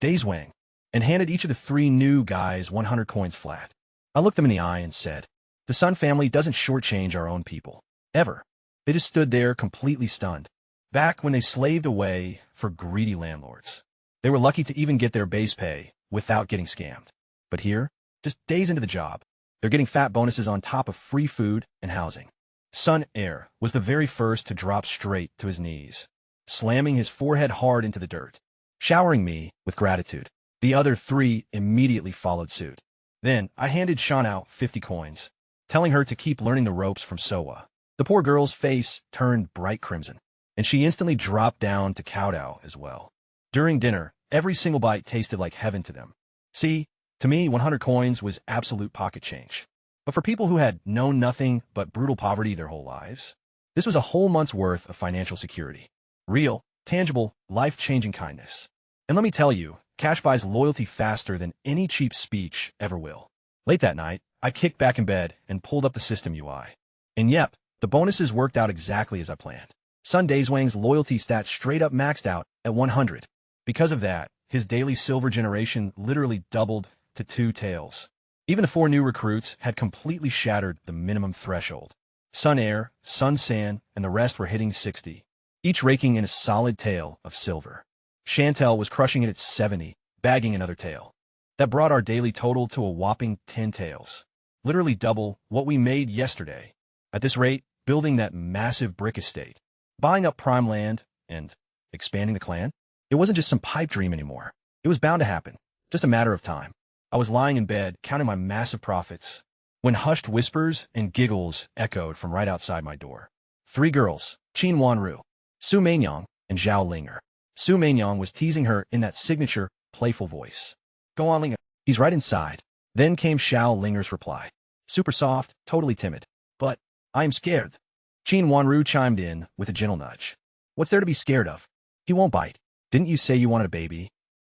Speaker 1: Dayswang, and handed each of the 3 new guys 100 coins flat. I looked them in the eye and said, "The Sun family doesn't shortchange our own people. Ever." They just stood there completely stunned. Back when they slaved away for greedy landlords. They were lucky to even get their base pay without getting scammed. But here, just days into the job, they're getting fat bonuses on top of free food and housing. Sun Air was the very first to drop straight to his knees, slamming his forehead hard into the dirt, showering me with gratitude. The other 3 immediately followed suit. Then I handed Shanao 50 coins, telling her to keep learning the ropes from Soa. The poor girl's face turned bright crimson, and she instantly dropped down to kowtow as well. During dinner, every single bite tasted like heaven to them. See, to me, 100 coins was absolute pocket change. But for people who had known nothing but brutal poverty their whole lives, this was a whole month's worth of financial security. Real, tangible, life-changing kindness. And let me tell you, cash buys loyalty faster than any cheap speech ever will. Late that night, I kicked back in bed and pulled up the system UI. And yep, the bonuses worked out exactly as I planned. Sun Dayswang's loyalty stats straight up maxed out at 100. Because of that, his daily silver generation literally doubled to 2 taels. Even the 4 new recruits had completely shattered the minimum threshold. Sun Air, Sun San, and the rest were hitting 60, each raking in a solid tael of silver. Chantel was crushing it at 70, bagging another tael. That brought our daily total to a whopping 10 taels. Literally double what we made yesterday. At this rate, building that massive brick estate, buying up prime land, and expanding the clan, it wasn't just some pipe dream anymore. It was bound to happen, just a matter of time. I was lying in bed, counting my massive profits, when hushed whispers and giggles echoed from right outside my door. 3 girls, Qin Wanru, Su Mainyang, and Zhao Linger. Su Mainyang was teasing her in that signature, playful voice. "Go on, Linger. He's right inside." Then came Zhao Linger's reply. Super soft, totally timid. "But I'm scared." Qin Wanru chimed in with a gentle nudge. "What's there to be scared of? He won't bite. Didn't you say you wanted a baby?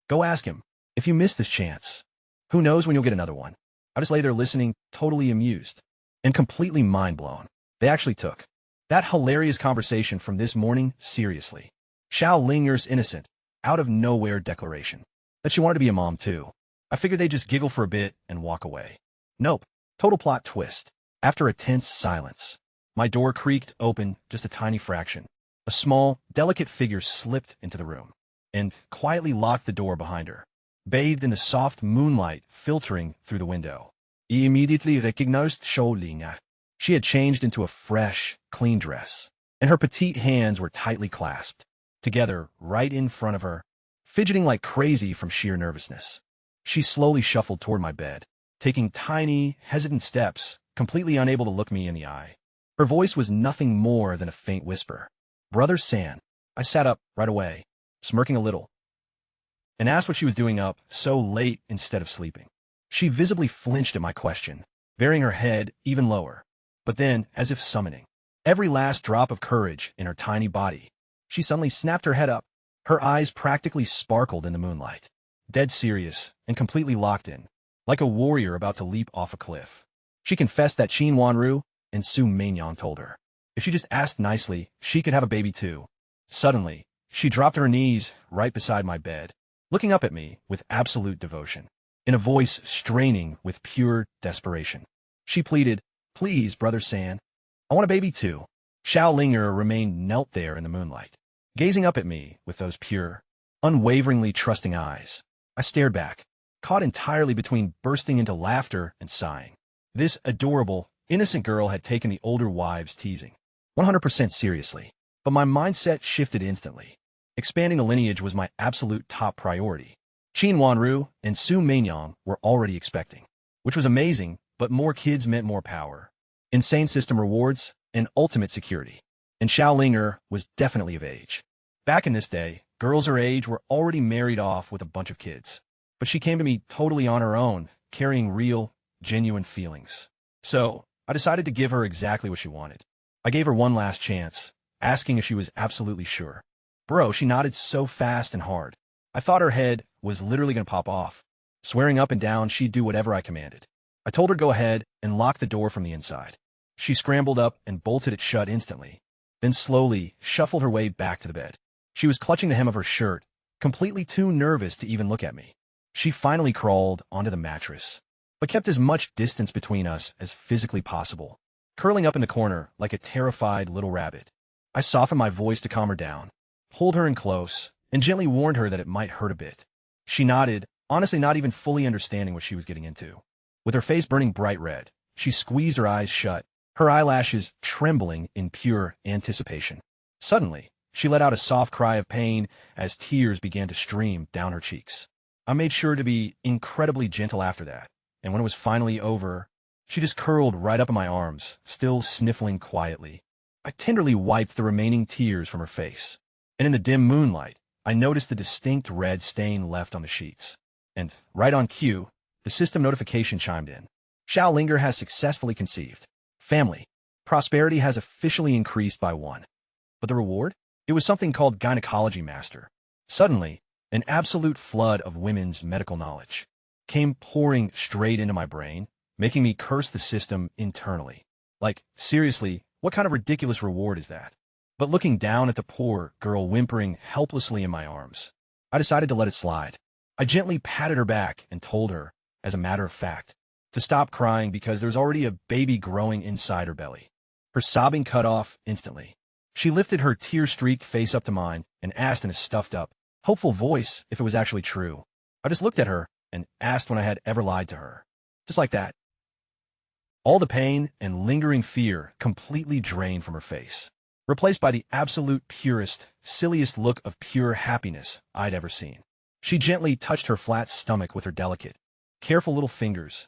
Speaker 1: Go ask him. If you miss this chance, who knows when you'll get another one?" I just lay there listening, totally amused, and completely mind-blown. They actually took that hilarious conversation from this morning seriously. Zhao Linger's innocent, out-of-nowhere declaration that she wanted to be a mom too. I figured they'd just giggle for a bit and walk away. Nope. Total plot twist. After a tense silence, my door creaked open just a tiny fraction. A small, delicate figure slipped into the room and quietly locked the door behind her, bathed in the soft moonlight filtering through the window. He immediately recognized Zhao Linger. She had changed into a fresh, clean dress, and her petite hands were tightly clasped, together right in front of her, fidgeting like crazy from sheer nervousness. She slowly shuffled toward my bed, taking tiny, hesitant steps, completely unable to look me in the eye. Her voice was nothing more than a faint whisper. "Brother San." I sat up right away, smirking a little, and asked what she was doing up so late instead of sleeping. She visibly flinched at my question, burying her head even lower. But then, as if summoning every last drop of courage in her tiny body, she suddenly snapped her head up. Her eyes practically sparkled in the moonlight, dead serious and completely locked in, like a warrior about to leap off a cliff. She confessed that Qin Wanru and Su Mainyang told her if she just asked nicely, she could have a baby too. Suddenly, she dropped to her knees right beside my bed, looking up at me with absolute devotion, in a voice straining with pure desperation. She pleaded, "Please, Brother San, I want a baby too." Zhao Linger remained knelt there in the moonlight, gazing up at me with those pure, unwaveringly trusting eyes. I stared back, caught entirely between bursting into laughter and sighing. This adorable, innocent girl had taken the older wives' teasing 100% seriously. But my mindset shifted instantly. Expanding the lineage was my absolute top priority. Qin Wanru and Su Meinyang were already expecting, which was amazing, but more kids meant more power, insane system rewards, and ultimate security. And Xiao Linger was definitely of age. Back in this day, girls her age were already married off with a bunch of kids. But she came to me totally on her own, carrying real, genuine feelings. So, I decided to give her exactly what she wanted. I gave her one last chance, asking if she was absolutely sure. Bro, she nodded so fast and hard. I thought her head was literally going to pop off. Swearing up and down she'd do whatever I commanded. I told her go ahead and lock the door from the inside. She scrambled up and bolted it shut instantly, then slowly shuffled her way back to the bed. She was clutching the hem of her shirt, completely too nervous to even look at me. She finally crawled onto the mattress, but kept as much distance between us as physically possible, curling up in the corner like a terrified little rabbit. I softened my voice to calm her down, pulled her in close, and gently warned her that it might hurt a bit. She nodded, honestly not even fully understanding what she was getting into. With her face burning bright red, she squeezed her eyes shut, her eyelashes trembling in pure anticipation. Suddenly, she let out a soft cry of pain as tears began to stream down her cheeks. I made sure to be incredibly gentle after that, and when it was finally over, she just curled right up in my arms, still sniffling quietly. I tenderly wiped the remaining tears from her face, and in the dim moonlight, I noticed the distinct red stain left on the sheets. And, right on cue, the system notification chimed in. Xiao Linger has successfully conceived. Family. Prosperity has officially increased by 1. But the reward? It was something called Gynecology Master. Suddenly, an absolute flood of women's medical knowledge came pouring straight into my brain, making me curse the system internally. Like, seriously, what kind of ridiculous reward is that? But looking down at the poor girl whimpering helplessly in my arms, I decided to let it slide. I gently patted her back and told her, as a matter of fact, to stop crying because there was already a baby growing inside her belly. Her sobbing cut off instantly. She lifted her tear-streaked face up to mine and asked in a stuffed-up, hopeful voice if it was actually true. I just looked at her and asked when I had ever lied to her. Just like that. All the pain and lingering fear completely drained from her face, replaced by the absolute purest, silliest look of pure happiness I'd ever seen. She gently touched her flat stomach with her delicate, careful little fingers,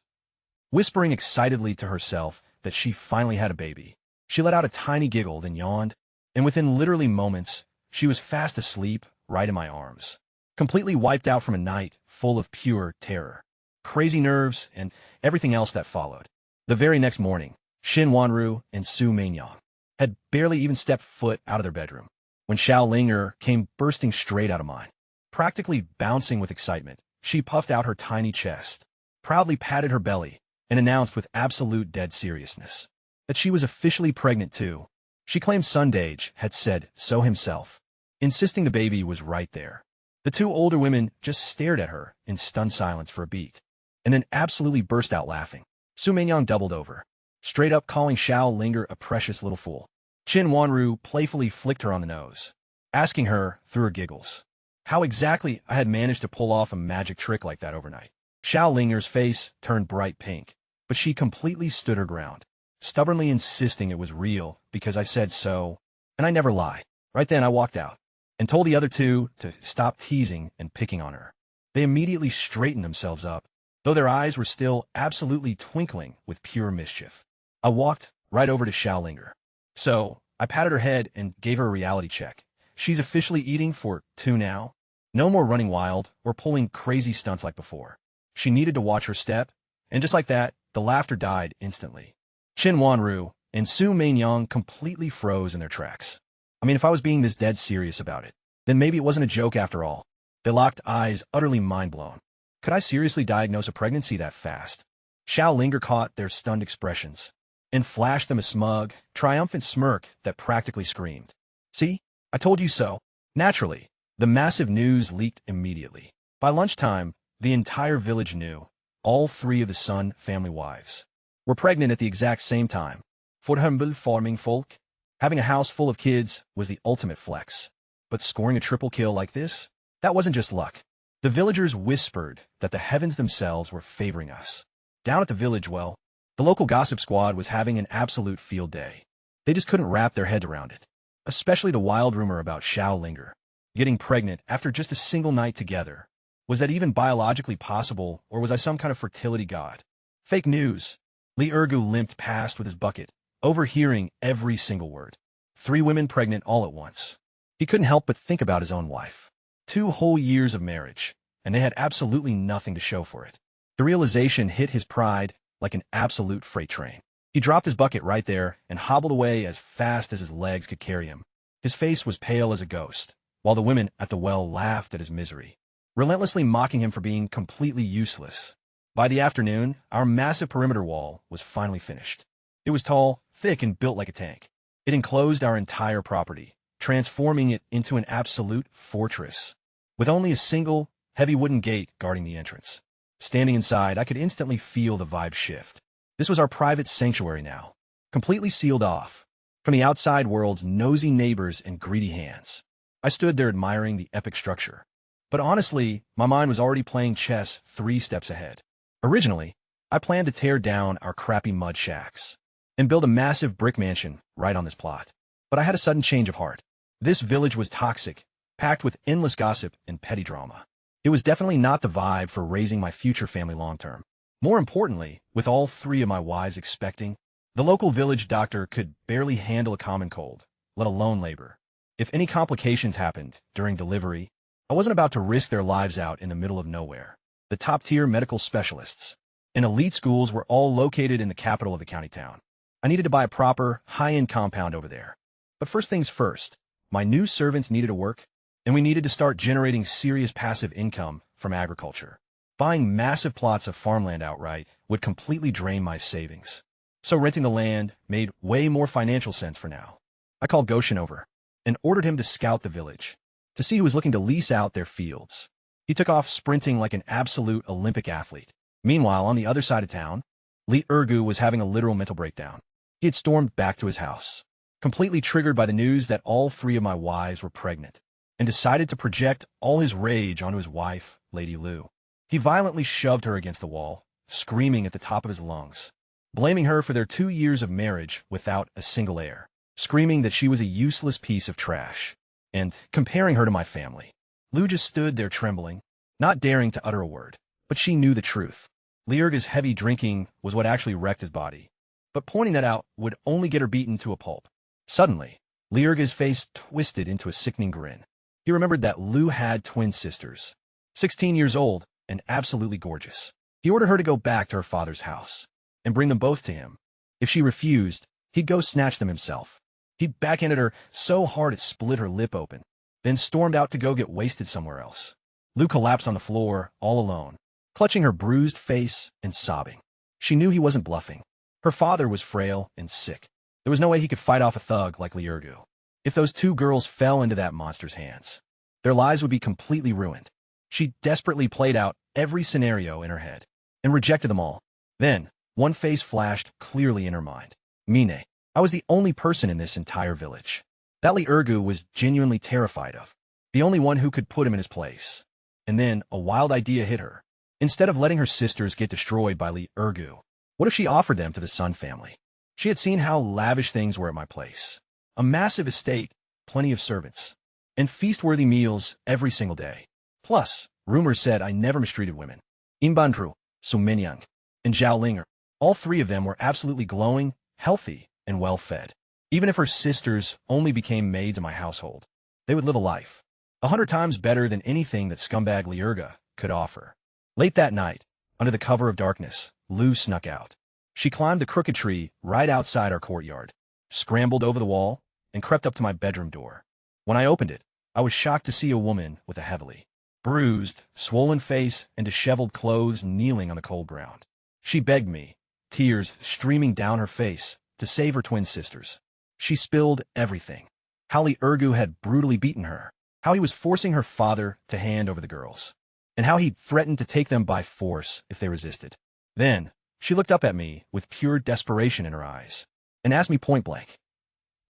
Speaker 1: whispering excitedly to herself that she finally had a baby. She let out a tiny giggle, then yawned, and within literally moments, she was fast asleep right in my arms, completely wiped out from a night full of pure terror, crazy nerves, and everything else that followed. The very next morning, Qin Wanru and Su Meinyang had barely even stepped foot out of their bedroom when Xiao Linger came bursting straight out of mine. Practically bouncing with excitement, she puffed out her tiny chest, proudly patted her belly, and announced with absolute dead seriousness that she was officially pregnant too. She claimed Sundage had said so himself, insisting the baby was right there. The two older women just stared at her in stunned silence for a beat, and then absolutely burst out laughing. Su Meinyang doubled over, straight up calling Xiao Linger a precious little fool. Qin Wanru playfully flicked her on the nose, asking her, through her giggles, how exactly I had managed to pull off a magic trick like that overnight. Xiao Linger's face turned bright pink, but she completely stood her ground, stubbornly insisting it was real because I said so, and I never lie. Right then I walked out and told the other two to stop teasing and picking on her. They immediately straightened themselves up, though their eyes were still absolutely twinkling with pure mischief. I walked right over to Xiao Linger. So, I patted her head and gave her a reality check. She's officially eating for 2 now. No more running wild or pulling crazy stunts like before. She needed to watch her step, and just like that, the laughter died instantly. Qin Wanru and Su Meinyang completely froze in their tracks. I mean, if I was being this dead serious about it, then maybe it wasn't a joke after all. They locked eyes, utterly mind-blown. Could I seriously diagnose a pregnancy that fast? Xiao Linger caught their stunned expressions and flashed them a smug, triumphant smirk that practically screamed. See? I told you so. Naturally, the massive news leaked immediately. By lunchtime, the entire village knew. All 3 of the Sun family wives were pregnant at the exact same time. For humble farming folk, having a house full of kids was the ultimate flex. But scoring a triple kill like this? That wasn't just luck. The villagers whispered that the heavens themselves were favoring us. Down at the village, well, the local gossip squad was having an absolute field day. They just couldn't wrap their heads around it. especially the wild rumor about Xiao Linger getting pregnant after just a single night together. Was that even biologically possible, or was I some kind of fertility god? Fake news. Li Ergu limped past with his bucket, overhearing every single word. 3 women pregnant all at once. He couldn't help but think about his own wife. 2 whole years of marriage, and they had absolutely nothing to show for it. The realization hit his pride like an absolute freight train. He dropped his bucket right there and hobbled away as fast as his legs could carry him. His face was pale as a ghost, while the women at the well laughed at his misery, relentlessly mocking him for being completely useless. By the afternoon, our massive perimeter wall was finally finished. It was tall, thick, and built like a tank. It enclosed our entire property, transforming it into an absolute fortress, with only a single, heavy wooden gate guarding the entrance. Standing inside, I could instantly feel the vibe shift. This was our private sanctuary now, completely sealed off from the outside world's nosy neighbors and greedy hands. I stood there admiring the epic structure. But honestly, my mind was already playing chess 3 steps ahead. Originally, I planned to tear down our crappy mud shacks and build a massive brick mansion right on this plot. But I had a sudden change of heart. This village was toxic, packed with endless gossip and petty drama. It was definitely not the vibe for raising my future family long-term. More importantly, with all 3 of my wives expecting, the local village doctor could barely handle a common cold, let alone labor. If any complications happened during delivery, I wasn't about to risk their lives out in the middle of nowhere. The top-tier medical specialists and elite schools were all located in the capital of the county town. I needed to buy a proper, high-end compound over there. But first things first, my new servants needed to work, and we needed to start generating serious passive income from agriculture. Buying massive plots of farmland outright would completely drain my savings. So renting the land made way more financial sense for now. I called Goshen over and ordered him to scout the village, to see who was looking to lease out their fields. He took off sprinting like an absolute Olympic athlete. Meanwhile, on the other side of town, Li Ergu was having a literal mental breakdown. He had stormed back to his house, completely triggered by the news that all 3 of my wives were pregnant, and decided to project all his rage onto his wife, Lady Lu. He violently shoved her against the wall, screaming at the top of his lungs, blaming her for their 2 years of marriage without a single heir, screaming that she was a useless piece of trash, and comparing her to my family. Lu just stood there trembling, not daring to utter a word, but she knew the truth. Liurga's heavy drinking was what actually wrecked his body, but pointing that out would only get her beaten to a pulp. Suddenly, Liurga's face twisted into a sickening grin. He remembered that Lu had twin sisters, 16 years old and absolutely gorgeous. He ordered her to go back to her father's house and bring them both to him. If she refused, he'd go snatch them himself. He backhanded her so hard it split her lip open, then stormed out to go get wasted somewhere else. Lu collapsed on the floor, all alone, clutching her bruised face and sobbing. She knew he wasn't bluffing. Her father was frail and sick. There was no way he could fight off a thug like Liurgu. If those 2 girls fell into that monster's hands, their lives would be completely ruined. She desperately played out every scenario in her head and rejected them all. Then, one face flashed clearly in her mind. Mine. I was the only person in this entire village that Li Ergu was genuinely terrified of, the only one who could put him in his place. And then a wild idea hit her. Instead of letting her sisters get destroyed by Li Ergu, what if she offered them to the Sun family? She had seen how lavish things were at my place. A massive estate, plenty of servants, and feast-worthy meals every single day. Plus, rumors said I never mistreated women. Imbanru, Sumenyang, and Zhao Linger, all 3 of them were absolutely glowing, healthy, and well-fed. Even if her sisters only became maids in my household, they would live a life 100 times better than anything that scumbag Liurga could offer. Late that night, under the cover of darkness, Lu snuck out. She climbed the crooked tree right outside our courtyard, scrambled over the wall, and crept up to my bedroom door. When I opened it, I was shocked to see a woman with a heavily bruised, swollen face and disheveled clothes kneeling on the cold ground. She begged me, tears streaming down her face, to save her twin sisters. She spilled everything. How Li Ergu had brutally beaten her, how he was forcing her father to hand over the girls, and how he threatened to take them by force if they resisted. Then, she looked up at me with pure desperation in her eyes and asked me point-blank,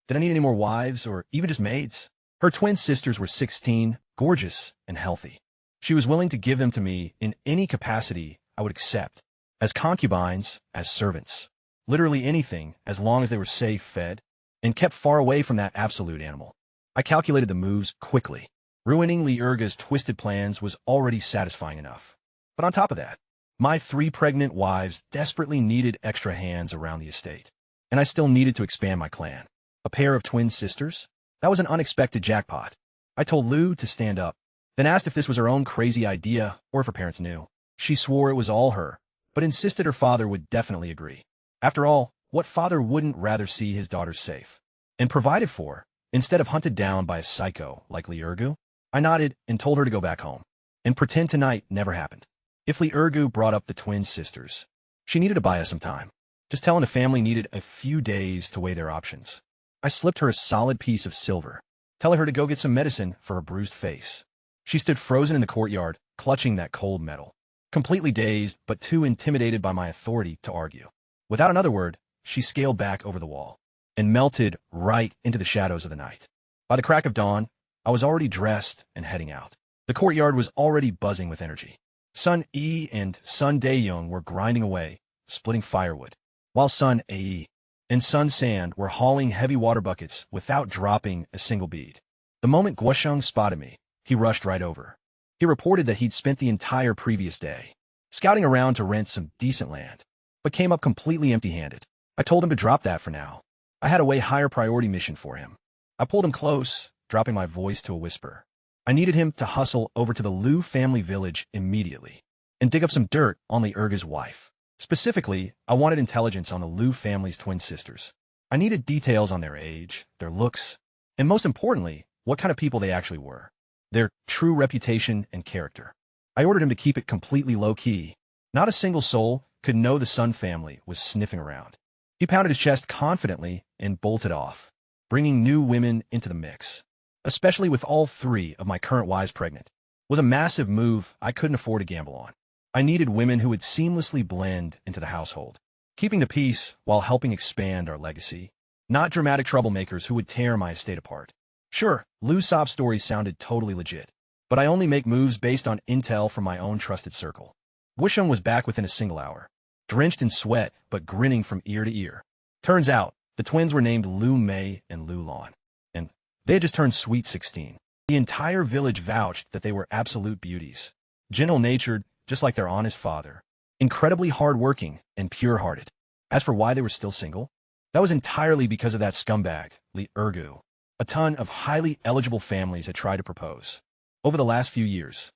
Speaker 1: did I need any more wives or even just maids? Her twin sisters were 16, gorgeous, and healthy. She was willing to give them to me in any capacity I would accept, as concubines, as servants. Literally anything, as long as they were safe, fed, and kept far away from that absolute animal. I calculated the moves quickly. Ruining Li Urga's twisted plans was already satisfying enough. But on top of that, my 3 pregnant wives desperately needed extra hands around the estate. And I still needed to expand my clan. A pair of twin sisters? That was an unexpected jackpot. I told Lu to stand up, then asked if this was her own crazy idea or if her parents knew. She swore it was all her, but insisted her father would definitely agree. After all, what father wouldn't rather see his daughters safe and provided for, instead of hunted down by a psycho like Li Urgu? I nodded and told her to go back home and pretend tonight never happened. If Li Urgu brought up the twin sisters, she needed to buy us some time. Just telling the family needed a few days to weigh their options. I slipped her a solid piece of silver, telling her to go get some medicine for her bruised face. She stood frozen in the courtyard, clutching that cold metal, completely dazed but too intimidated by my authority to argue. Without another word, she scaled back over the wall and melted right into the shadows of the night. By the crack of dawn, I was already dressed and heading out. The courtyard was already buzzing with energy. Sun Yi and Sun Daeyoung were grinding away, splitting firewood, while Sun Ae and Sun Sand were hauling heavy water buckets without dropping a single bead. The moment Guosheng spotted me, he rushed right over. He reported that he'd spent the entire previous day scouting around to rent some decent land, but came up completely empty-handed. I told him to drop that for now. I had a way higher priority mission for him. I pulled him close, dropping my voice to a whisper. I needed him to hustle over to the Liu family village immediately and dig up some dirt on Li Urga's wife. Specifically, I wanted intelligence on the Liu family's twin sisters. I needed details on their age, their looks, and most importantly, what kind of people they actually were, their true reputation and character. I ordered him to keep it completely low-key. Not a single soul could know the Sun family was sniffing around. He pounded his chest confidently and bolted off, bringing new women into the mix, especially with all 3 of my current wives pregnant. It was a massive move I couldn't afford to gamble on. I needed women who would seamlessly blend into the household, keeping the peace while helping expand our legacy. Not dramatic troublemakers who would tear my estate apart. Sure, Liu's sob stories sounded totally legit, but I only make moves based on intel from my own trusted circle. Guosheng was back within a single hour, drenched in sweat but grinning from ear to ear. Turns out, the twins were named Liu Mei and Liu Lan, and they had just turned sweet 16. The entire village vouched that they were absolute beauties, gentle-natured, just like their honest father, incredibly hard-working and pure-hearted. As for why they were still single, that was entirely because of that scumbag, Li Urgu. A ton of highly eligible families had tried to propose over the last few years.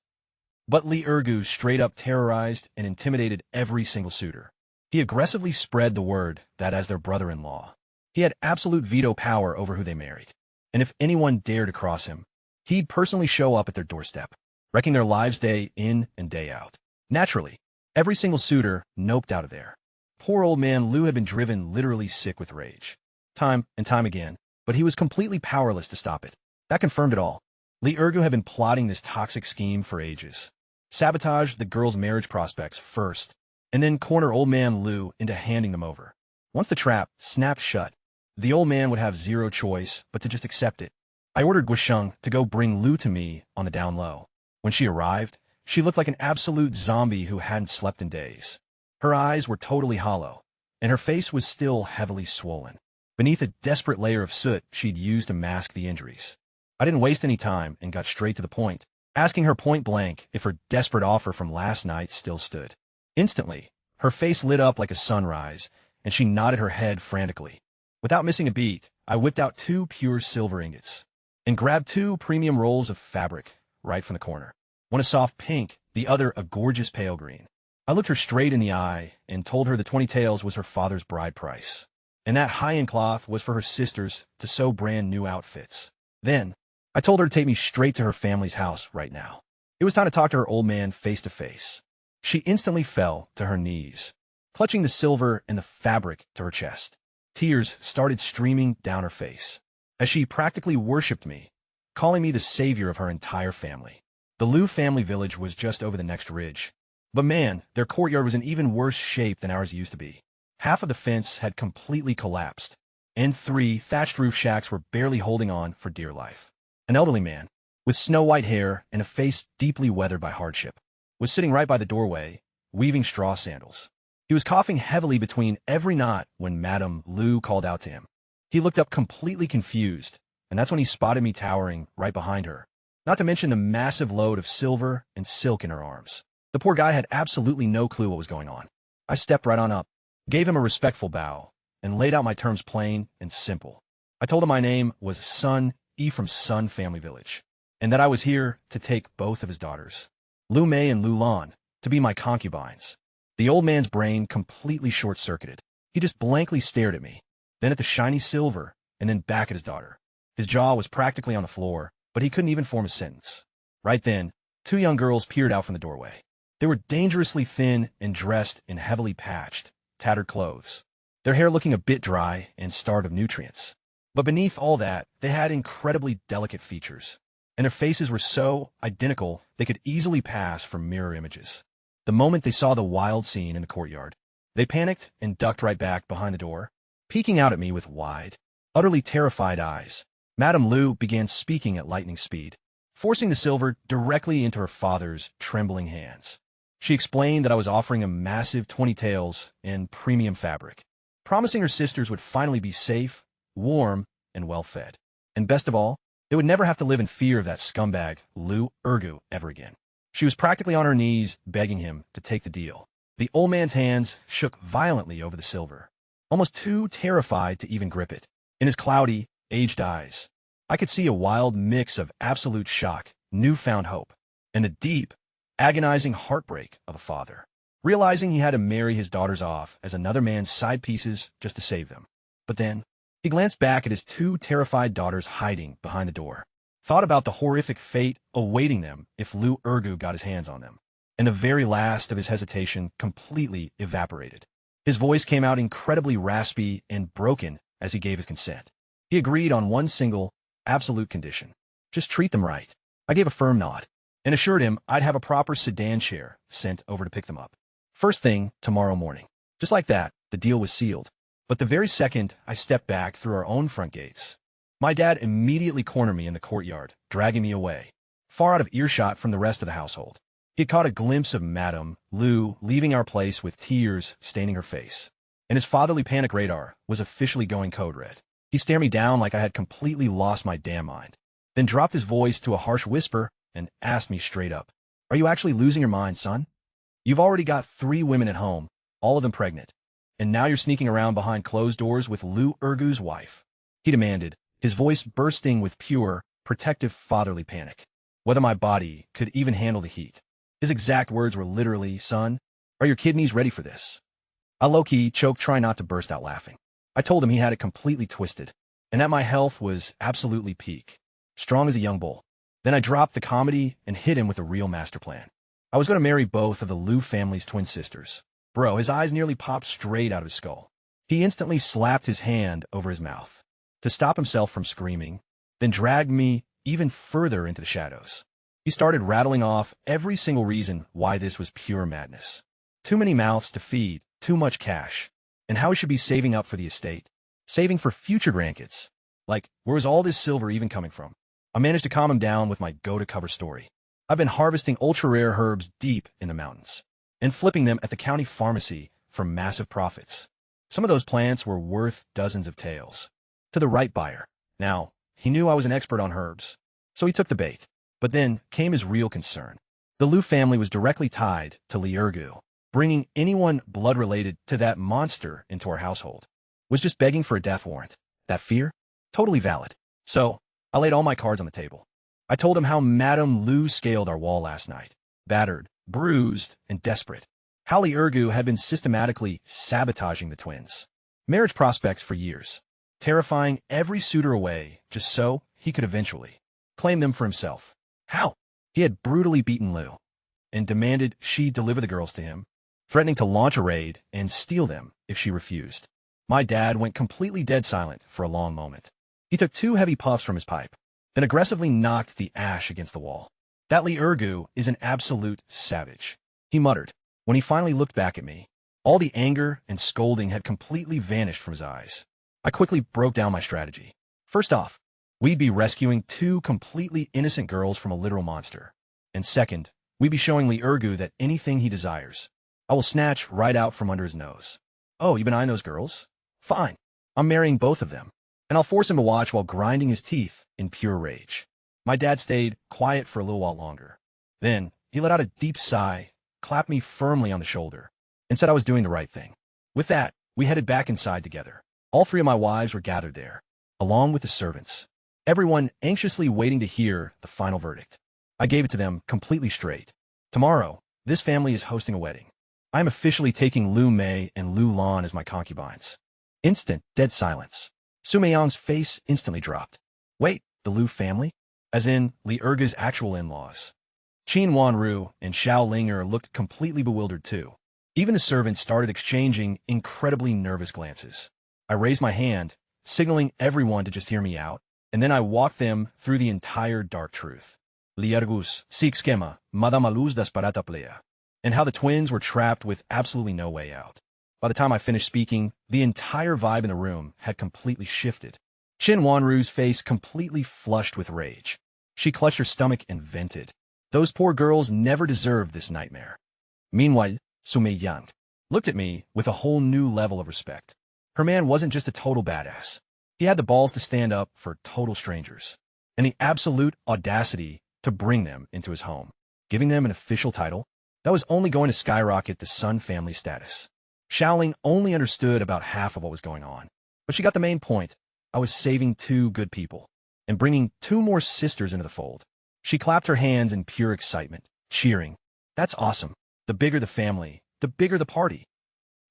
Speaker 1: But Li Urgu straight-up terrorized and intimidated every single suitor. He aggressively spread the word that as their brother-in-law, he had absolute veto power over who they married. And if anyone dared to cross him, he'd personally show up at their doorstep, wrecking their lives day in and day out. Naturally, every single suitor noped out of there. Poor old man Liu had been driven literally sick with rage, time and time again, but he was completely powerless to stop it. That confirmed it all. Li Urgu had been plotting this toxic scheme for ages. Sabotage the girls' marriage prospects first, and then corner old man Liu into handing them over. Once the trap snapped shut, the old man would have zero choice but to just accept it. I ordered Guosheng to go bring Liu to me on the down low. When she arrived, she looked like an absolute zombie who hadn't slept in days. Her eyes were totally hollow, and her face was still heavily swollen, beneath a desperate layer of soot she'd used to mask the injuries. I didn't waste any time and got straight to the point, asking her point blank if her desperate offer from last night still stood. Instantly, her face lit up like a sunrise, and she nodded her head frantically. Without missing a beat, I whipped out 2 pure silver ingots and grabbed 2 premium rolls of fabric right from the corner. One a soft pink, the other a gorgeous pale green. I looked her straight in the eye and told her the 20 taels was her father's bride price, and that high-end cloth was for her sisters to sew brand new outfits. Then, I told her to take me straight to her family's house right now. It was time to talk to her old man face to face. She instantly fell to her knees, clutching the silver and the fabric to her chest. Tears started streaming down her face as she practically worshipped me, calling me the savior of her entire family. The Liu family village was just over the next ridge, but man, their courtyard was in even worse shape than ours used to be. Half of the fence had completely collapsed, and 3 thatched roof shacks were barely holding on for dear life. An elderly man, with snow-white hair and a face deeply weathered by hardship, was sitting right by the doorway, weaving straw sandals. He was coughing heavily between every knot when Madame Liu called out to him. He looked up completely confused, and that's when he spotted me towering right behind her, not to mention the massive load of silver and silk in her arms. The poor guy had absolutely no clue what was going on. I stepped right on up, gave him a respectful bow, and laid out my terms plain and simple. I told him my name was Sun E from Sun Family Village, and that I was here to take both of his daughters, Lu Mei and Lu Lan, to be my concubines. The old man's brain completely short-circuited. He just blankly stared at me, then at the shiny silver, and then back at his daughter. His jaw was practically on the floor, but he couldn't even form a sentence. Right then, two young girls peered out from the doorway. They were dangerously thin and dressed in heavily patched, tattered clothes, their hair looking a bit dry and starved of nutrients. But beneath all that, they had incredibly delicate features, and their faces were so identical they could easily pass for mirror images. The moment they saw the wild scene in the courtyard, they panicked and ducked right back behind the door, peeking out at me with wide, utterly terrified eyes. Madame Lu began speaking at lightning speed, forcing the silver directly into her father's trembling hands. She explained that I was offering him massive 20 taels in premium fabric, promising her sisters would finally be safe, warm, and well-fed. And best of all, they would never have to live in fear of that scumbag, Lu Ergu, ever again. She was practically on her knees, begging him to take the deal. The old man's hands shook violently over the silver, almost too terrified to even grip it. In his cloudy, aged eyes, I could see a wild mix of absolute shock, newfound hope, and the deep, agonizing heartbreak of a father, realizing he had to marry his daughters off as another man's side pieces just to save them. But then, he glanced back at his two terrified daughters hiding behind the door, thought about the horrific fate awaiting them if Lu Ergu got his hands on them, and the very last of his hesitation completely evaporated. His voice came out incredibly raspy and broken as he gave his consent. He agreed on one single, absolute condition. Just treat them right. I gave a firm nod, and assured him I'd have a proper sedan chair sent over to pick them up first thing tomorrow morning. Just like that, the deal was sealed. But the very second I stepped back through our own front gates, my dad immediately cornered me in the courtyard, dragging me away, far out of earshot from the rest of the household. He had caught a glimpse of Madame Lu leaving our place with tears staining her face, and his fatherly panic radar was officially going code red. He stared me down like I had completely lost my damn mind, then dropped his voice to a harsh whisper and asked me straight up, "Are you actually losing your mind, son? You've already got 3 women at home, all of them pregnant, and now you're sneaking around behind closed doors with Lu Ergu's wife," he demanded, his voice bursting with pure, protective fatherly panic, whether my body could even handle the heat. His exact words were literally, "Son, are your kidneys ready for this?" I low-key choked, trying not to burst out laughing. I told him he had it completely twisted, and that my health was absolutely peak, strong as a young bull. Then I dropped the comedy and hit him with a real master plan. I was going to marry both of the Lu family's twin sisters. Bro, his eyes nearly popped straight out of his skull. He instantly slapped his hand over his mouth to stop himself from screaming, then dragged me even further into the shadows. He started rattling off every single reason why this was pure madness. Too many mouths to feed, too much cash, and how he should be saving up for the estate, saving for future grandkids. Like, where was all this silver even coming from? I managed to calm him down with my go-to-cover story. I've been harvesting ultra-rare herbs deep in the mountains and flipping them at the county pharmacy for massive profits. Some of those plants were worth dozens of taels to the right buyer. Now, he knew I was an expert on herbs, so he took the bait. But then came his real concern. The Lu family was directly tied to Li Ergu. Bringing anyone blood-related to that monster into our household was just begging for a death warrant. That fear? Totally valid. So, I laid all my cards on the table. I told him how Madame Lu scaled our wall last night, battered, bruised, and desperate. How Li Ergu had been systematically sabotaging the twins' marriage prospects for years, terrifying every suitor away just so he could eventually claim them for himself. How? He had brutally beaten Lu and demanded she deliver the girls to him, threatening to launch a raid and steal them if she refused. My dad went completely dead silent for a long moment. He took 2 heavy puffs from his pipe, then aggressively knocked the ash against the wall. "That Li Ergu is an absolute savage," he muttered. When he finally looked back at me, all the anger and scolding had completely vanished from his eyes. I quickly broke down my strategy. First off, we'd be rescuing 2 completely innocent girls from a literal monster. And second, we'd be showing Li Ergu that anything he desires, I will snatch right out from under his nose. "Oh, you've been eyeing those girls? Fine. I'm marrying both of them. and I'll force him to watch while grinding his teeth in pure rage. My dad stayed quiet for a little while longer. Then he let out a deep sigh, clapped me firmly on the shoulder, and said I was doing the right thing. With that, we headed back inside together. All three of my wives were gathered there, along with the servants, everyone anxiously waiting to hear the final verdict. I gave it to them completely straight. Tomorrow, this family is hosting a wedding. I am officially taking Lu Mei and Lu Lan as my concubines. Instant, dead silence. Su Meiyang's face instantly dropped. Wait, the Lu family? As in, Li Erga's actual in-laws. Qin Wanru and Xiao Linger looked completely bewildered too. Even the servants started exchanging incredibly nervous glances. I raised my hand, signaling everyone to just hear me out, and then I walked them through the entire dark truth. Li Ergus, si schema, madama luz desperata plea. And how the twins were trapped with absolutely no way out. By the time I finished speaking, the entire vibe in the room had completely shifted. Qin Wanru's face completely flushed with rage. She clutched her stomach and vented. Those poor girls never deserved this nightmare. Meanwhile, Su Meiyang looked at me with a whole new level of respect. Her man wasn't just a total badass. He had the balls to stand up for total strangers, and the absolute audacity to bring them into his home, giving them an official title that was only going to skyrocket the Sun family status. Xiaoling only understood about half of what was going on, but she got the main point. I was saving two good people and bringing two more sisters into the fold. She clapped her hands in pure excitement, cheering. That's awesome. The bigger the family, the bigger the party.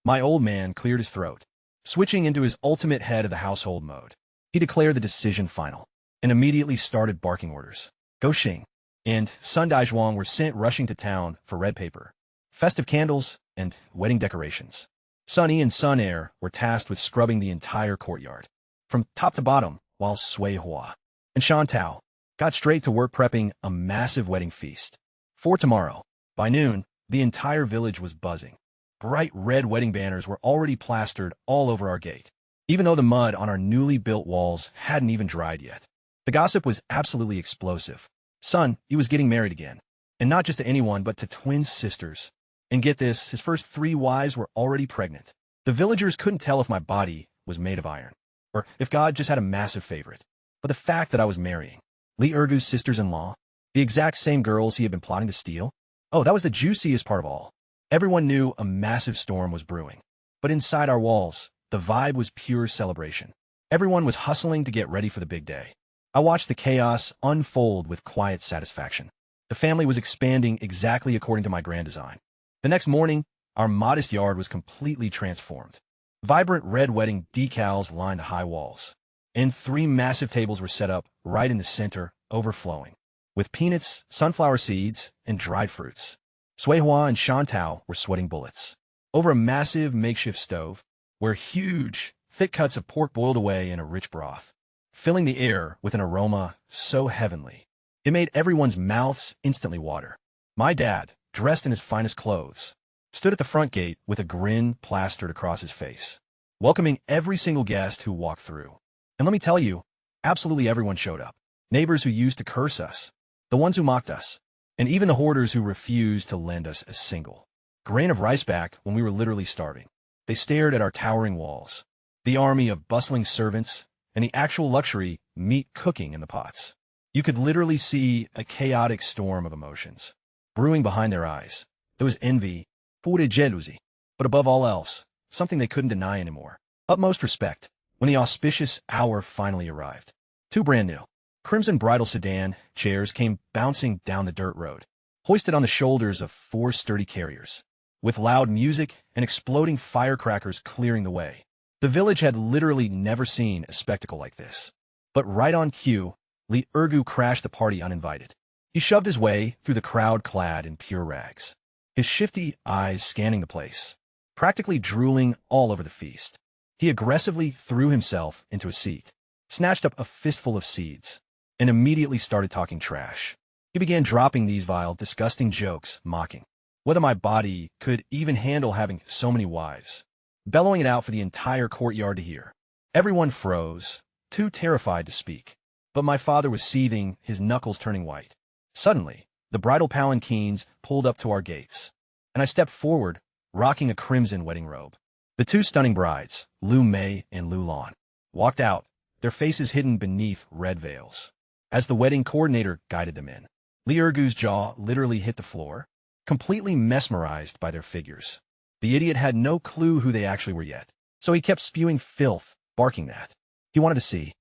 Speaker 1: My old man cleared his throat, switching into his ultimate head of the household mode. He declared the decision final and immediately started barking orders. Go Xing and Sun Daizhuang were sent rushing to town for red paper, festive candles, and wedding decorations. Sunny and Sun Air were tasked with scrubbing the entire courtyard, from top to bottom, while Sui Hua and Shantao got straight to work prepping a massive wedding feast. For tomorrow, by noon, the entire village was buzzing. Bright red wedding banners were already plastered all over our gate, even though the mud on our newly built walls hadn't even dried yet. The gossip was absolutely explosive. Sun, he was getting married again, and not just to anyone but to twin sisters. And get this, his first 3 wives were already pregnant. The villagers couldn't tell if my body was made of iron, or if God just had a massive favorite. But the fact that I was marrying Li Ergu's sisters-in-law, the exact same girls he had been plotting to steal, oh, that was the juiciest part of all. Everyone knew a massive storm was brewing. But inside our walls, the vibe was pure celebration. Everyone was hustling to get ready for the big day. I watched the chaos unfold with quiet satisfaction. The family was expanding exactly according to my grand design. The next morning, our modest yard was completely transformed. Vibrant red wedding decals lined the high walls, and 3 massive tables were set up right in the center, overflowing, with peanuts, sunflower seeds, and dried fruits. Sui Hua and Shantao were sweating bullets over a massive makeshift stove, where huge, thick cuts of pork boiled away in a rich broth, filling the air with an aroma so heavenly. It made everyone's mouths instantly water. My dad, dressed in his finest clothes, stood at the front gate with a grin plastered across his face, welcoming every single guest who walked through. And let me tell you, absolutely everyone showed up. Neighbors who used to curse us, the ones who mocked us, and even the hoarders who refused to lend us a single grain of rice back when we were literally starving. They stared at our towering walls, the army of bustling servants, and the actual luxury meat cooking in the pots. You could literally see a chaotic storm of emotions brewing behind their eyes. There was envy, pure jealousy, but above all else, something they couldn't deny anymore. Utmost respect. When the auspicious hour finally arrived, 2 brand new crimson bridal sedan chairs came bouncing down the dirt road, hoisted on the shoulders of 4 sturdy carriers, with loud music and exploding firecrackers clearing the way. The village had literally never seen a spectacle like this. But right on cue, Li Ergu crashed the party uninvited. He shoved his way through the crowd clad in pure rags, his shifty eyes scanning the place, practically drooling all over the feast. He aggressively threw himself into a seat, snatched up a fistful of seeds, and immediately started talking trash. He began dropping these vile, disgusting jokes, mocking whether my body could even handle having so many wives, bellowing it out for the entire courtyard to hear. Everyone froze, too terrified to speak. But my father was seething, his knuckles turning white. Suddenly, the bridal palanquins pulled up to our gates, and I stepped forward, rocking a crimson wedding robe. The 2 stunning brides, Lu Mei and Lu Lan, walked out, their faces hidden beneath red veils. As the wedding coordinator guided them in, Lee Ergu's jaw literally hit the floor, completely mesmerized by their figures. The idiot had no clue who they actually were yet, so he kept spewing filth, barking that he wanted to see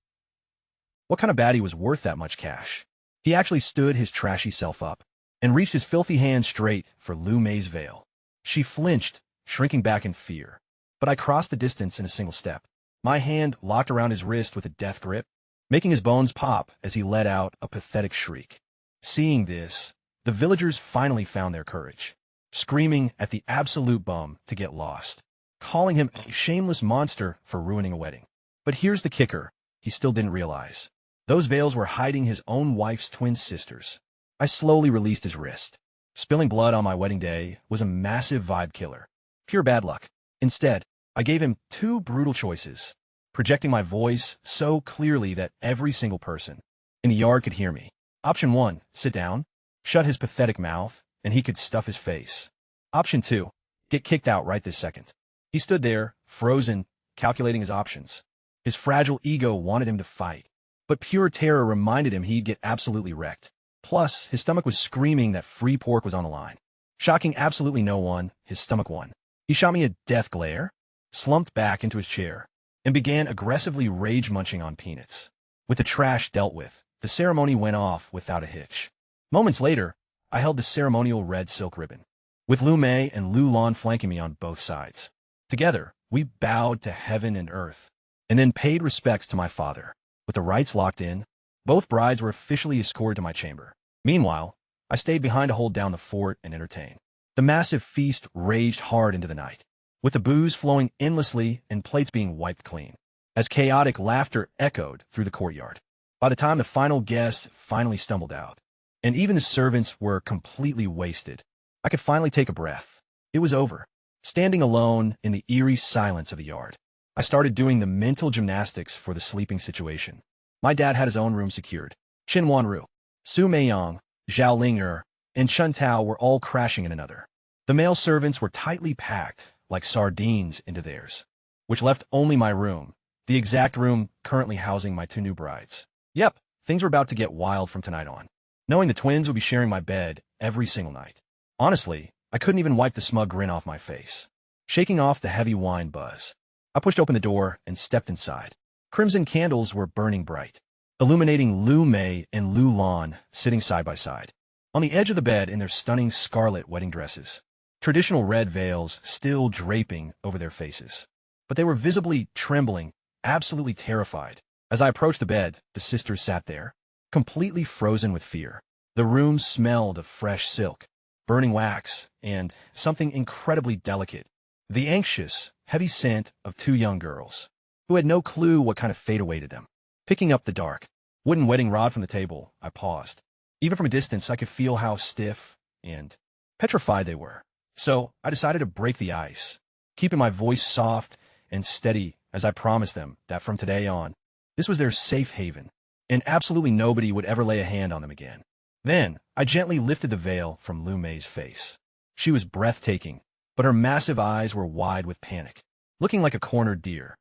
Speaker 1: what kind of baddie was worth that much cash. He actually stood his trashy self up and reached his filthy hand straight for Lu Mei's veil. She flinched, shrinking back in fear. But I crossed the distance in a single step. My hand locked around his wrist with a death grip, making his bones pop as he let out a pathetic shriek. Seeing this, the villagers finally found their courage, screaming at the absolute bum to get lost, calling him a shameless monster for ruining a wedding. But here's the kicker he still didn't realize. Those veils were hiding his own wife's twin sisters. I slowly released his wrist. Spilling blood on my wedding day was a massive vibe killer. Pure bad luck. Instead, I gave him two brutal choices, projecting my voice so clearly that every single person in the yard could hear me. Option 1, sit down, shut his pathetic mouth, and he could stuff his face. Option 2, get kicked out right this second. He stood there, frozen, calculating his options. His fragile ego wanted him to fight, but pure terror reminded him he'd get absolutely wrecked. Plus, his stomach was screaming that free pork was on the line. Shocking absolutely no one, his stomach won. He shot me a death glare, slumped back into his chair, and began aggressively rage-munching on peanuts. With the trash dealt with, the ceremony went off without a hitch. Moments later, I held the ceremonial red silk ribbon, with Lu Mei and Lu Lan flanking me on both sides. Together, we bowed to heaven and earth, and then paid respects to my father. With the rites locked in, both brides were officially escorted to my chamber. Meanwhile, I stayed behind to hold down the fort and entertain. The massive feast raged hard into the night, with the booze flowing endlessly and plates being wiped clean, as chaotic laughter echoed through the courtyard. By the time the final guest finally stumbled out, and even the servants were completely wasted, I could finally take a breath. It was over. Standing alone in the eerie silence of the yard, I started doing the mental gymnastics for the sleeping situation. My dad had his own room secured. Qin Wanru, Su Meiyang, Zhao Ling'er, and Chun Tao were all crashing in another. The male servants were tightly packed, like sardines, into theirs, which left only my room, the exact room currently housing my two new brides. Yep, things were about to get wild from tonight on, knowing the twins would be sharing my bed every single night. Honestly, I couldn't even wipe the smug grin off my face. Shaking off the heavy wine buzz, I pushed open the door and stepped inside. Crimson candles were burning bright, illuminating Lu Mei and Lu Lan sitting side by side, on the edge of the bed in their stunning scarlet wedding dresses, traditional red veils still draping over their faces. But they were visibly trembling, absolutely terrified. As I approached the bed, the sisters sat there, completely frozen with fear. The room smelled of fresh silk, burning wax, and something incredibly delicate, the anxious, heavy scent of two young girls, who had no clue what kind of fate awaited them. Picking up the dark, wooden wedding rod from the table, I paused. Even from a distance, I could feel how stiff and petrified they were. So I decided to break the ice, keeping my voice soft and steady as I promised them that from today on, this was their safe haven, and absolutely nobody would ever lay a hand on them again. Then, I gently lifted the veil from Lu Mei's face. She was breathtaking, but her massive eyes were wide with panic, looking like a cornered deer,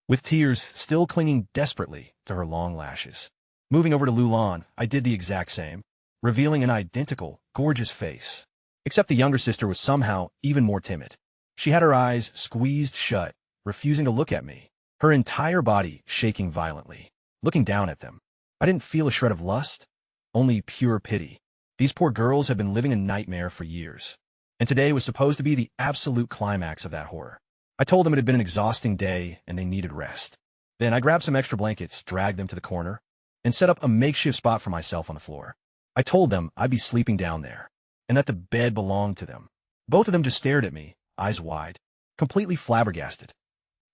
Speaker 1: with tears still clinging desperately to her long lashes. Moving over to Lu Lan, I did the exact same, revealing an identical, gorgeous face. Except the younger sister was somehow even more timid. She had her eyes squeezed shut, refusing to look at me, her entire body shaking violently. Looking down at them, I didn't feel a shred of lust, only pure pity. These poor girls had been living a nightmare for years, and today was supposed to be the absolute climax of that horror. I told them it had been an exhausting day and they needed rest. Then I grabbed some extra blankets, dragged them to the corner, and set up a makeshift spot for myself on the floor. I told them I'd be sleeping down there, and that the bed belonged to them. Both of them just stared at me, eyes wide, completely flabbergasted.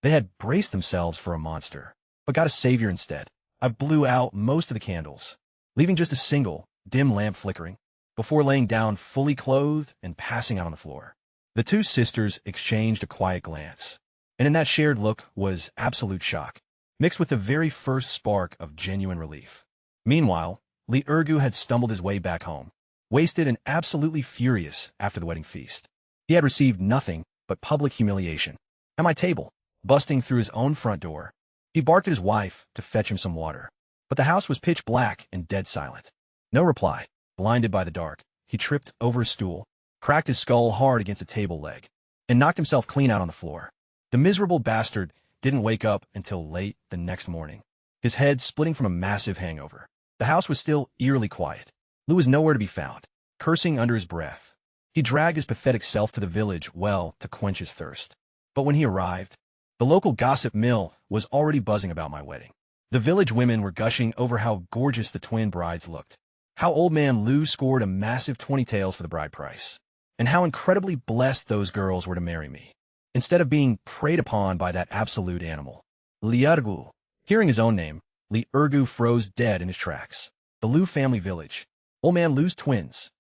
Speaker 1: They had braced themselves for a monster, but got a savior instead. I blew out most of the candles, leaving just a single, dim lamp flickering, before laying down fully clothed and passing out on the floor. The two sisters exchanged a quiet glance, and in that shared look was absolute shock, mixed with the very first spark of genuine relief. Meanwhile, Lee Ergu had stumbled his way back home, wasted and absolutely furious after the wedding feast. He had received nothing but public humiliation. At my table, busting through his own front door, He barked at his wife to fetch him some water, but the house was pitch black and dead silent. No reply. Blinded by the dark, he tripped over a stool, cracked his skull hard against a table leg, and knocked himself clean out on the floor. The miserable bastard didn't wake up until late the next morning, his head splitting from a massive hangover. The house was still eerily quiet. Lou was nowhere to be found, cursing under his breath. He dragged his pathetic self to the village well to quench his thirst. But when he arrived, the local gossip mill was already buzzing about my wedding. The village women were gushing over how gorgeous the twin brides looked, how old man Lou scored a massive 20 taels for the bride price, and how incredibly blessed those girls were to marry me, instead of being preyed upon by that absolute animal. Liurgu. Hearing his own name, Liurgu froze dead in his tracks. The Lou family village. Old man Lou's twins.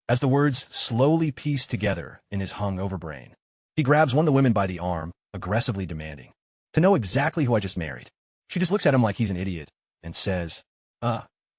Speaker 1: As the words slowly pieced together in his hungover brain, he grabs one of the women by the arm, aggressively demanding to know exactly who I just married. She just looks at him like he's an idiot and says,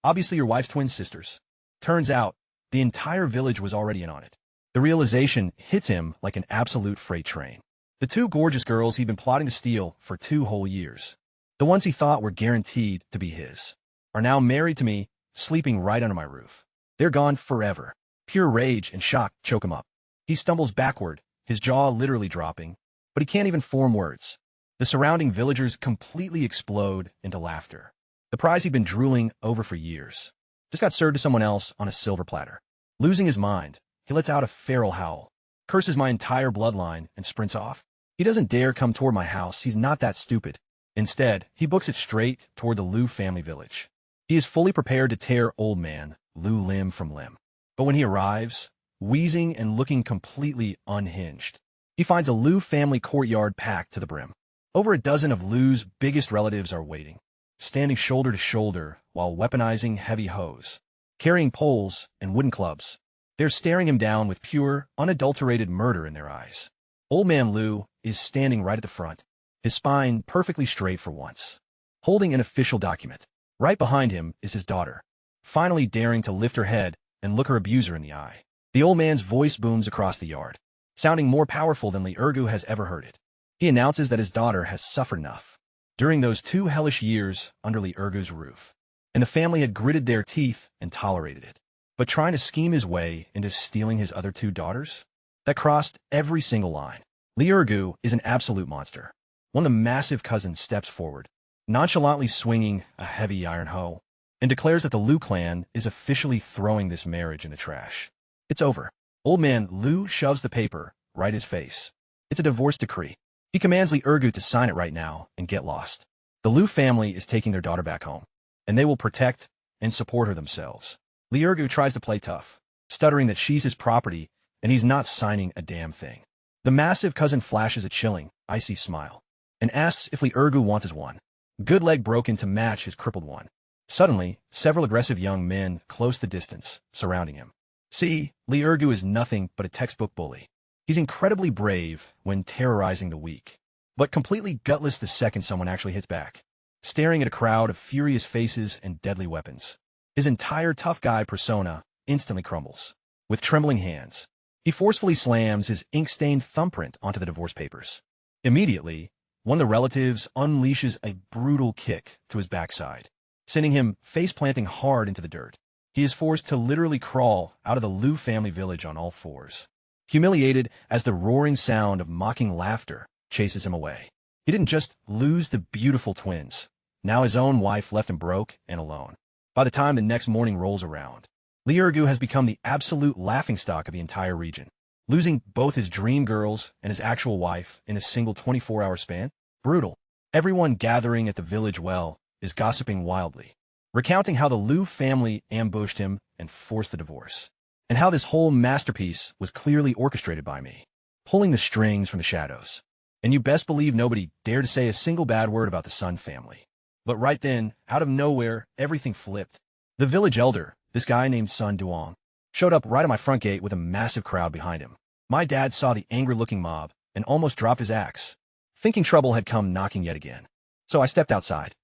Speaker 1: obviously your wife's twin sisters. Turns out, the entire village was already in on it. The realization hits him like an absolute freight train. The two gorgeous girls he'd been plotting to steal for 2 whole years, the ones he thought were guaranteed to be his, are now married to me, sleeping right under my roof. They're gone forever. Pure rage and shock choke him up. He stumbles backward, his jaw literally dropping, but he can't even form words. The surrounding villagers completely explode into laughter. The prize he'd been drooling over for years just got served to someone else on a silver platter. Losing his mind, he lets out a feral howl, curses my entire bloodline, and sprints off. He doesn't dare come toward my house. He's not that stupid. Instead, he books it straight toward the Lou family village. He is fully prepared to tear old man Lou limb from limb. But when he arrives, wheezing and looking completely unhinged, he finds a Lou family courtyard packed to the brim. Over a dozen of Lou's biggest relatives are waiting, standing shoulder to shoulder while weaponizing heavy hoes, carrying poles and wooden clubs. They're staring him down with pure, unadulterated murder in their eyes. Old man Lou is standing right at the front, his spine perfectly straight for once, holding an official document. Right behind him is his daughter, finally daring to lift her head and look her abuser in the eye. The old man's voice booms across the yard, sounding more powerful than Liurgu has ever heard it. He announces that his daughter has suffered enough during those 2 hellish years under Liurgu's roof, and the family had gritted their teeth and tolerated it. But trying to scheme his way into stealing his other 2 daughters? That crossed every single line. Liurgu is an absolute monster. One of the massive cousins steps forward, nonchalantly swinging a heavy iron hoe, and declares that the Lou clan is officially throwing this marriage in the trash. It's over. Old man Lou shoves the paper right in his face. It's a divorce decree. He commands Liurgu to sign it right now and get lost. The Lou family is taking their daughter back home, and they will protect and support her themselves. Liurgu tries to play tough, stuttering that she's his property and he's not signing a damn thing. The massive cousin flashes a chilling, icy smile and asks if Liurgu wants his one good leg broken to match his crippled one. Suddenly, several aggressive young men close the distance, surrounding him. See, Liurgu is nothing but a textbook bully. He's incredibly brave when terrorizing the weak, but completely gutless the second someone actually hits back, staring at a crowd of furious faces and deadly weapons. His entire tough guy persona instantly crumbles. With trembling hands, he forcefully slams his ink-stained thumbprint onto the divorce papers. Immediately, one of the relatives unleashes a brutal kick to his backside, sending him face-planting hard into the dirt. He is forced to literally crawl out of the Lou family village on all fours, humiliated as the roaring sound of mocking laughter chases him away. He didn't just lose the beautiful twins. Now his own wife left him broke and alone. By the time the next morning rolls around, Liurgu has become the absolute laughingstock of the entire region, losing both his dream girls and his actual wife in a single 24-hour span. Brutal. Everyone gathering at the village well is gossiping wildly, recounting how the Lou family ambushed him and forced the divorce, and how this whole masterpiece was clearly orchestrated by me, pulling the strings from the shadows. And you best believe nobody dared to say a single bad word about the Sun family. But right then, out of nowhere, everything flipped. The village elder, this guy named Sun Duong, showed up right at my front gate with a massive crowd behind him. My dad saw the angry-looking mob and almost dropped his axe, thinking trouble had come knocking yet again. So I stepped outside.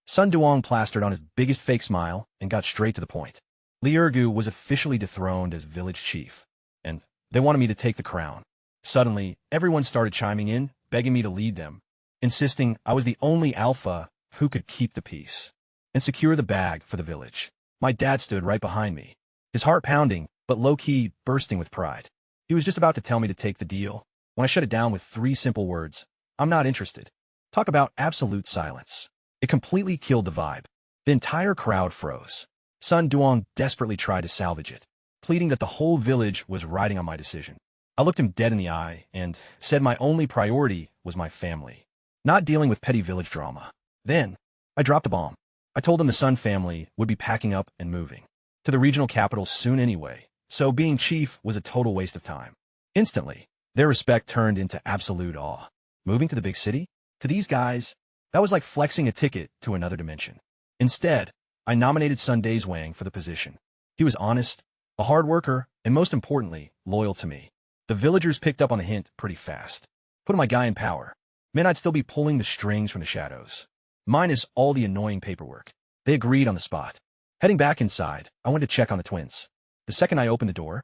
Speaker 1: Sun Duong plastered on his biggest fake smile and got straight to the point. Liurgu was officially dethroned as village chief, and they wanted me to take the crown. Suddenly, everyone started chiming in, begging me to lead them, insisting I was the only alpha who could keep the peace and secure the bag for the village. My dad stood right behind me, his heart pounding, but low-key bursting with pride. He was just about to tell me to take the deal when I shut it down with 3 simple words: I'm not interested. Talk about absolute silence. It completely killed the vibe. The entire crowd froze. Sun Duong desperately tried to salvage it, pleading that the whole village was riding on my decision. I looked him dead in the eye and said my only priority was my family, not dealing with petty village drama. Then, I dropped a bomb. I told them the Sun family would be packing up and moving to the regional capital soon anyway, so being chief was a total waste of time. Instantly, their respect turned into absolute awe. Moving to the big city? To these guys, that was like flexing a ticket to another dimension. Instead, I nominated Sun Daewang for the position. He was honest, a hard worker, and most importantly, loyal to me. The villagers picked up on the hint pretty fast. Putting my guy in power meant I'd still be pulling the strings from the shadows. Mine is all the annoying paperwork. They agreed on the spot. Heading back inside, I went to check on the twins. The second I opened the door,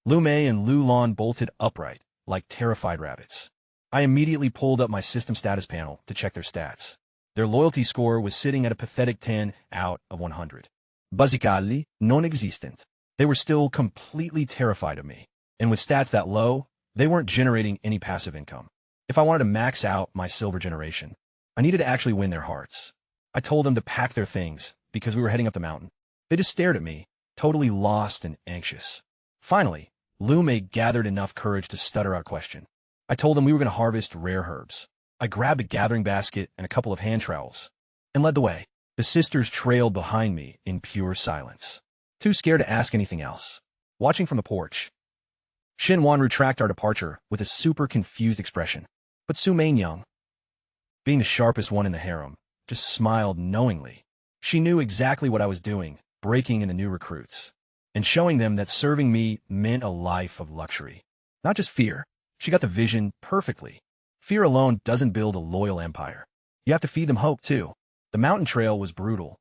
Speaker 1: Lu Mei and Lu Lan bolted upright, like terrified rabbits. I immediately pulled up my system status panel to check their stats. Their loyalty score was sitting at a pathetic 10 out of 100. Basically, non-existent. They were still completely terrified of me. And with stats that low, they weren't generating any passive income. If I wanted to max out my silver generation, I needed to actually win their hearts. I told them to pack their things because we were heading up the mountain. They just stared at me, totally lost and anxious. Finally, Lu Mei gathered enough courage to stutter out a question. I told them we were going to harvest rare herbs. I grabbed a gathering basket and a couple of hand trowels and led the way. The sisters trailed behind me in pure silence, too scared to ask anything else. Watching from the porch, Shin Wanru tracked our departure with a super confused expression. But Su Mainyoung, being the sharpest one in the harem, just smiled knowingly. She knew exactly what I was doing, breaking in the new recruits, and showing them that serving me meant a life of luxury. Not just fear. She got the vision perfectly. Fear alone doesn't build a loyal empire. You have to feed them hope, too. The mountain trail was brutal,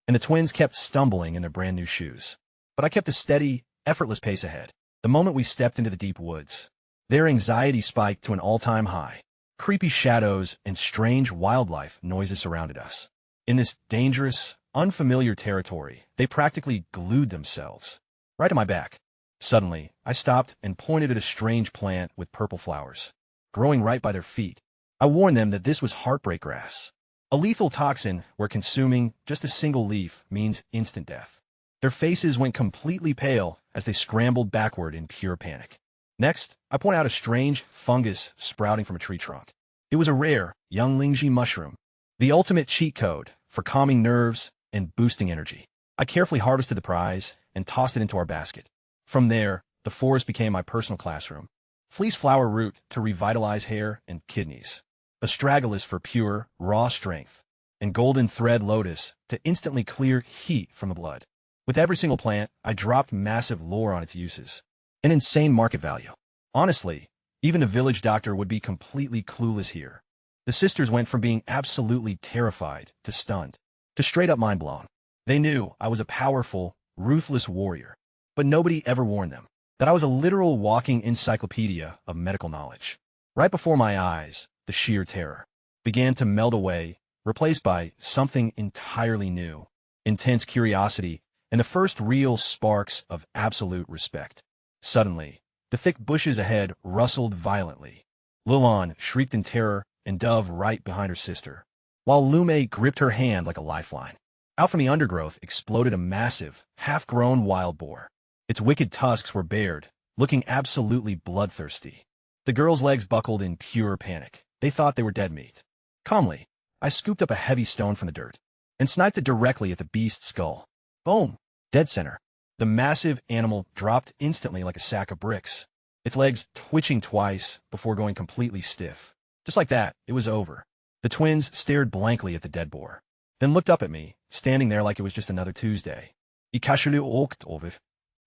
Speaker 1: and the twins kept stumbling in their brand new shoes. But I kept a steady, effortless pace ahead. The moment we stepped into the deep woods, their anxiety spiked to an all-time high. Creepy shadows and strange wildlife noises surrounded us. In this dangerous, unfamiliar territory, they practically glued themselves right to my back. Suddenly, I stopped and pointed at a strange plant with purple flowers, growing right by their feet. I warned them that this was heartbreak grass, a lethal toxin where consuming just a single leaf means instant death. Their faces went completely pale as they scrambled backward in pure panic. Next, I point out a strange fungus sprouting from a tree trunk. It was a rare, young Lingji mushroom, the ultimate cheat code for calming nerves and boosting energy. I carefully harvested the prize and tossed it into our basket. From there, the forest became my personal classroom. Fleece flower root to revitalize hair and kidneys. Astragalus for pure, raw strength. And golden thread lotus to instantly clear heat from the blood. With every single plant, I dropped massive lore on its uses. An insane market value. Honestly, even the village doctor would be completely clueless here. The sisters went from being absolutely terrified to stunned, to straight up mind blown. They knew I was a powerful, ruthless warrior, but nobody ever warned them that I was a literal walking encyclopedia of medical knowledge. Right before my eyes, the sheer terror began to melt away, replaced by something entirely new, intense curiosity, and the first real sparks of absolute respect. Suddenly, the thick bushes ahead rustled violently. Lulan shrieked in terror and dove right behind her sister, while Lu Mei gripped her hand like a lifeline. Out from the undergrowth exploded a massive, half-grown wild boar. Its wicked tusks were bared, looking absolutely bloodthirsty. The girls' legs buckled in pure panic. They thought they were dead meat. Calmly, I scooped up a heavy stone from the dirt and sniped it directly at the beast's skull. Boom! Dead center. The massive animal dropped instantly like a sack of bricks, its legs twitching twice before going completely stiff. Just like that, it was over. The twins stared blankly at the dead boar, then looked up at me, standing there like it was just another Tuesday. Ikashulu okt over,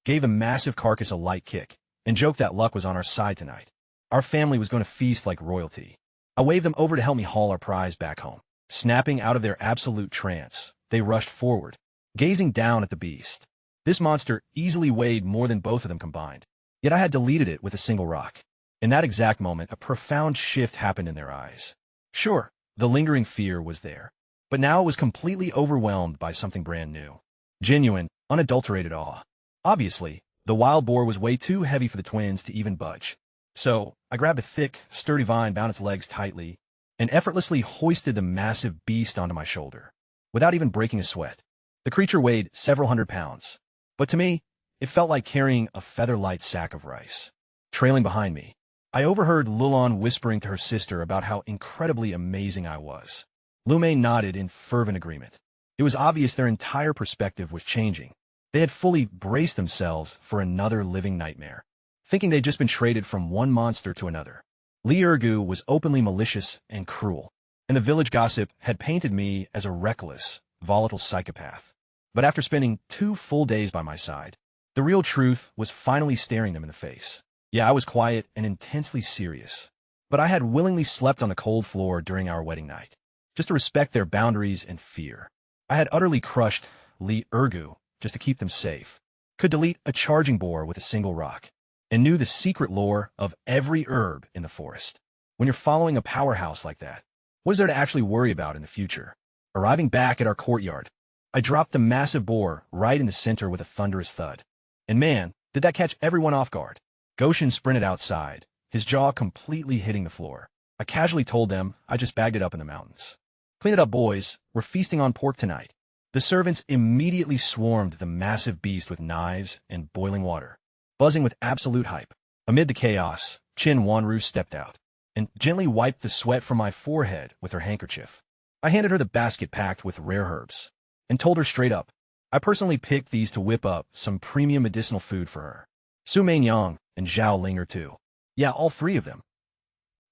Speaker 1: gave the massive carcass a light kick, and joked that luck was on our side tonight. Our family was going to feast like royalty. I waved them over to help me haul our prize back home. Snapping out of their absolute trance, they rushed forward, gazing down at the beast. This monster easily weighed more than both of them combined, yet I had deleted it with a single rock. In that exact moment, a profound shift happened in their eyes. Sure, the lingering fear was there, but now it was completely overwhelmed by something brand new. Genuine, unadulterated awe. Obviously, the wild boar was way too heavy for the twins to even budge. So, I grabbed a thick, sturdy vine, bound its legs tightly, and effortlessly hoisted the massive beast onto my shoulder, without even breaking a sweat. The creature weighed several hundred pounds, but to me, it felt like carrying a feather-light sack of rice. Trailing behind me, I overheard Lulon whispering to her sister about how incredibly amazing I was. Lume nodded in fervent agreement. It was obvious their entire perspective was changing. They had fully braced themselves for another living nightmare, thinking they'd just been traded from one monster to another. Li Ergu was openly malicious and cruel, and the village gossip had painted me as a reckless, volatile psychopath. But after spending 2 full days by my side, the real truth was finally staring them in the face. Yeah, I was quiet and intensely serious, but I had willingly slept on the cold floor during our wedding night, just to respect their boundaries and fear. I had utterly crushed Li Ergu just to keep them safe, could delete a charging boar with a single rock, and knew the secret lore of every herb in the forest. When you're following a powerhouse like that, what is there to actually worry about in the future? Arriving back at our courtyard, I dropped the massive boar right in the center with a thunderous thud. And man, did that catch everyone off guard. Goshen sprinted outside, his jaw completely hitting the floor. I casually told them I just bagged it up in the mountains. Clean it up, boys. We're feasting on pork tonight. The servants immediately swarmed the massive beast with knives and boiling water, buzzing with absolute hype. Amid the chaos, Chin Wanru stepped out and gently wiped the sweat from my forehead with her handkerchief. I handed her the basket packed with rare herbs and told her straight up, I personally picked these to whip up some premium medicinal food for her. Su Mainyang and Zhao Linger too. Yeah, all 3 of them.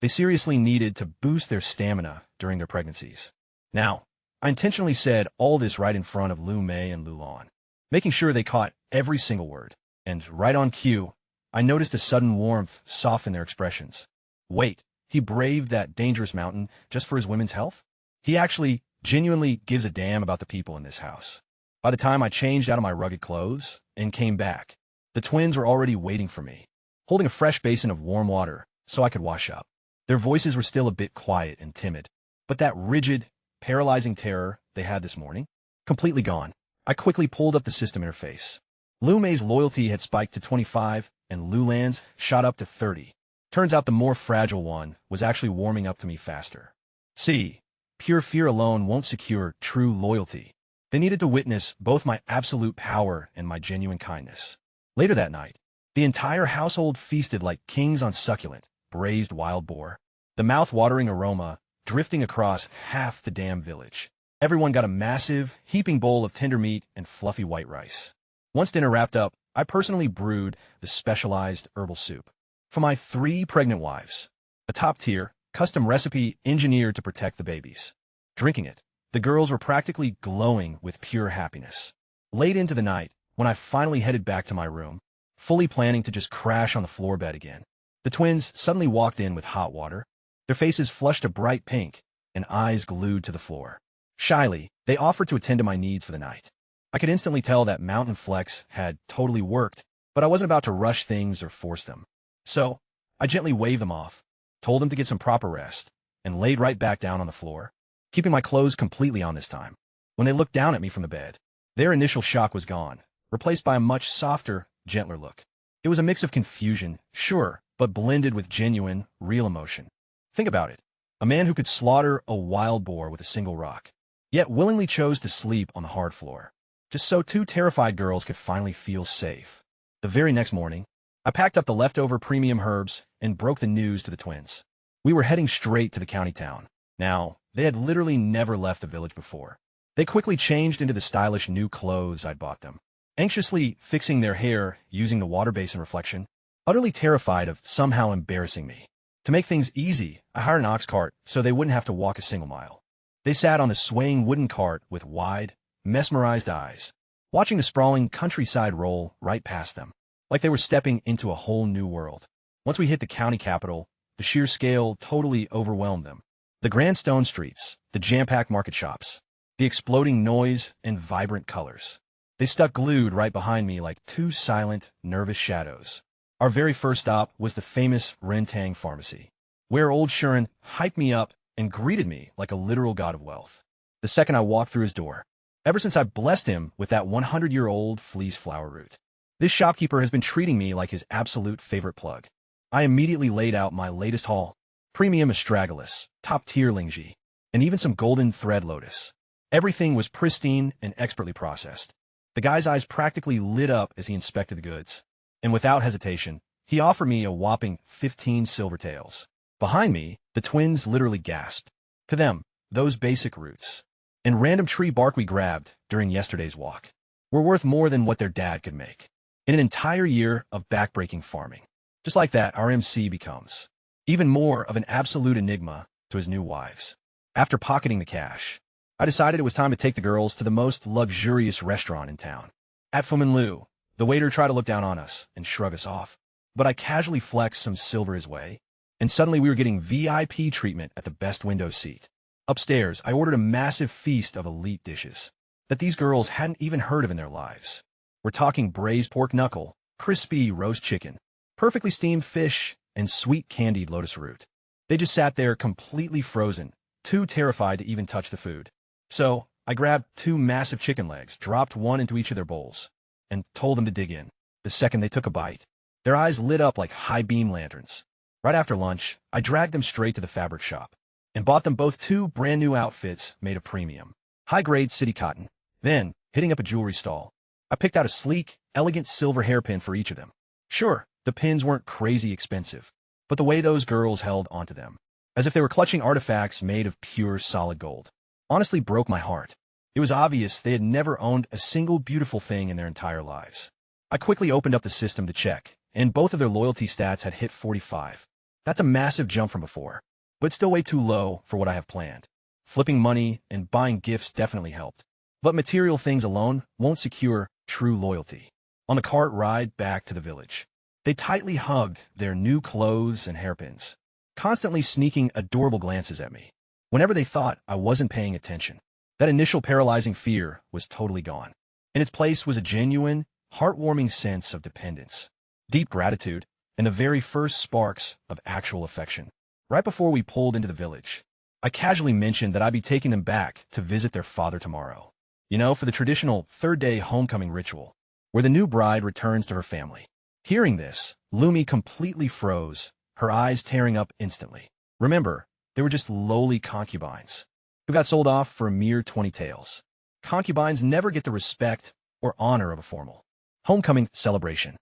Speaker 1: They seriously needed to boost their stamina during their pregnancies. Now, I intentionally said all this right in front of Lu Mei and Lulon, making sure they caught every single word. And right on cue, I noticed a sudden warmth soften their expressions. Wait, he braved that dangerous mountain just for his women's health? He actually genuinely gives a damn about the people in this house. By the time I changed out of my rugged clothes and came back, the twins were already waiting for me, holding a fresh basin of warm water so I could wash up. Their voices were still a bit quiet and timid, but that rigid, paralyzing terror they had this morning, completely gone. I quickly pulled up the system interface. Lu Mei's loyalty had spiked to 25, and Lulan's shot up to 30. Turns out the more fragile one was actually warming up to me faster. See, pure fear alone won't secure true loyalty. They needed to witness both my absolute power and my genuine kindness. Later that night, the entire household feasted like kings on succulent, braised wild boar, the mouth-watering aroma drifting across half the damn village. Everyone got a massive, heaping bowl of tender meat and fluffy white rice. Once dinner wrapped up, I personally brewed the specialized herbal soup for my 3 pregnant wives, a top-tier, custom recipe engineered to protect the babies. Drinking it, the girls were practically glowing with pure happiness. Late into the night, when I finally headed back to my room, fully planning to just crash on the floor bed again, the twins suddenly walked in with hot water, their faces flushed a bright pink and eyes glued to the floor. Shyly, they offered to attend to my needs for the night. I could instantly tell that Mountain Flex had totally worked, but I wasn't about to rush things or force them. So, I gently waved them off, told them to get some proper rest, and laid right back down on the floor, keeping my clothes completely on this time. When they looked down at me from the bed, their initial shock was gone, replaced by a much softer, gentler look. It was a mix of confusion, sure, but blended with genuine, real emotion. Think about it. A man who could slaughter a wild boar with a single rock, yet willingly chose to sleep on the hard floor, just so 2 terrified girls could finally feel safe. The very next morning, I packed up the leftover premium herbs and broke the news to the twins. We were heading straight to the county town. Now, they had literally never left the village before. They quickly changed into the stylish new clothes I'd bought them, anxiously fixing their hair using the water basin reflection, utterly terrified of somehow embarrassing me. To make things easy, I hired an ox cart so they wouldn't have to walk a single mile. They sat on the swaying wooden cart with wide, mesmerized eyes, watching the sprawling countryside roll right past them, like they were stepping into a whole new world. Once we hit the county capital, the sheer scale totally overwhelmed them. The grand stone streets, the jam-packed market shops, the exploding noise and vibrant colors. They stuck glued right behind me like 2 silent, nervous shadows. Our very first stop was the famous Rentang Pharmacy, where old Shuren hyped me up and greeted me like a literal god of wealth the second I walked through his door. Ever since I blessed him with that 100-year-old fleece flower root, this shopkeeper has been treating me like his absolute favorite plug. I immediately laid out my latest haul: premium astragalus, top-tier lingji, and even some golden thread lotus. Everything was pristine and expertly processed. The guy's eyes practically lit up as he inspected the goods, and without hesitation, he offered me a whopping 15 silver taels. Behind me, the twins literally gasped. To them, those basic roots and random tree bark we grabbed during yesterday's walk were worth more than what their dad could make in an entire year of backbreaking farming. Just like that, our MC becomes even more of an absolute enigma to his new wives. After pocketing the cash, I decided it was time to take the girls to the most luxurious restaurant in town. At Fu Lu, the waiter tried to look down on us and shrug us off, but I casually flexed some silver his way, and suddenly we were getting VIP treatment at the best window seat. Upstairs, I ordered a massive feast of elite dishes that these girls hadn't even heard of in their lives. We're talking braised pork knuckle, crispy roast chicken, perfectly steamed fish, and sweet candied lotus root. They just sat there completely frozen, too terrified to even touch the food. So, I grabbed 2 massive chicken legs, dropped one into each of their bowls, and told them to dig in. The second they took a bite, their eyes lit up like high-beam lanterns. Right after lunch, I dragged them straight to the fabric shop and bought them both 2 brand-new outfits made of premium, high-grade city cotton. Then, hitting up a jewelry stall, I picked out a sleek, elegant silver hairpin for each of them. Sure, the pins weren't crazy expensive, but the way those girls held onto them, as if they were clutching artifacts made of pure solid gold, honestly broke my heart. It was obvious they had never owned a single beautiful thing in their entire lives. I quickly opened up the system to check, and both of their loyalty stats had hit 45. That's a massive jump from before, but still way too low for what I have planned. Flipping money and buying gifts definitely helped, but material things alone won't secure true loyalty. On the cart ride back to the village, they tightly hugged their new clothes and hairpins, constantly sneaking adorable glances at me whenever they thought I wasn't paying attention. That initial paralyzing fear was totally gone. In its place was a genuine, heartwarming sense of dependence, deep gratitude, and the very first sparks of actual affection. Right before we pulled into the village, I casually mentioned that I'd be taking them back to visit their father tomorrow. For the traditional third-day homecoming ritual, where the new bride returns to her family. Hearing this, Lumi completely froze, her eyes tearing up instantly. Remember, they were just lowly concubines who got sold off for a mere 20 taels. Concubines never get the respect or honor of a formal homecoming celebration.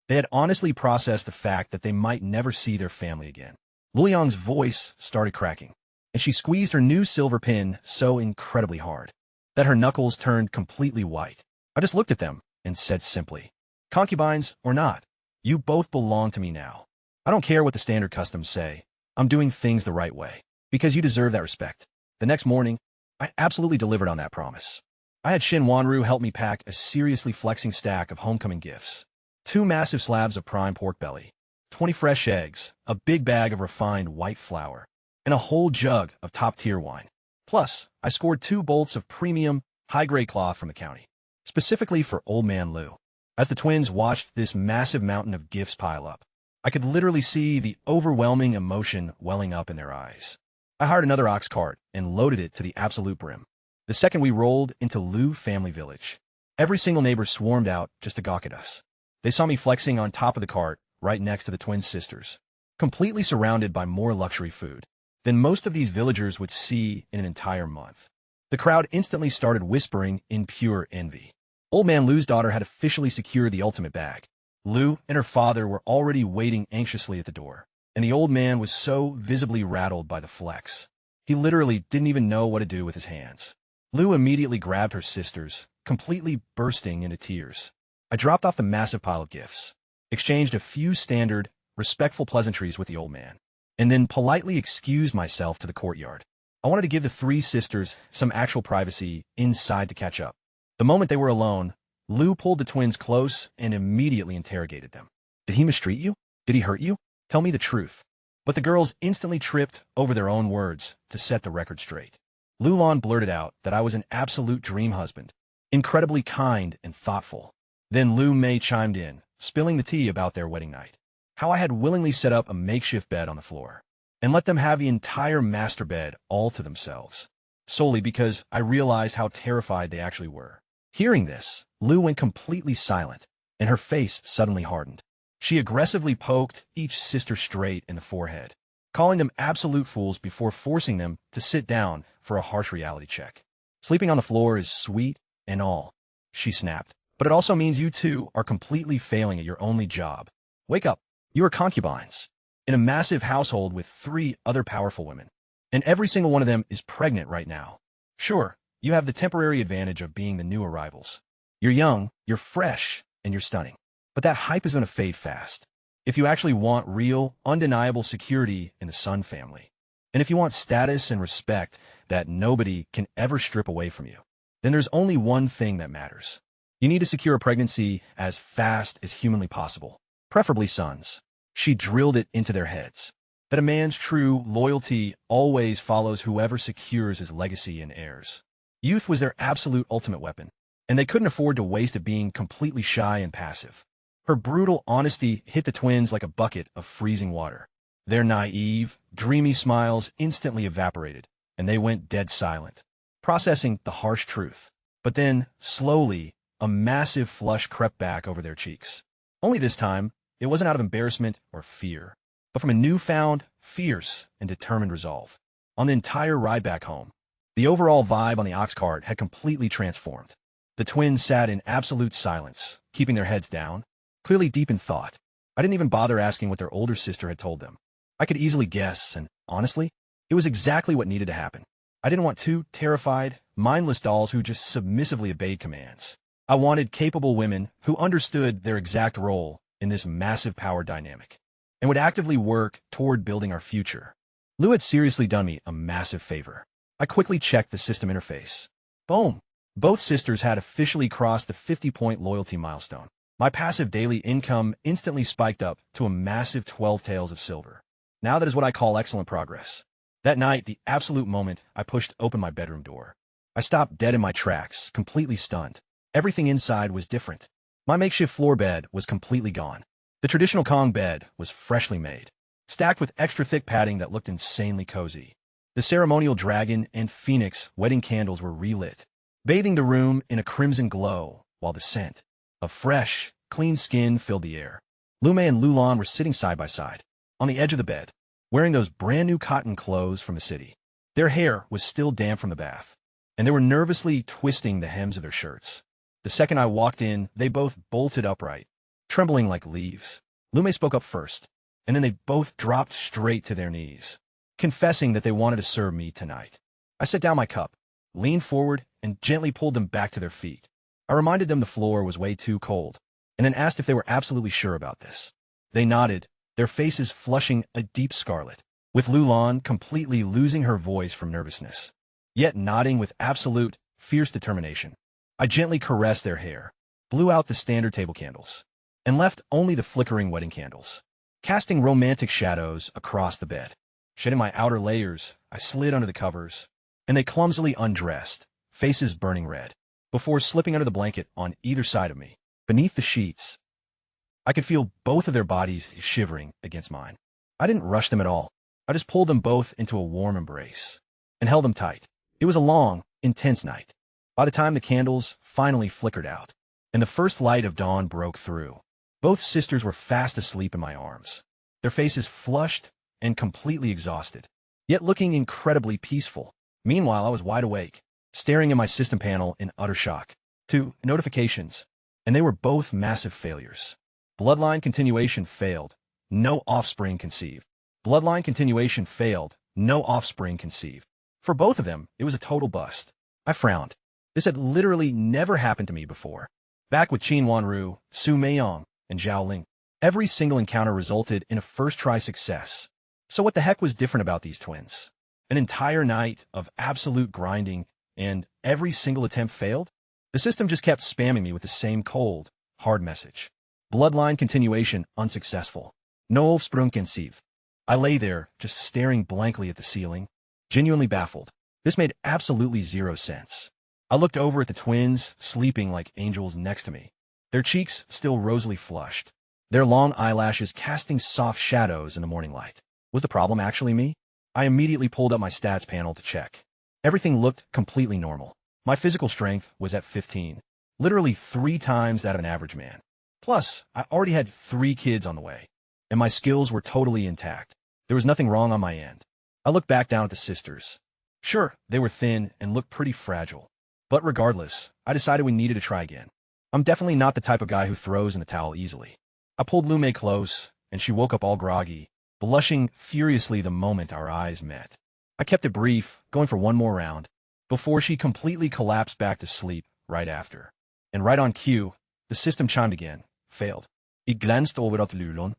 Speaker 1: They had honestly processed the fact that they might never see their family again. Luyang's voice started cracking, and she squeezed her new silver pin so incredibly hard that her knuckles turned completely white. I just looked at them and said simply, "Concubines or not, you both belong to me now. I don't care what the standard customs say. I'm doing things the right way, because you deserve that respect." The next morning, I absolutely delivered on that promise. I had Shin Wanru help me pack a seriously flexing stack of homecoming gifts: 2 massive slabs of prime pork belly, 20 fresh eggs, a big bag of refined white flour, and a whole jug of top-tier wine. Plus, I scored 2 bolts of premium, high-grade cloth from the county, specifically for Old Man Lu. As the twins watched this massive mountain of gifts pile up, I could literally see the overwhelming emotion welling up in their eyes. I hired another ox cart and loaded it to the absolute brim. The second we rolled into Lu family village, every single neighbor swarmed out just to gawk at us. They saw me flexing on top of the cart right next to the twin sisters, completely surrounded by more luxury food than most of these villagers would see in an entire month. The crowd instantly started whispering in pure envy. Old Man Lu's daughter had officially secured the ultimate bag. Lu and her father were already waiting anxiously at the door, and the old man was so visibly rattled by the flex, he literally didn't even know what to do with his hands. Lu immediately grabbed her sisters, completely bursting into tears. I dropped off the massive pile of gifts, exchanged a few standard, respectful pleasantries with the old man, and then politely excused myself to the courtyard. I wanted to give the 3 sisters some actual privacy inside to catch up. The moment they were alone, Lu pulled the twins close and immediately interrogated them. "Did he mistreat you? Did he hurt you? Tell me the truth." But the girls instantly tripped over their own words to set the record straight. Lulan blurted out that I was an absolute dream husband, incredibly kind and thoughtful. Then Lu Mei chimed in, spilling the tea about their wedding night, how I had willingly set up a makeshift bed on the floor, and let them have the entire master bed all to themselves, solely because I realized how terrified they actually were. Hearing this, Lou went completely silent, and her face suddenly hardened. She aggressively poked each sister straight in the forehead, calling them absolute fools before forcing them to sit down for a harsh reality check. Sleeping on the floor is sweet and all, she snapped, but it also means you two are completely failing at your only job. Wake up. You are concubines in a massive household with 3 other powerful women, and every single one of them is pregnant right now. Sure, you have the temporary advantage of being the new arrivals. You're young, you're fresh, and you're stunning. But that hype is going to fade fast. If you actually want real, undeniable security in the Sun family, and if you want status and respect that nobody can ever strip away from you, then there's only one thing that matters. You need to secure a pregnancy as fast as humanly possible, preferably sons. She drilled it into their heads that a man's true loyalty always follows whoever secures his legacy and heirs. Youth was their absolute ultimate weapon, and they couldn't afford to waste it being completely shy and passive. Her brutal honesty hit the twins like a bucket of freezing water. Their naive, dreamy smiles instantly evaporated, and they went dead silent, processing the harsh truth. But then, slowly, a massive flush crept back over their cheeks. Only this time, it wasn't out of embarrassment or fear, but from a newfound, fierce, and determined resolve. On the entire ride back home, the overall vibe on the ox cart had completely transformed. The twins sat in absolute silence, keeping their heads down, clearly deep in thought. I didn't even bother asking what their older sister had told them. I could easily guess, and honestly, it was exactly what needed to happen. I didn't want 2 terrified, mindless dolls who just submissively obeyed commands. I wanted capable women who understood their exact role in this massive power dynamic, and would actively work toward building our future. Lou had seriously done me a massive favor. I quickly checked the system interface. Boom! Both sisters had officially crossed the 50-point loyalty milestone. My passive daily income instantly spiked up to a massive 12 taels of silver. Now that is what I call excellent progress. That night, the absolute moment I pushed open my bedroom door, I stopped dead in my tracks, completely stunned. Everything inside was different. My makeshift floor bed was completely gone. The traditional Kong bed was freshly made, stacked with extra thick padding that looked insanely cozy. The ceremonial dragon and phoenix wedding candles were relit, bathing the room in a crimson glow, while the scent of fresh, clean skin filled the air. Lume and Lulan were sitting side by side, on the edge of the bed, wearing those brand new cotton clothes from the city. Their hair was still damp from the bath, and they were nervously twisting the hems of their shirts. The second I walked in, they both bolted upright, trembling like leaves. Lume spoke up first, and then they both dropped straight to their knees, confessing that they wanted to serve me tonight. I set down my cup, leaned forward, and gently pulled them back to their feet. I reminded them the floor was way too cold, and then asked if they were absolutely sure about this. They nodded, their faces flushing a deep scarlet, with Lulan completely losing her voice from nervousness, yet nodding with absolute, fierce determination. I gently caressed their hair, blew out the standard table candles, and left only the flickering wedding candles, casting romantic shadows across the bed. Shedding my outer layers, I slid under the covers, and they clumsily undressed, faces burning red, before slipping under the blanket on either side of me. Beneath the sheets, I could feel both of their bodies shivering against mine. I didn't rush them at all. I just pulled them both into a warm embrace and held them tight. It was a long, intense night. By the time the candles finally flickered out and the first light of dawn broke through, both sisters were fast asleep in my arms, their faces flushed and completely exhausted, yet looking incredibly peaceful. Meanwhile, I was wide awake, staring at my system panel in utter shock. 2 notifications, and they were both massive failures. Bloodline continuation failed. No offspring conceived. Bloodline continuation failed. No offspring conceived. For both of them, it was a total bust. I frowned. This had literally never happened to me before. Back with Qin Wanru, Su Meiyong, and Zhao Ling, every single encounter resulted in a first-try success. So what the heck was different about these twins? An entire night of absolute grinding, and every single attempt failed? The system just kept spamming me with the same cold, hard message. Bloodline continuation unsuccessful. No offspring conceived. I lay there, just staring blankly at the ceiling, genuinely baffled. This made absolutely zero sense. I looked over at the twins, sleeping like angels next to me, their cheeks still rosily flushed, their long eyelashes casting soft shadows in the morning light. Was the problem actually me? I immediately pulled up my stats panel to check. Everything looked completely normal. My physical strength was at 15, literally 3 times that of an average man. Plus, I already had 3 kids on the way, and my skills were totally intact. There was nothing wrong on my end. I looked back down at the sisters. Sure, they were thin and looked pretty fragile. But regardless, I decided we needed to try again. I'm definitely not the type of guy who throws in the towel easily. I pulled Lume close, and she woke up all groggy, blushing furiously the moment our eyes met. I kept it brief, going for one more round, before she completely collapsed back to sleep right after. And right on cue, the system chimed again. Failed. It glanced over at Lulon.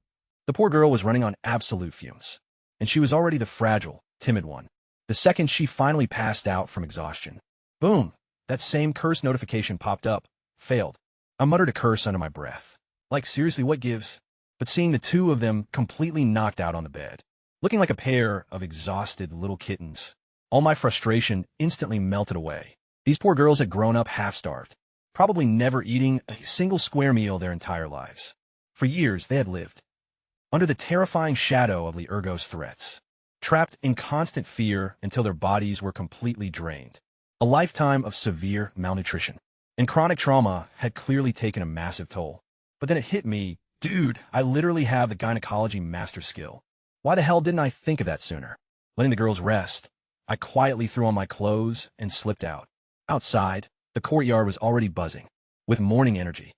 Speaker 1: The poor girl was running on absolute fumes, and she was already the fragile, timid one. The second she finally passed out from exhaustion. Boom! That same curse notification popped up. Failed. I muttered a curse under my breath. Like, seriously, what gives? But seeing the two of them completely knocked out on the bed, looking like a pair of exhausted little kittens, all my frustration instantly melted away. These poor girls had grown up half-starved, probably never eating a single square meal their entire lives. For years, they had lived under the terrifying shadow of Liergo's threats, trapped in constant fear until their bodies were completely drained. A lifetime of severe malnutrition and chronic trauma had clearly taken a massive toll. But then it hit me, dude, I literally have the gynecology master skill. Why the hell didn't I think of that sooner? Letting the girls rest, I quietly threw on my clothes and slipped out. Outside, the courtyard was already buzzing with morning energy.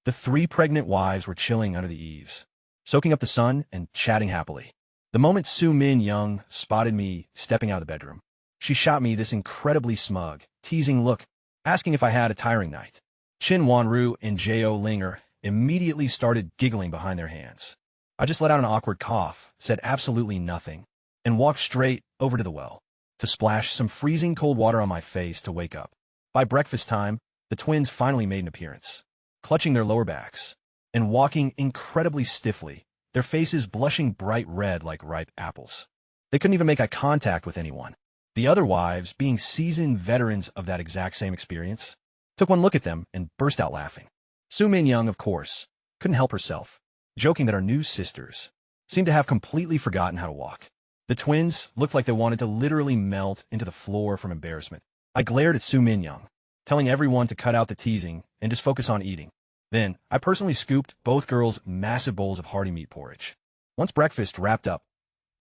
Speaker 1: The 3 pregnant wives were chilling under the eaves, soaking up the sun and chatting happily. The moment Su Min Young spotted me stepping out of the bedroom, she shot me this incredibly smug, teasing look, asking if I had a tiring night. Chin Wanru and Jo Linger immediately started giggling behind their hands. I just let out an awkward cough, said absolutely nothing, and walked straight over to the well to splash some freezing cold water on my face to wake up. By breakfast time, the twins finally made an appearance, clutching their lower backs and walking incredibly stiffly, their faces blushing bright red like ripe apples. They couldn't even make eye contact with anyone. The other wives, being seasoned veterans of that exact same experience, took one look at them and burst out laughing. Su Min Young, of course, couldn't help herself, joking that our new sisters seemed to have completely forgotten how to walk. The twins looked like they wanted to literally melt into the floor from embarrassment. I glared at Su Min Young, telling everyone to cut out the teasing and just focus on eating. Then, I personally scooped both girls' massive bowls of hearty meat porridge. Once breakfast wrapped up,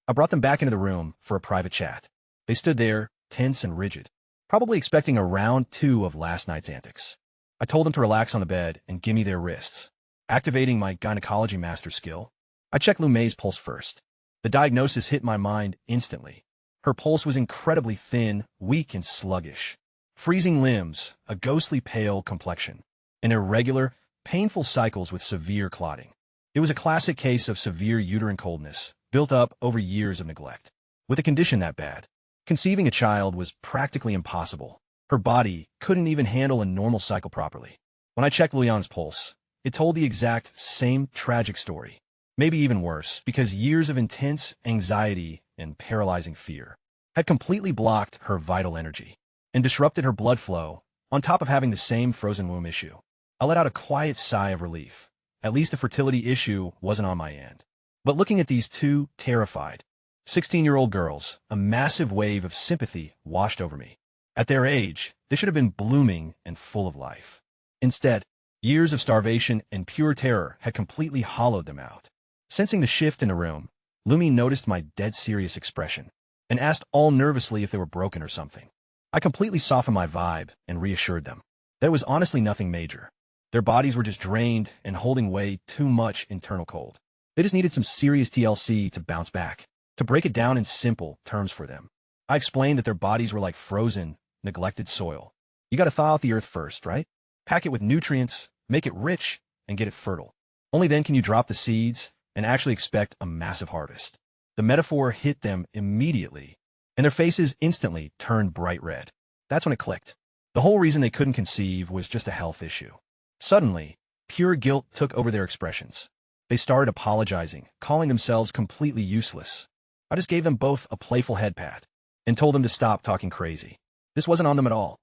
Speaker 1: I brought them back into the room for a private chat. They stood there, tense and rigid, probably expecting a round 2 of last night's antics. I told them to relax on the bed and give me their wrists. Activating my gynecology master skill, I checked Lu Mei's pulse first. The diagnosis hit my mind instantly. Her pulse was incredibly thin, weak, and sluggish. Freezing limbs, a ghostly pale complexion, and irregular, painful cycles with severe clotting. It was a classic case of severe uterine coldness, built up over years of neglect. With a condition that bad, conceiving a child was practically impossible. Her body couldn't even handle a normal cycle properly. When I checked Luyan's pulse, it told the exact same tragic story. Maybe even worse, because years of intense anxiety and paralyzing fear had completely blocked her vital energy and disrupted her blood flow, on top of having the same frozen womb issue. I let out a quiet sigh of relief. At least the fertility issue wasn't on my end. But looking at these 2 terrified 16-year-old girls, a massive wave of sympathy washed over me. At their age, they should have been blooming and full of life. Instead, years of starvation and pure terror had completely hollowed them out. Sensing the shift in the room, Lumi noticed my dead-serious expression and asked all nervously if they were broken or something. I completely softened my vibe and reassured them. There was honestly nothing major. Their bodies were just drained and holding way too much internal cold. They just needed some serious TLC to bounce back. To break it down in simple terms for them, I explained that their bodies were like frozen, neglected soil. You gotta thaw out the earth first, right? Pack it with nutrients, make it rich, and get it fertile. Only then can you drop the seeds and actually expect a massive harvest. The metaphor hit them immediately, and their faces instantly turned bright red. That's when it clicked. The whole reason they couldn't conceive was just a health issue. Suddenly, pure guilt took over their expressions. They started apologizing, calling themselves completely useless. I just gave them both a playful head pat and told them to stop talking crazy. This wasn't on them at all.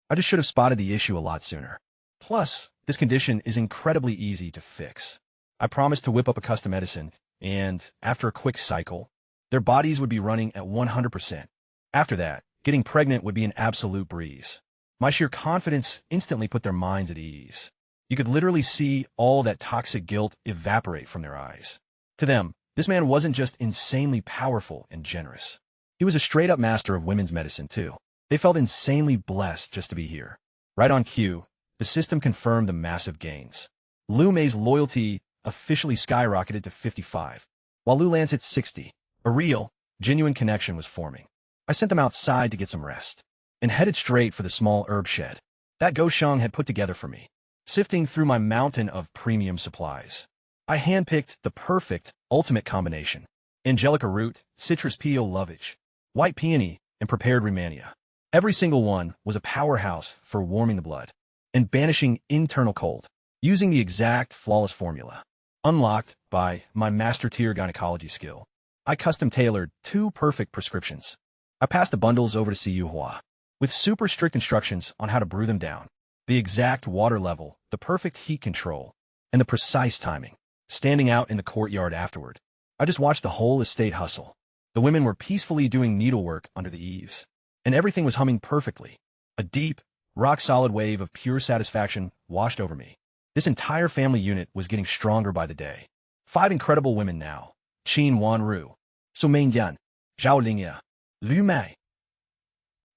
Speaker 1: I just should have spotted the issue a lot sooner. Plus, this condition is incredibly easy to fix. I promised to whip up a custom medicine and after a quick cycle, their bodies would be running at 100%. After that, getting pregnant would be an absolute breeze. My sheer confidence instantly put their minds at ease. You could literally see all that toxic guilt evaporate from their eyes. To them, this man wasn't just insanely powerful and generous. He was a straight-up master of women's medicine, too. They felt insanely blessed just to be here. Right on cue, the system confirmed the massive gains. Lu Mei's loyalty officially skyrocketed to 55, while Lu Lan's hit 60. A real, genuine connection was forming. I sent them outside to get some rest, and headed straight for the small herb shed that Gosheng had put together for me. Sifting through my mountain of premium supplies, I handpicked the perfect, ultimate combination: angelica root, citrus peel lovage, white peony, and prepared Rehmannia. Every single one was a powerhouse for warming the blood and banishing internal cold, using the exact flawless formula. Unlocked by my master-tier gynecology skill, I custom-tailored 2 perfect prescriptions. I passed the bundles over to Siyu Hua, with super strict instructions on how to brew them down. The exact water level, the perfect heat control, and the precise timing. Standing out in the courtyard afterward, I just watched the whole estate hustle. The women were peacefully doing needlework under the eaves, and everything was humming perfectly. A deep, rock-solid wave of pure satisfaction washed over me. This entire family unit was getting stronger by the day. 5 incredible women now: Qin Wanru, Su Mingyan, Zhao Lingya, Lu Mei,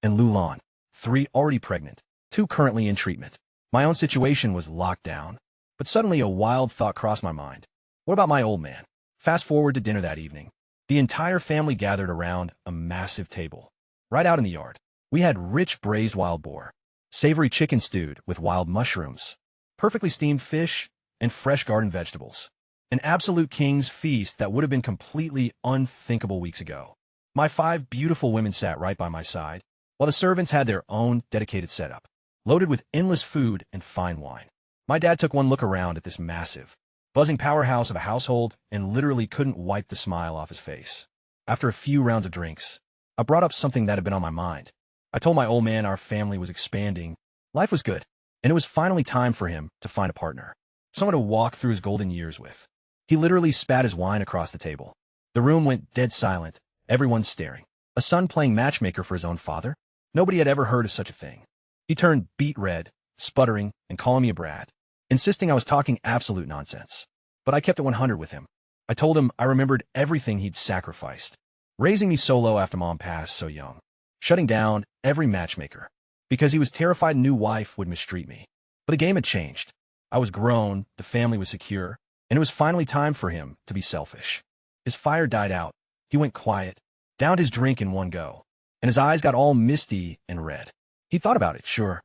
Speaker 1: and Lu Lan. 3 already pregnant, 2 currently in treatment. My own situation was locked down, but suddenly a wild thought crossed my mind. What about my old man? Fast forward to dinner that evening. The entire family gathered around a massive table. Right out in the yard, we had rich braised wild boar, savory chicken stewed with wild mushrooms, perfectly steamed fish, and fresh garden vegetables. An absolute king's feast that would have been completely unthinkable weeks ago. My 5 beautiful women sat right by my side, while the servants had their own dedicated setup, loaded with endless food and fine wine. My dad took one look around at this massive, buzzing powerhouse of a household and literally couldn't wipe the smile off his face. After a few rounds of drinks, I brought up something that had been on my mind. I told my old man our family was expanding, life was good, and it was finally time for him to find a partner, someone to walk through his golden years with. He literally spat his wine across the table. The room went dead silent, everyone staring. A son playing matchmaker for his own father? Nobody had ever heard of such a thing. He turned beet red, sputtering and calling me a brat, insisting I was talking absolute nonsense. But I kept it 100 with him. I told him I remembered everything he'd sacrificed, raising me solo after mom passed so young, shutting down every matchmaker, because he was terrified a new wife would mistreat me. But the game had changed. I was grown, the family was secure, and it was finally time for him to be selfish. His fire died out. He went quiet, downed his drink in one go, and his eyes got all misty and red. He thought about it, sure.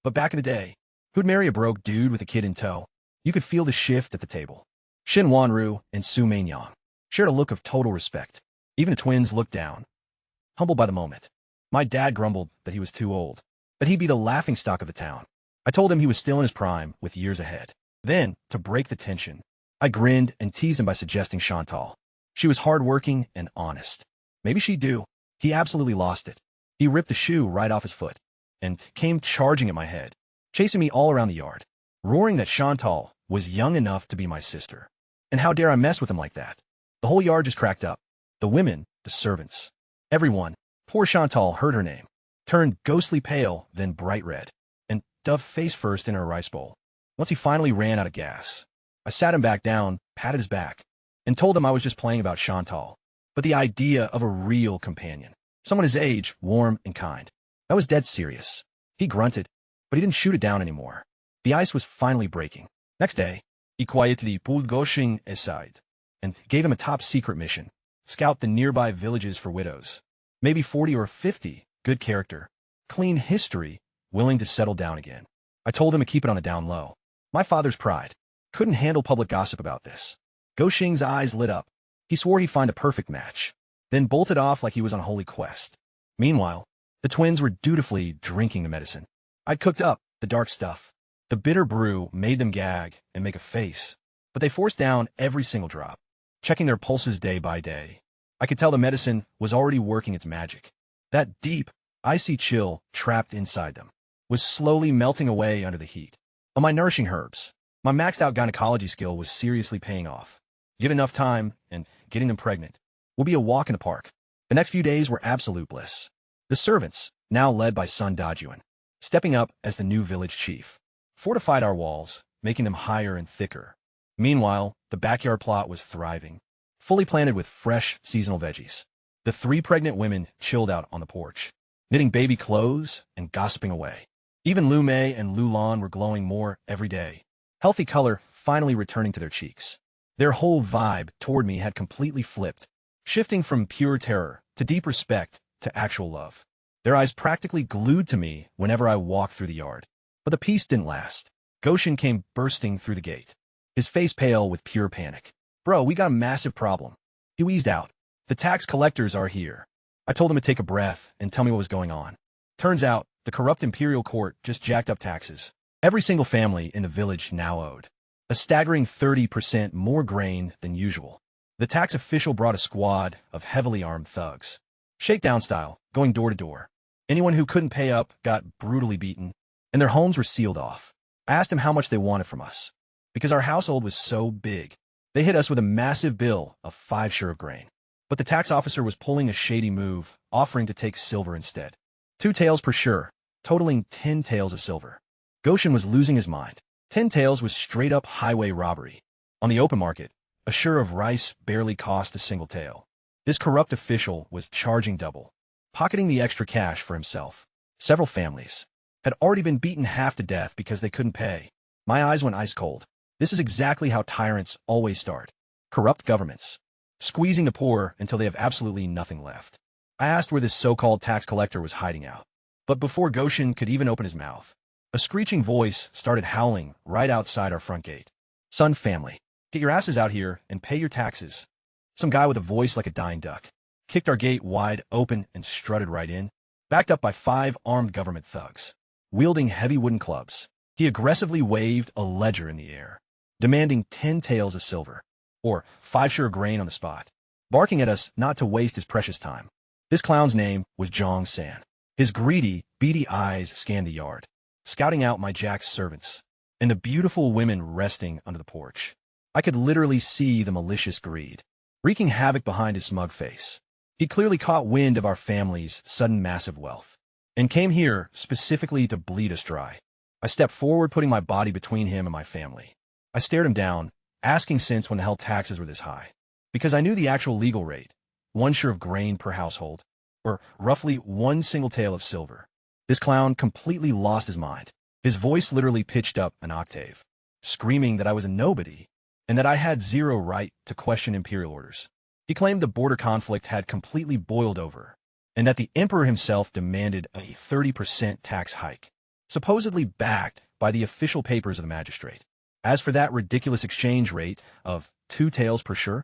Speaker 1: But back in the day, who'd marry a broke dude with a kid in tow? You could feel the shift at the table. Xin Wanru and Su Meinyang shared a look of total respect. Even the twins looked down, humbled by the moment. My dad grumbled that he was too old, that he'd be the laughingstock of the town. I told him he was still in his prime, with years ahead. Then, to break the tension, I grinned and teased him by suggesting Chantal. She was hardworking and honest. Maybe she'd do. He absolutely lost it. He ripped the shoe right off his foot and came charging at my head, chasing me all around the yard, roaring that Chantal was young enough to be my sister. And how dare I mess with him like that? The whole yard just cracked up. The women, the servants, everyone. Poor Chantal heard her name, turned ghostly pale, then bright red, and dove face first in her rice bowl. Once he finally ran out of gas, I sat him back down, patted his back, and told him I was just playing about Chantal. But the idea of a real companion, someone his age, warm and kind, that was dead serious. He grunted, but he didn't shoot it down anymore. The ice was finally breaking. Next day, he quietly pulled Gosheng aside and gave him a top-secret mission: scout the nearby villages for widows. Maybe 40 or 50, good character, clean history, willing to settle down again. I told him to keep it on the down low. My father's pride couldn't handle public gossip about this. Gosheng's eyes lit up. He swore he'd find a perfect match, then bolted off like he was on a holy quest. Meanwhile, the twins were dutifully drinking the medicine. I'd cooked up the dark stuff. The bitter brew made them gag and make a face, but they forced down every single drop, checking their pulses day by day. I could tell the medicine was already working its magic. That deep, icy chill trapped inside them was slowly melting away under the heat of my nourishing herbs. My maxed-out gynecology skill was seriously paying off. Give enough time, and getting them pregnant will be a walk in the park. The next few days were absolute bliss. The servants, now led by son Dajuan, stepping up as the new village chief, fortified our walls, making them higher and thicker. Meanwhile, the backyard plot was thriving, fully planted with fresh, seasonal veggies. The 3 pregnant women chilled out on the porch, knitting baby clothes and gossiping away. Even Lu Mei and Lu Lan were glowing more every day, healthy color finally returning to their cheeks. Their whole vibe toward me had completely flipped, shifting from pure terror to deep respect to actual love. Their eyes practically glued to me whenever I walked through the yard. But the peace didn't last. Goshen came bursting through the gate, his face pale with pure panic. "Bro, we got a massive problem." He wheezed out. "The tax collectors are here." I told him to take a breath and tell me what was going on. Turns out, the corrupt imperial court just jacked up taxes. Every single family in the village now owed a staggering 30% more grain than usual. The tax official brought a squad of heavily armed thugs, shakedown style, going door to door. Anyone who couldn't pay up got brutally beaten, and their homes were sealed off. I asked him how much they wanted from us. Because our household was so big, they hit us with a massive bill of 5 share of grain. But the tax officer was pulling a shady move, offering to take silver instead. 2 taels per share, totaling 10 taels of silver. Goshen was losing his mind. 10 taels was straight-up highway robbery. On the open market, a share of rice barely cost a single tael. This corrupt official was charging double, pocketing the extra cash for himself. Several families had already been beaten half to death because they couldn't pay. My eyes went ice cold. This is exactly how tyrants always start. Corrupt governments, squeezing the poor until they have absolutely nothing left. I asked where this so-called tax collector was hiding out. But before Goshen could even open his mouth, a screeching voice started howling right outside our front gate. "Son, family, get your asses out here and pay your taxes." Some guy with a voice like a dying duck kicked our gate wide open and strutted right in, backed up by 5 armed government thugs, wielding heavy wooden clubs. He aggressively waved a ledger in the air, demanding 10 taels of silver, or 5 share of grain on the spot, barking at us not to waste his precious time. This clown's name was Zhang San. His greedy, beady eyes scanned the yard, scouting out my Jack's servants, and the beautiful women resting under the porch. I could literally see the malicious greed, wreaking havoc behind his smug face. He clearly caught wind of our family's sudden massive wealth, and came here specifically to bleed us dry. I stepped forward, putting my body between him and my family. I stared him down, asking since when the hell taxes were this high. Because I knew the actual legal rate, 1 share of grain per household, or roughly 1 single tael of silver. This clown completely lost his mind. His voice literally pitched up an octave, screaming that I was a nobody, and that I had zero right to question imperial orders. He claimed the border conflict had completely boiled over, and that the emperor himself demanded a 30% tax hike, supposedly backed by the official papers of the magistrate. As for that ridiculous exchange rate of 2 taels per share,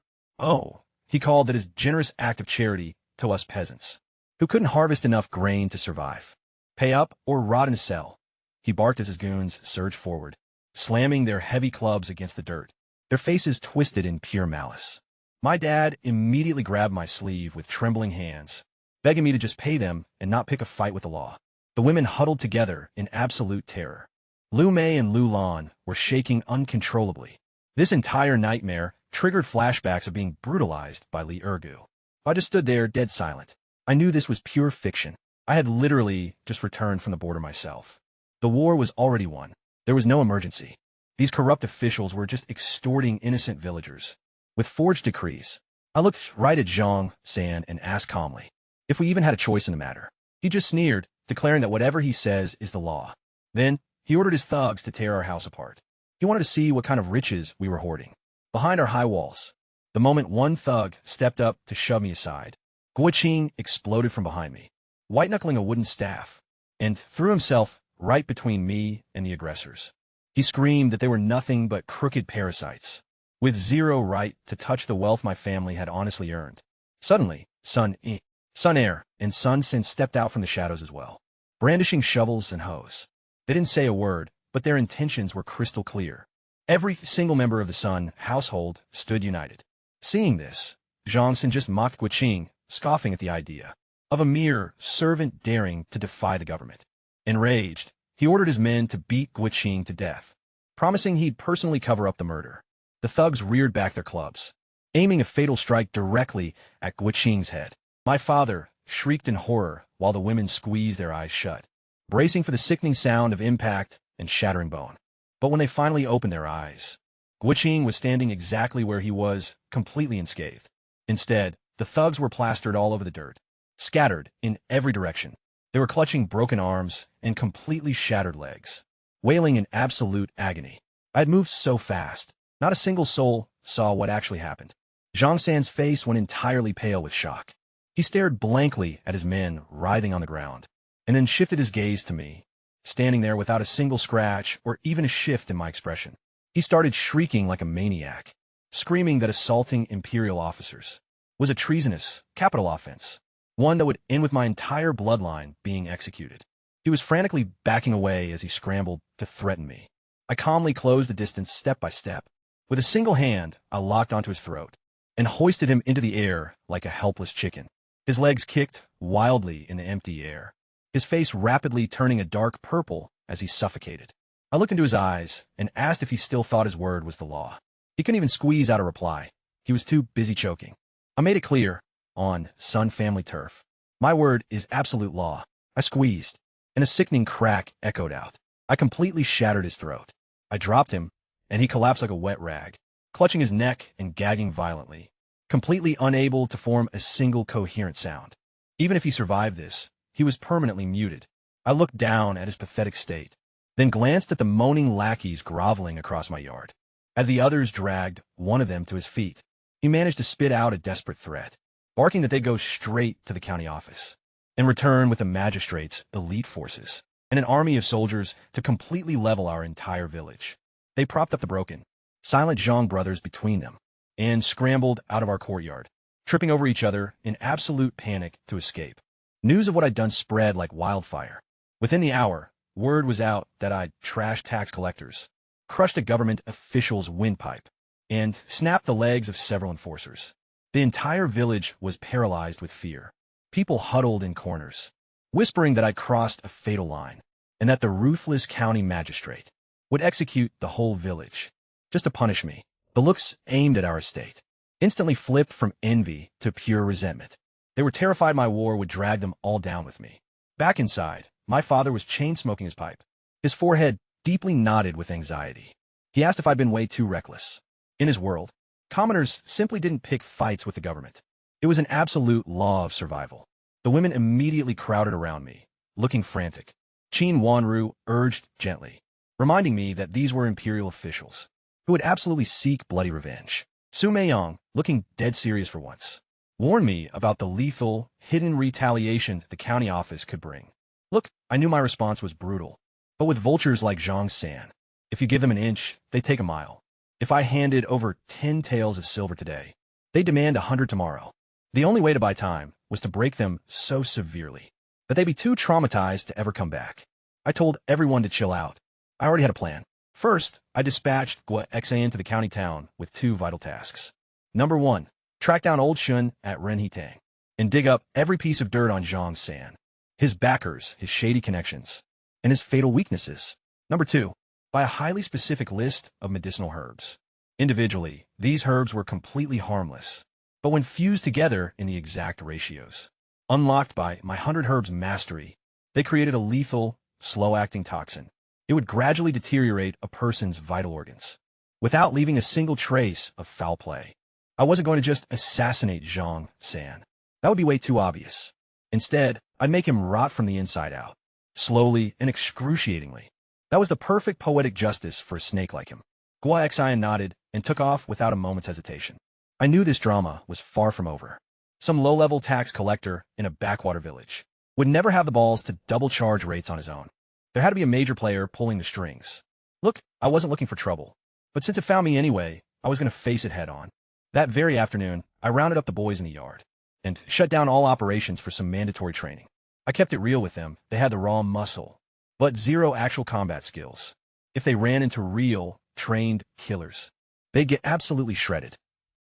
Speaker 1: he called that his generous act of charity to us peasants, who couldn't harvest enough grain to survive. Pay up or rot in a cell. He barked as his goons surged forward, slamming their heavy clubs against the dirt, their faces twisted in pure malice. My dad immediately grabbed my sleeve with trembling hands, begging me to just pay them and not pick a fight with the law. The women huddled together in absolute terror. Lu Mei and Lu Lan were shaking uncontrollably. This entire nightmare triggered flashbacks of being brutalized by Li Ergu. I just stood there dead silent. I knew this was pure fiction. I had literally just returned from the border myself. The war was already won. There was no emergency. These corrupt officials were just extorting innocent villagers with forged decrees. I looked right at Zhang San and asked calmly if we even had a choice in the matter. He just sneered, declaring that whatever he says is the law. Then, he ordered his thugs to tear our house apart. He wanted to see what kind of riches we were hoarding behind our high walls. The moment one thug stepped up to shove me aside, Guoqing exploded from behind me, white-knuckling a wooden staff, and threw himself right between me and the aggressors. He screamed that they were nothing but crooked parasites, with zero right to touch the wealth my family had honestly earned. Suddenly, Sun Air, and Sun Sin stepped out from the shadows as well, brandishing shovels and hoes. They didn't say a word, but their intentions were crystal clear. Every single member of the Sun household stood united. Seeing this, Zhang Sin just mocked Guoqing, scoffing at the idea of a mere servant daring to defy the government. Enraged, he ordered his men to beat Guoqing to death, promising he'd personally cover up the murder. The thugs reared back their clubs, aiming a fatal strike directly at Guiqing's head. My father shrieked in horror while the women squeezed their eyes shut, bracing for the sickening sound of impact and shattering bone. But when they finally opened their eyes, Guiqing was standing exactly where he was, completely unscathed. Instead, the thugs were plastered all over the dirt, scattered in every direction. They were clutching broken arms and completely shattered legs, wailing in absolute agony. I had moved so fast, not a single soul saw what actually happened. Zhang San's face went entirely pale with shock. He stared blankly at his men writhing on the ground, and then shifted his gaze to me, standing there without a single scratch or even a shift in my expression. He started shrieking like a maniac, screaming that assaulting imperial officers was a treasonous, capital offense, one that would end with my entire bloodline being executed. He was frantically backing away as he scrambled to threaten me. I calmly closed the distance step by step. With a single hand, I locked onto his throat and hoisted him into the air like a helpless chicken. His legs kicked wildly in the empty air, his face rapidly turning a dark purple as he suffocated. I looked into his eyes and asked if he still thought his word was the law. He couldn't even squeeze out a reply. He was too busy choking. I made it clear, on Sun family turf, my word is absolute law. I squeezed, and a sickening crack echoed out. I completely shattered his throat. I dropped him, and he collapsed like a wet rag, clutching his neck and gagging violently, completely unable to form a single coherent sound. Even if he survived this, he was permanently muted. I looked down at his pathetic state, then glanced at the moaning lackeys groveling across my yard. As the others dragged one of them to his feet, he managed to spit out a desperate threat, barking that they go straight to the county office and return with the magistrate's elite forces and an army of soldiers to completely level our entire village. They propped up the broken, silent Zhang brothers between them and scrambled out of our courtyard, tripping over each other in absolute panic to escape. News of what I'd done spread like wildfire. Within the hour, word was out that I'd trashed tax collectors, crushed a government official's windpipe, and snapped the legs of several enforcers. The entire village was paralyzed with fear. People huddled in corners, whispering that I'd crossed a fatal line, and that the ruthless county magistrate would execute the whole village, just to punish me. The looks aimed at our estate instantly flipped from envy to pure resentment. They were terrified my war would drag them all down with me. Back inside, my father was chain-smoking his pipe, his forehead deeply knotted with anxiety. He asked if I'd been way too reckless. In his world, commoners simply didn't pick fights with the government. It was an absolute law of survival. The women immediately crowded around me, looking frantic. Qin Wanru urged gently, reminding me that these were imperial officials who would absolutely seek bloody revenge. Su Meiyang, looking dead serious for once, warned me about the lethal, hidden retaliation the county office could bring. Look, I knew my response was brutal, but with vultures like Zhang San, if you give them an inch, they take a mile. If I handed over 10 taels of silver today, they demand 100 tomorrow. The only way to buy time was to break them so severely that they'd be too traumatized to ever come back. I told everyone to chill out. I already had a plan. First, I dispatched Gua Xan to the county town with 2 vital tasks. Number 1, track down old Shun at Renhitang and dig up every piece of dirt on Zhang San, his backers, his shady connections, and his fatal weaknesses. Number 2, buy a highly specific list of medicinal herbs. Individually, these herbs were completely harmless, but when fused together in the exact ratios, unlocked by my 100 herbs mastery, they created a lethal, slow-acting toxin. It would gradually deteriorate a person's vital organs, without leaving a single trace of foul play. I wasn't going to just assassinate Zhang San. That would be way too obvious. Instead, I'd make him rot from the inside out, slowly and excruciatingly. That was the perfect poetic justice for a snake like him. Gua Xian nodded and took off without a moment's hesitation. I knew this drama was far from over. Some low-level tax collector in a backwater village would never have the balls to double-charge rates on his own. There had to be a major player pulling the strings. Look, I wasn't looking for trouble, but since it found me anyway, I was going to face it head-on. That very afternoon, I rounded up the boys in the yard and shut down all operations for some mandatory training. I kept it real with them. They had the raw muscle, but zero actual combat skills. If they ran into real, trained killers, they'd get absolutely shredded.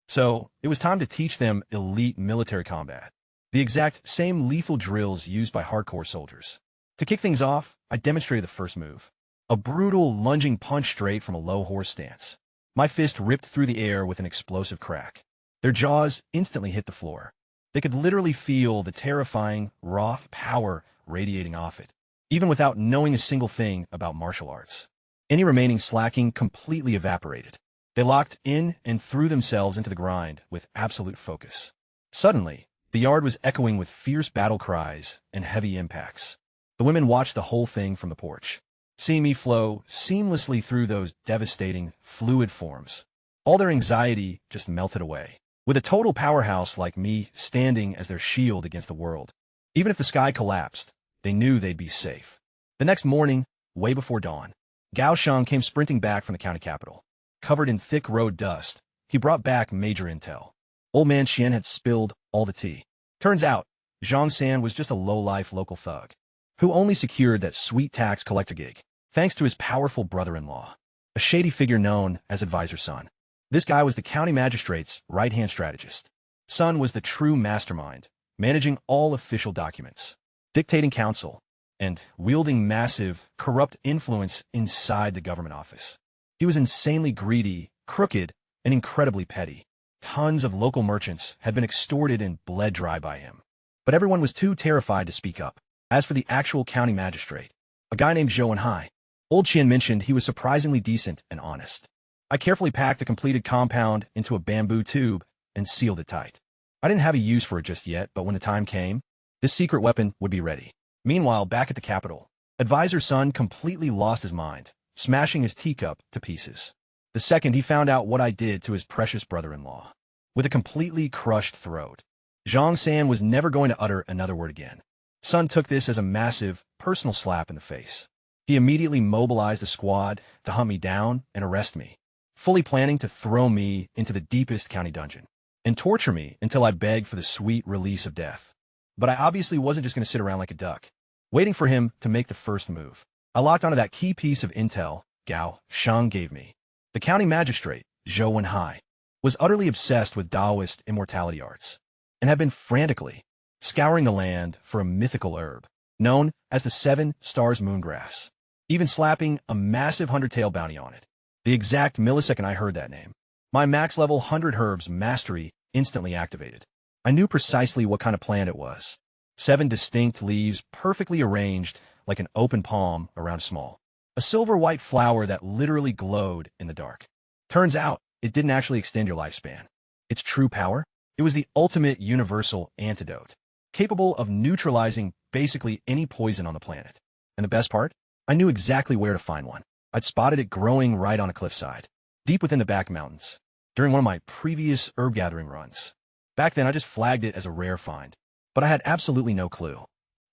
Speaker 1: So it was time to teach them elite military combat, the exact same lethal drills used by hardcore soldiers. To kick things off, I demonstrated the first move, a brutal lunging punch straight from a low horse stance. My fist ripped through the air with an explosive crack. Their jaws instantly hit the floor. They could literally feel the terrifying, raw power radiating off it, even without knowing a single thing about martial arts. Any remaining slacking completely evaporated. They locked in and threw themselves into the grind with absolute focus. Suddenly, the yard was echoing with fierce battle cries and heavy impacts. The women watched the whole thing from the porch, seeing me flow seamlessly through those devastating, fluid forms. All their anxiety just melted away, with a total powerhouse like me standing as their shield against the world. Even if the sky collapsed, they knew they'd be safe. The next morning, way before dawn, Gao Sheng came sprinting back from the county capital. Covered in thick road dust, he brought back major intel. Old man Xian had spilled all the tea. Turns out, Zhang San was just a low-life local thug, who only secured that sweet tax collector gig, thanks to his powerful brother-in-law, a shady figure known as Advisor Sun. This guy was the county magistrate's right-hand strategist. Sun was the true mastermind, managing all official documents, dictating counsel, and wielding massive, corrupt influence inside the government office. He was insanely greedy, crooked, and incredibly petty. Tons of local merchants had been extorted and bled dry by him. But everyone was too terrified to speak up. As for the actual county magistrate, a guy named Zhou Enhai, Old Qian mentioned he was surprisingly decent and honest. I carefully packed the completed compound into a bamboo tube and sealed it tight. I didn't have a use for it just yet, but when the time came, this secret weapon would be ready. Meanwhile, back at the capital, Advisor Sun completely lost his mind, smashing his teacup to pieces. The second he found out what I did to his precious brother-in-law. With a completely crushed throat, Zhang San was never going to utter another word again. Sun took this as a massive, personal slap in the face. He immediately mobilized a squad to hunt me down and arrest me, fully planning to throw me into the deepest county dungeon and torture me until I begged for the sweet release of death. But I obviously wasn't just going to sit around like a duck, waiting for him to make the first move. I locked onto that key piece of intel Gao Sheng gave me. The county magistrate, Zhou Enhai, was utterly obsessed with Taoist immortality arts and had been frantically scouring the land for a mythical herb known as the 7 Stars Moongrass, even slapping a massive 100-tail bounty on it. The exact millisecond I heard that name, my max level 100 herbs mastery instantly activated. I knew precisely what kind of plant it was. 7 distinct leaves perfectly arranged like an open palm around a small, a silver-white flower that literally glowed in the dark. Turns out, it didn't actually extend your lifespan. Its true power? It was the ultimate universal antidote, capable of neutralizing basically any poison on the planet. And the best part? I knew exactly where to find one. I'd spotted it growing right on a cliffside, deep within the back mountains, during one of my previous herb gathering runs. Back then, I just flagged it as a rare find, but I had absolutely no clue.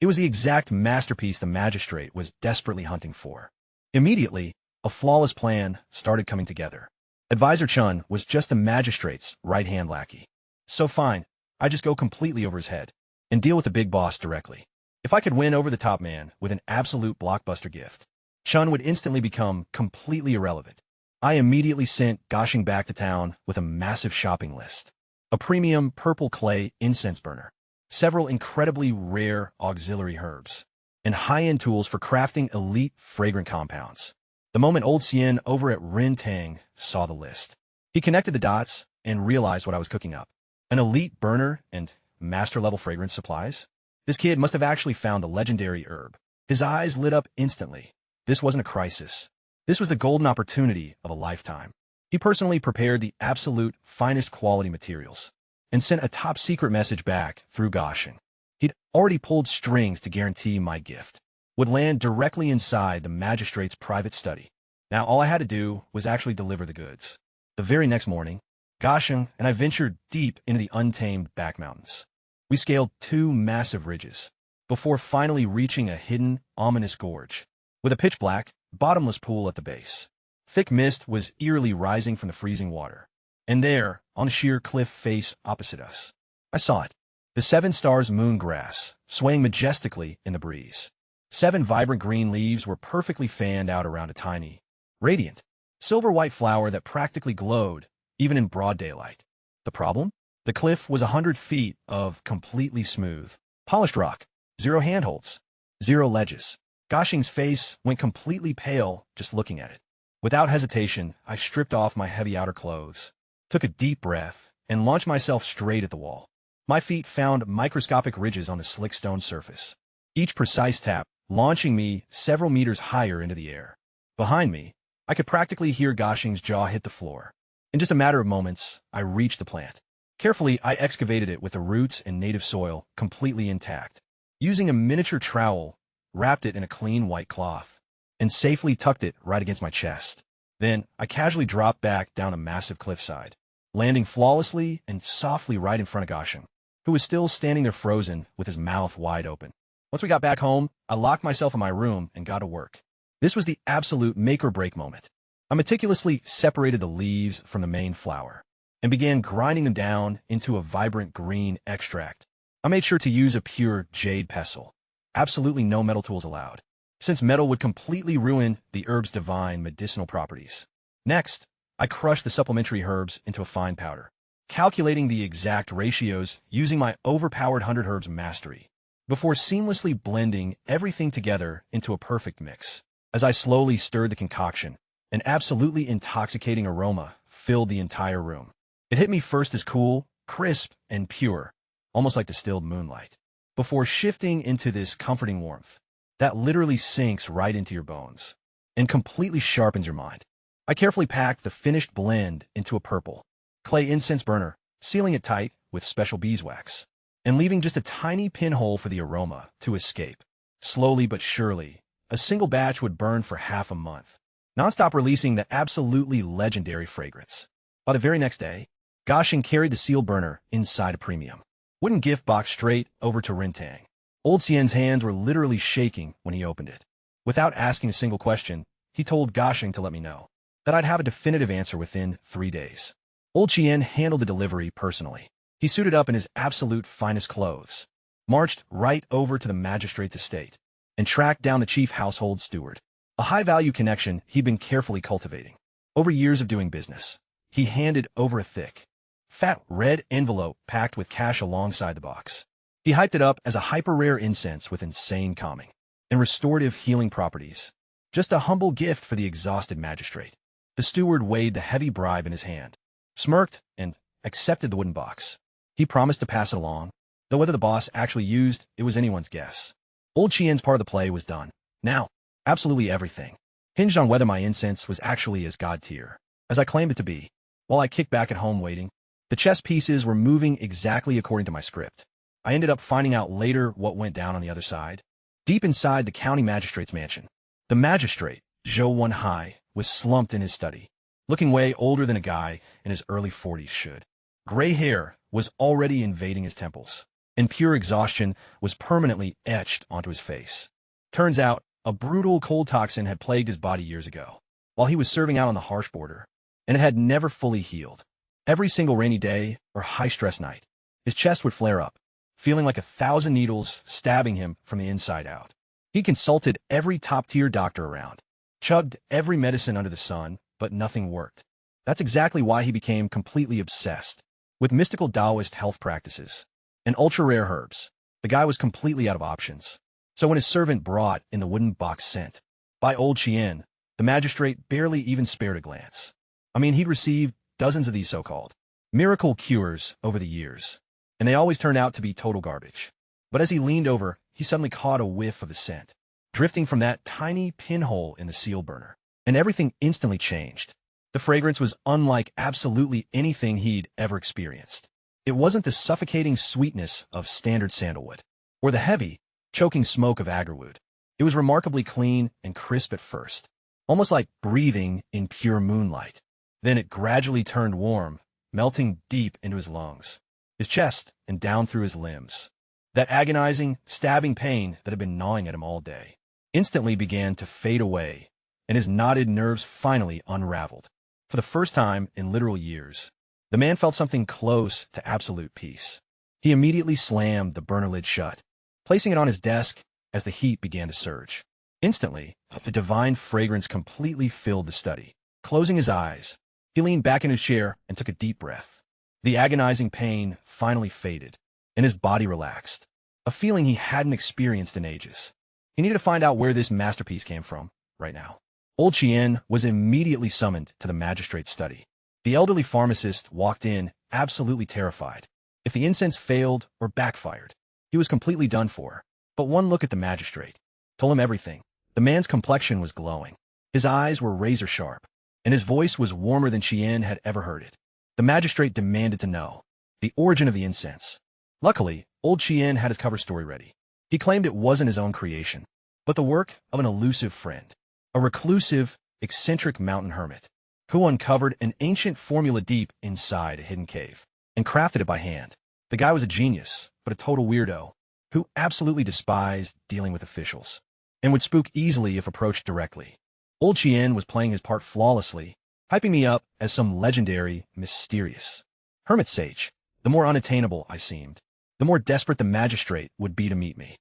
Speaker 1: It was the exact masterpiece the magistrate was desperately hunting for. Immediately, a flawless plan started coming together. Advisor Chun was just the magistrate's right-hand lackey. So fine, I just go completely over his head and deal with the big boss directly. If I could win over the top man with an absolute blockbuster gift, Chun would instantly become completely irrelevant. I immediately sent Gashing back to town with a massive shopping list. A premium purple clay incense burner, several incredibly rare auxiliary herbs, and high-end tools for crafting elite fragrant compounds. The moment old Xian over at Rin Tang saw the list, he connected the dots and realized what I was cooking up. An elite burner and master-level fragrance supplies? This kid must have actually found the legendary herb. His eyes lit up instantly. This wasn't a crisis. This was the golden opportunity of a lifetime. He personally prepared the absolute finest quality materials and sent a top-secret message back through Gashing. He'd already pulled strings to guarantee my gift would land directly inside the magistrate's private study. Now all I had to do was actually deliver the goods. The very next morning, Gashing and I ventured deep into the untamed back mountains. We scaled 2 massive ridges before finally reaching a hidden, ominous gorge with a pitch-black, bottomless pool at the base. Thick mist was eerily rising from the freezing water. And there, on a sheer cliff face opposite us, I saw it. The 7 Stars moon grass, swaying majestically in the breeze. 7 vibrant green leaves were perfectly fanned out around a tiny, radiant, silver-white flower that practically glowed, even in broad daylight. The problem? The cliff was 100 feet of completely smooth, polished rock, 0 handholds, 0 ledges. Gashing's face went completely pale just looking at it. Without hesitation, I stripped off my heavy outer clothes, took a deep breath, and launched myself straight at the wall. My feet found microscopic ridges on the slick stone surface, each precise tap launching me several meters higher into the air. Behind me, I could practically hear Goshing's jaw hit the floor. In just a matter of moments, I reached the plant. Carefully, I excavated it with the roots and native soil completely intact. Using a miniature trowel, wrapped it in a clean white cloth, and safely tucked it right against my chest. Then, I casually dropped back down a massive cliffside, landing flawlessly and softly right in front of Goshing, who was still standing there frozen with his mouth wide open. Once we got back home, I locked myself in my room and got to work. This was the absolute make-or-break moment. I meticulously separated the leaves from the main flower and began grinding them down into a vibrant green extract. I made sure to use a pure jade pestle. Absolutely no metal tools allowed, since metal would completely ruin the herb's divine medicinal properties. Next, I crushed the supplementary herbs into a fine powder, calculating the exact ratios using my overpowered 100 herbs mastery, before seamlessly blending everything together into a perfect mix. As I slowly stirred the concoction, an absolutely intoxicating aroma filled the entire room. It hit me first as cool, crisp, and pure, almost like distilled moonlight, before shifting into this comforting warmth that literally sinks right into your bones and completely sharpens your mind. I carefully packed the finished blend into a purple clay incense burner, sealing it tight with special beeswax, and leaving just a tiny pinhole for the aroma to escape. Slowly but surely, a single batch would burn for half a month, nonstop releasing the absolutely legendary fragrance. By the very next day, Goshing carried the sealed burner inside a premium wooden gift box straight over to Rintang. Old Xian's hands were literally shaking when he opened it. Without asking a single question, he told Goshing to let me know that I'd have a definitive answer within 3 days. Old Xian handled the delivery personally. He suited up in his absolute finest clothes, marched right over to the magistrate's estate, and tracked down the chief household steward, a high-value connection he'd been carefully cultivating. Over years of doing business, he handed over a thick, fat red envelope packed with cash alongside the box. He hyped it up as a hyper-rare incense with insane calming and restorative healing properties. Just a humble gift for the exhausted magistrate. The steward weighed the heavy bribe in his hand, smirked, and accepted the wooden box. He promised to pass it along, though whether the boss actually used it was anyone's guess. Old Qian's part of the play was done. Now, absolutely everything hinged on whether my incense was actually as god tier as I claimed it to be. While I kicked back at home waiting, the chess pieces were moving exactly according to my script. I ended up finding out later what went down on the other side. Deep inside the county magistrate's mansion, the magistrate, Zhou Wenhai, was slumped in his study, looking way older than a guy in his early 40s should. Gray hair was already invading his temples, and pure exhaustion was permanently etched onto his face. Turns out, a brutal cold toxin had plagued his body years ago, while he was serving out on the harsh border, and it had never fully healed. Every single rainy day or high-stress night, his chest would flare up, feeling like 1,000 needles stabbing him from the inside out. He consulted every top-tier doctor around, chugged every medicine under the sun, but nothing worked. That's exactly why he became completely obsessed with mystical Taoist health practices and ultra-rare herbs. The guy was completely out of options. So when his servant brought in the wooden box sent by Old Qian, the magistrate barely even spared a glance. I mean, he'd received dozens of these so-called miracle cures over the years, and they always turned out to be total garbage. But as he leaned over, he suddenly caught a whiff of the scent, drifting from that tiny pinhole in the seal burner, and everything instantly changed. The fragrance was unlike absolutely anything he'd ever experienced. It wasn't the suffocating sweetness of standard sandalwood, or the heavy, choking smoke of agarwood. It was remarkably clean and crisp at first, almost like breathing in pure moonlight. Then it gradually turned warm, melting deep into his lungs, his chest, and down through his limbs. That agonizing, stabbing pain that had been gnawing at him all day instantly began to fade away, and his knotted nerves finally unraveled. For the first time in literal years, the man felt something close to absolute peace. He immediately slammed the burner lid shut, placing it on his desk as the heat began to surge. Instantly, a divine fragrance completely filled the study. Closing his eyes, he leaned back in his chair and took a deep breath. The agonizing pain finally faded, and his body relaxed, a feeling he hadn't experienced in ages. He needed to find out where this masterpiece came from right now. Old Qian was immediately summoned to the magistrate's study. The elderly pharmacist walked in, absolutely terrified. If the incense failed or backfired, he was completely done for. But one look at the magistrate told him everything. The man's complexion was glowing. His eyes were razor sharp, and his voice was warmer than Chien had ever heard it. The magistrate demanded to know the origin of the incense. Luckily, old Chien had his cover story ready. He claimed it wasn't his own creation, but the work of an elusive friend, a reclusive, eccentric mountain hermit, who uncovered an ancient formula deep inside a hidden cave and crafted it by hand. The guy was a genius, but a total weirdo, who absolutely despised dealing with officials and would spook easily if approached directly. Old Chien was playing his part flawlessly, hyping me up as some legendary, mysterious hermit sage. The more unattainable I seemed, the more desperate the magistrate would be to meet me.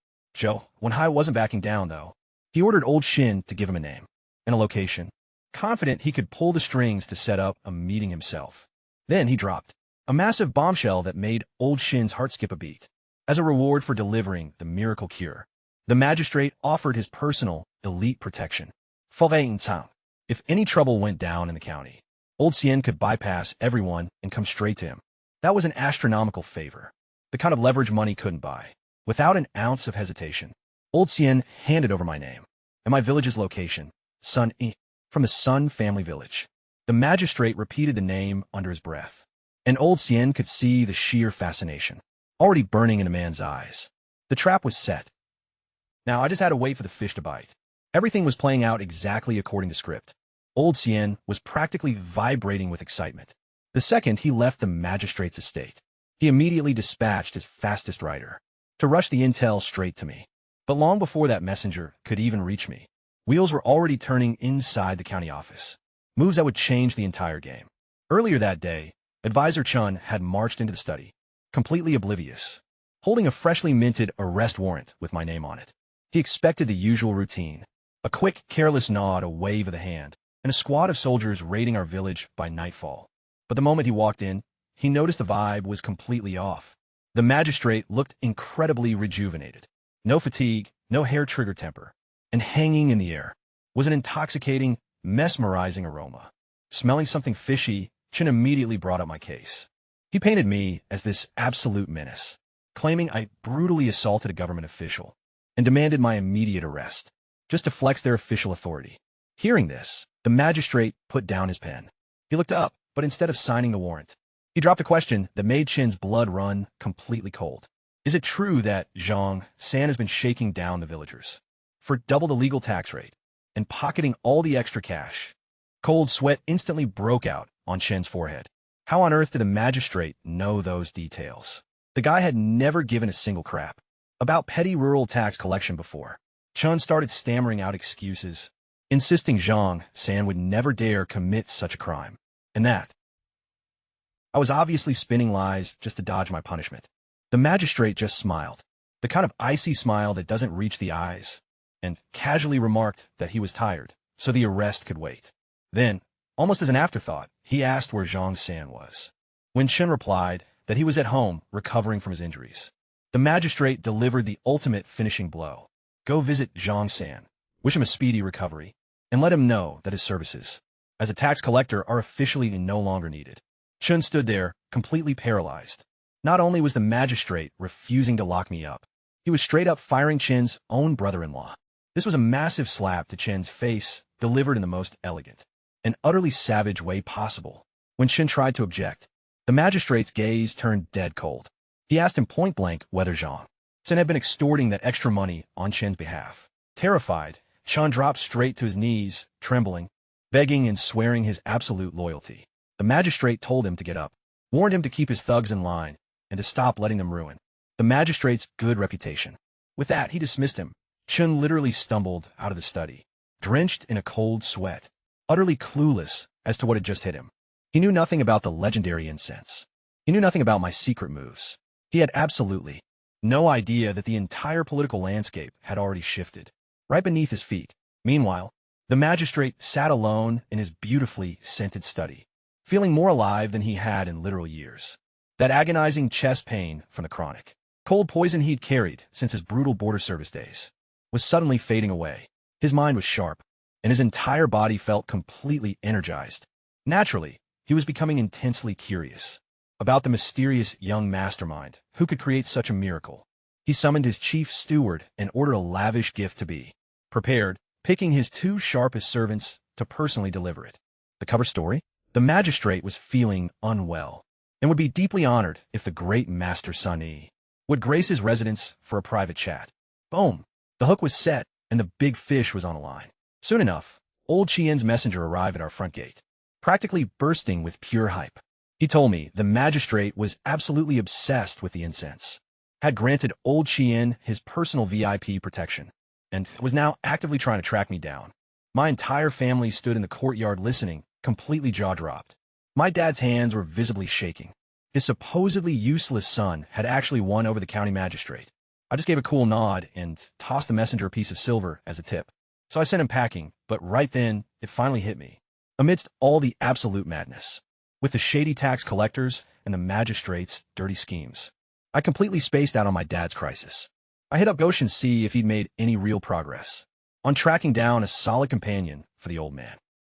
Speaker 1: When Hai wasn't backing down, though, he ordered old Shin to give him a name and a location, confident he could pull the strings to set up a meeting himself. Then he dropped a massive bombshell that made old Shin's heart skip a beat. As a reward for delivering the miracle cure, the magistrate offered his personal, elite protection. If any trouble went down in the county, old Sien could bypass everyone and come straight to him. That was an astronomical favor, the kind of leverage money couldn't buy. Without an ounce of hesitation, old Sien handed over my name and my village's location, Sun I, from the Sun family village. The magistrate repeated the name under his breath, and old Sien could see the sheer fascination already burning in a man's eyes. The trap was set. Now I just had to wait for the fish to bite. Everything was playing out exactly according to script. Old Sien was practically vibrating with excitement. The second he left the magistrate's estate, he immediately dispatched his fastest rider to rush the intel straight to me. But long before that messenger could even reach me, wheels were already turning inside the county office, moves that would change the entire game. Earlier that day, Advisor Chun had marched into the study, completely oblivious, holding a freshly minted arrest warrant with my name on it. He expected the usual routine, a quick, careless nod, a wave of the hand, and a squad of soldiers raiding our village by nightfall. But the moment he walked in, he noticed the vibe was completely off. The magistrate looked incredibly rejuvenated. No fatigue, no hair-trigger temper, and hanging in the air was an intoxicating, mesmerizing aroma. Smelling something fishy, Chin immediately brought up my case. He painted me as this absolute menace, claiming I brutally assaulted a government official and demanded my immediate arrest, just to flex their official authority. Hearing this, the magistrate put down his pen. He looked up, but instead of signing the warrant, he dropped a question that made Chin's blood run completely cold. Is it true that Zhang San has been shaking down the villagers for double the legal tax rate and pocketing all the extra cash? Cold sweat instantly broke out on Chin's forehead. How on earth did the magistrate know those details? The guy had never given a single crap about petty rural tax collection before. Chun started stammering out excuses, insisting Zhang San would never dare commit such a crime, and that I was obviously spinning lies just to dodge my punishment. The magistrate just smiled, the kind of icy smile that doesn't reach the eyes, and casually remarked that he was tired, so the arrest could wait. Then, almost as an afterthought, he asked where Zhang San was. When Chen replied that he was at home recovering from his injuries, the magistrate delivered the ultimate finishing blow. Go visit Zhang San, wish him a speedy recovery, and let him know that his services as a tax collector are officially no longer needed. Chen stood there, completely paralyzed. Not only was the magistrate refusing to lock me up, he was straight up firing Chen's own brother-in-law. This was a massive slap to Chen's face, delivered in the most elegant and utterly savage way possible. When Chen tried to object, the magistrate's gaze turned dead cold. He asked him point-blank whether Zhang San had been extorting that extra money on Chen's behalf. Terrified, Chen dropped straight to his knees, trembling, begging and swearing his absolute loyalty. The magistrate told him to get up, warned him to keep his thugs in line, and to stop letting them ruin the magistrate's good reputation. With that, he dismissed him. Chen literally stumbled out of the study, drenched in a cold sweat, utterly clueless as to what had just hit him. He knew nothing about the legendary incense. He knew nothing about my secret moves. He had absolutely no idea that the entire political landscape had already shifted right beneath his feet. Meanwhile, the magistrate sat alone in his beautifully scented study, feeling more alive than he had in literal years. That agonizing chest pain from the chronic cold poison he'd carried since his brutal border service days was suddenly fading away. His mind was sharp, and his entire body felt completely energized. Naturally, he was becoming intensely curious about the mysterious young mastermind who could create such a miracle. He summoned his chief steward and ordered a lavish gift to be prepared, picking his two sharpest servants to personally deliver it. The cover story? The magistrate was feeling unwell and would be deeply honored if the great master Sunny would grace his residence for a private chat. Boom! The hook was set, and the big fish was on the line. Soon enough, old Chien's messenger arrived at our front gate, practically bursting with pure hype. He told me the magistrate was absolutely obsessed with the incense, had granted old Chien his personal VIP protection, and was now actively trying to track me down. My entire family stood in the courtyard listening, completely jaw-dropped. My dad's hands were visibly shaking. His supposedly useless son had actually won over the county magistrate. I just gave a cool nod and tossed the messenger a piece of silver as a tip. So I sent him packing, but right then, it finally hit me. Amidst all the absolute madness, with the shady tax collectors and the magistrate's dirty schemes, I completely spaced out on my dad's crisis. I hit up Goshen to see if he'd made any real progress on tracking down a solid companion for the old man.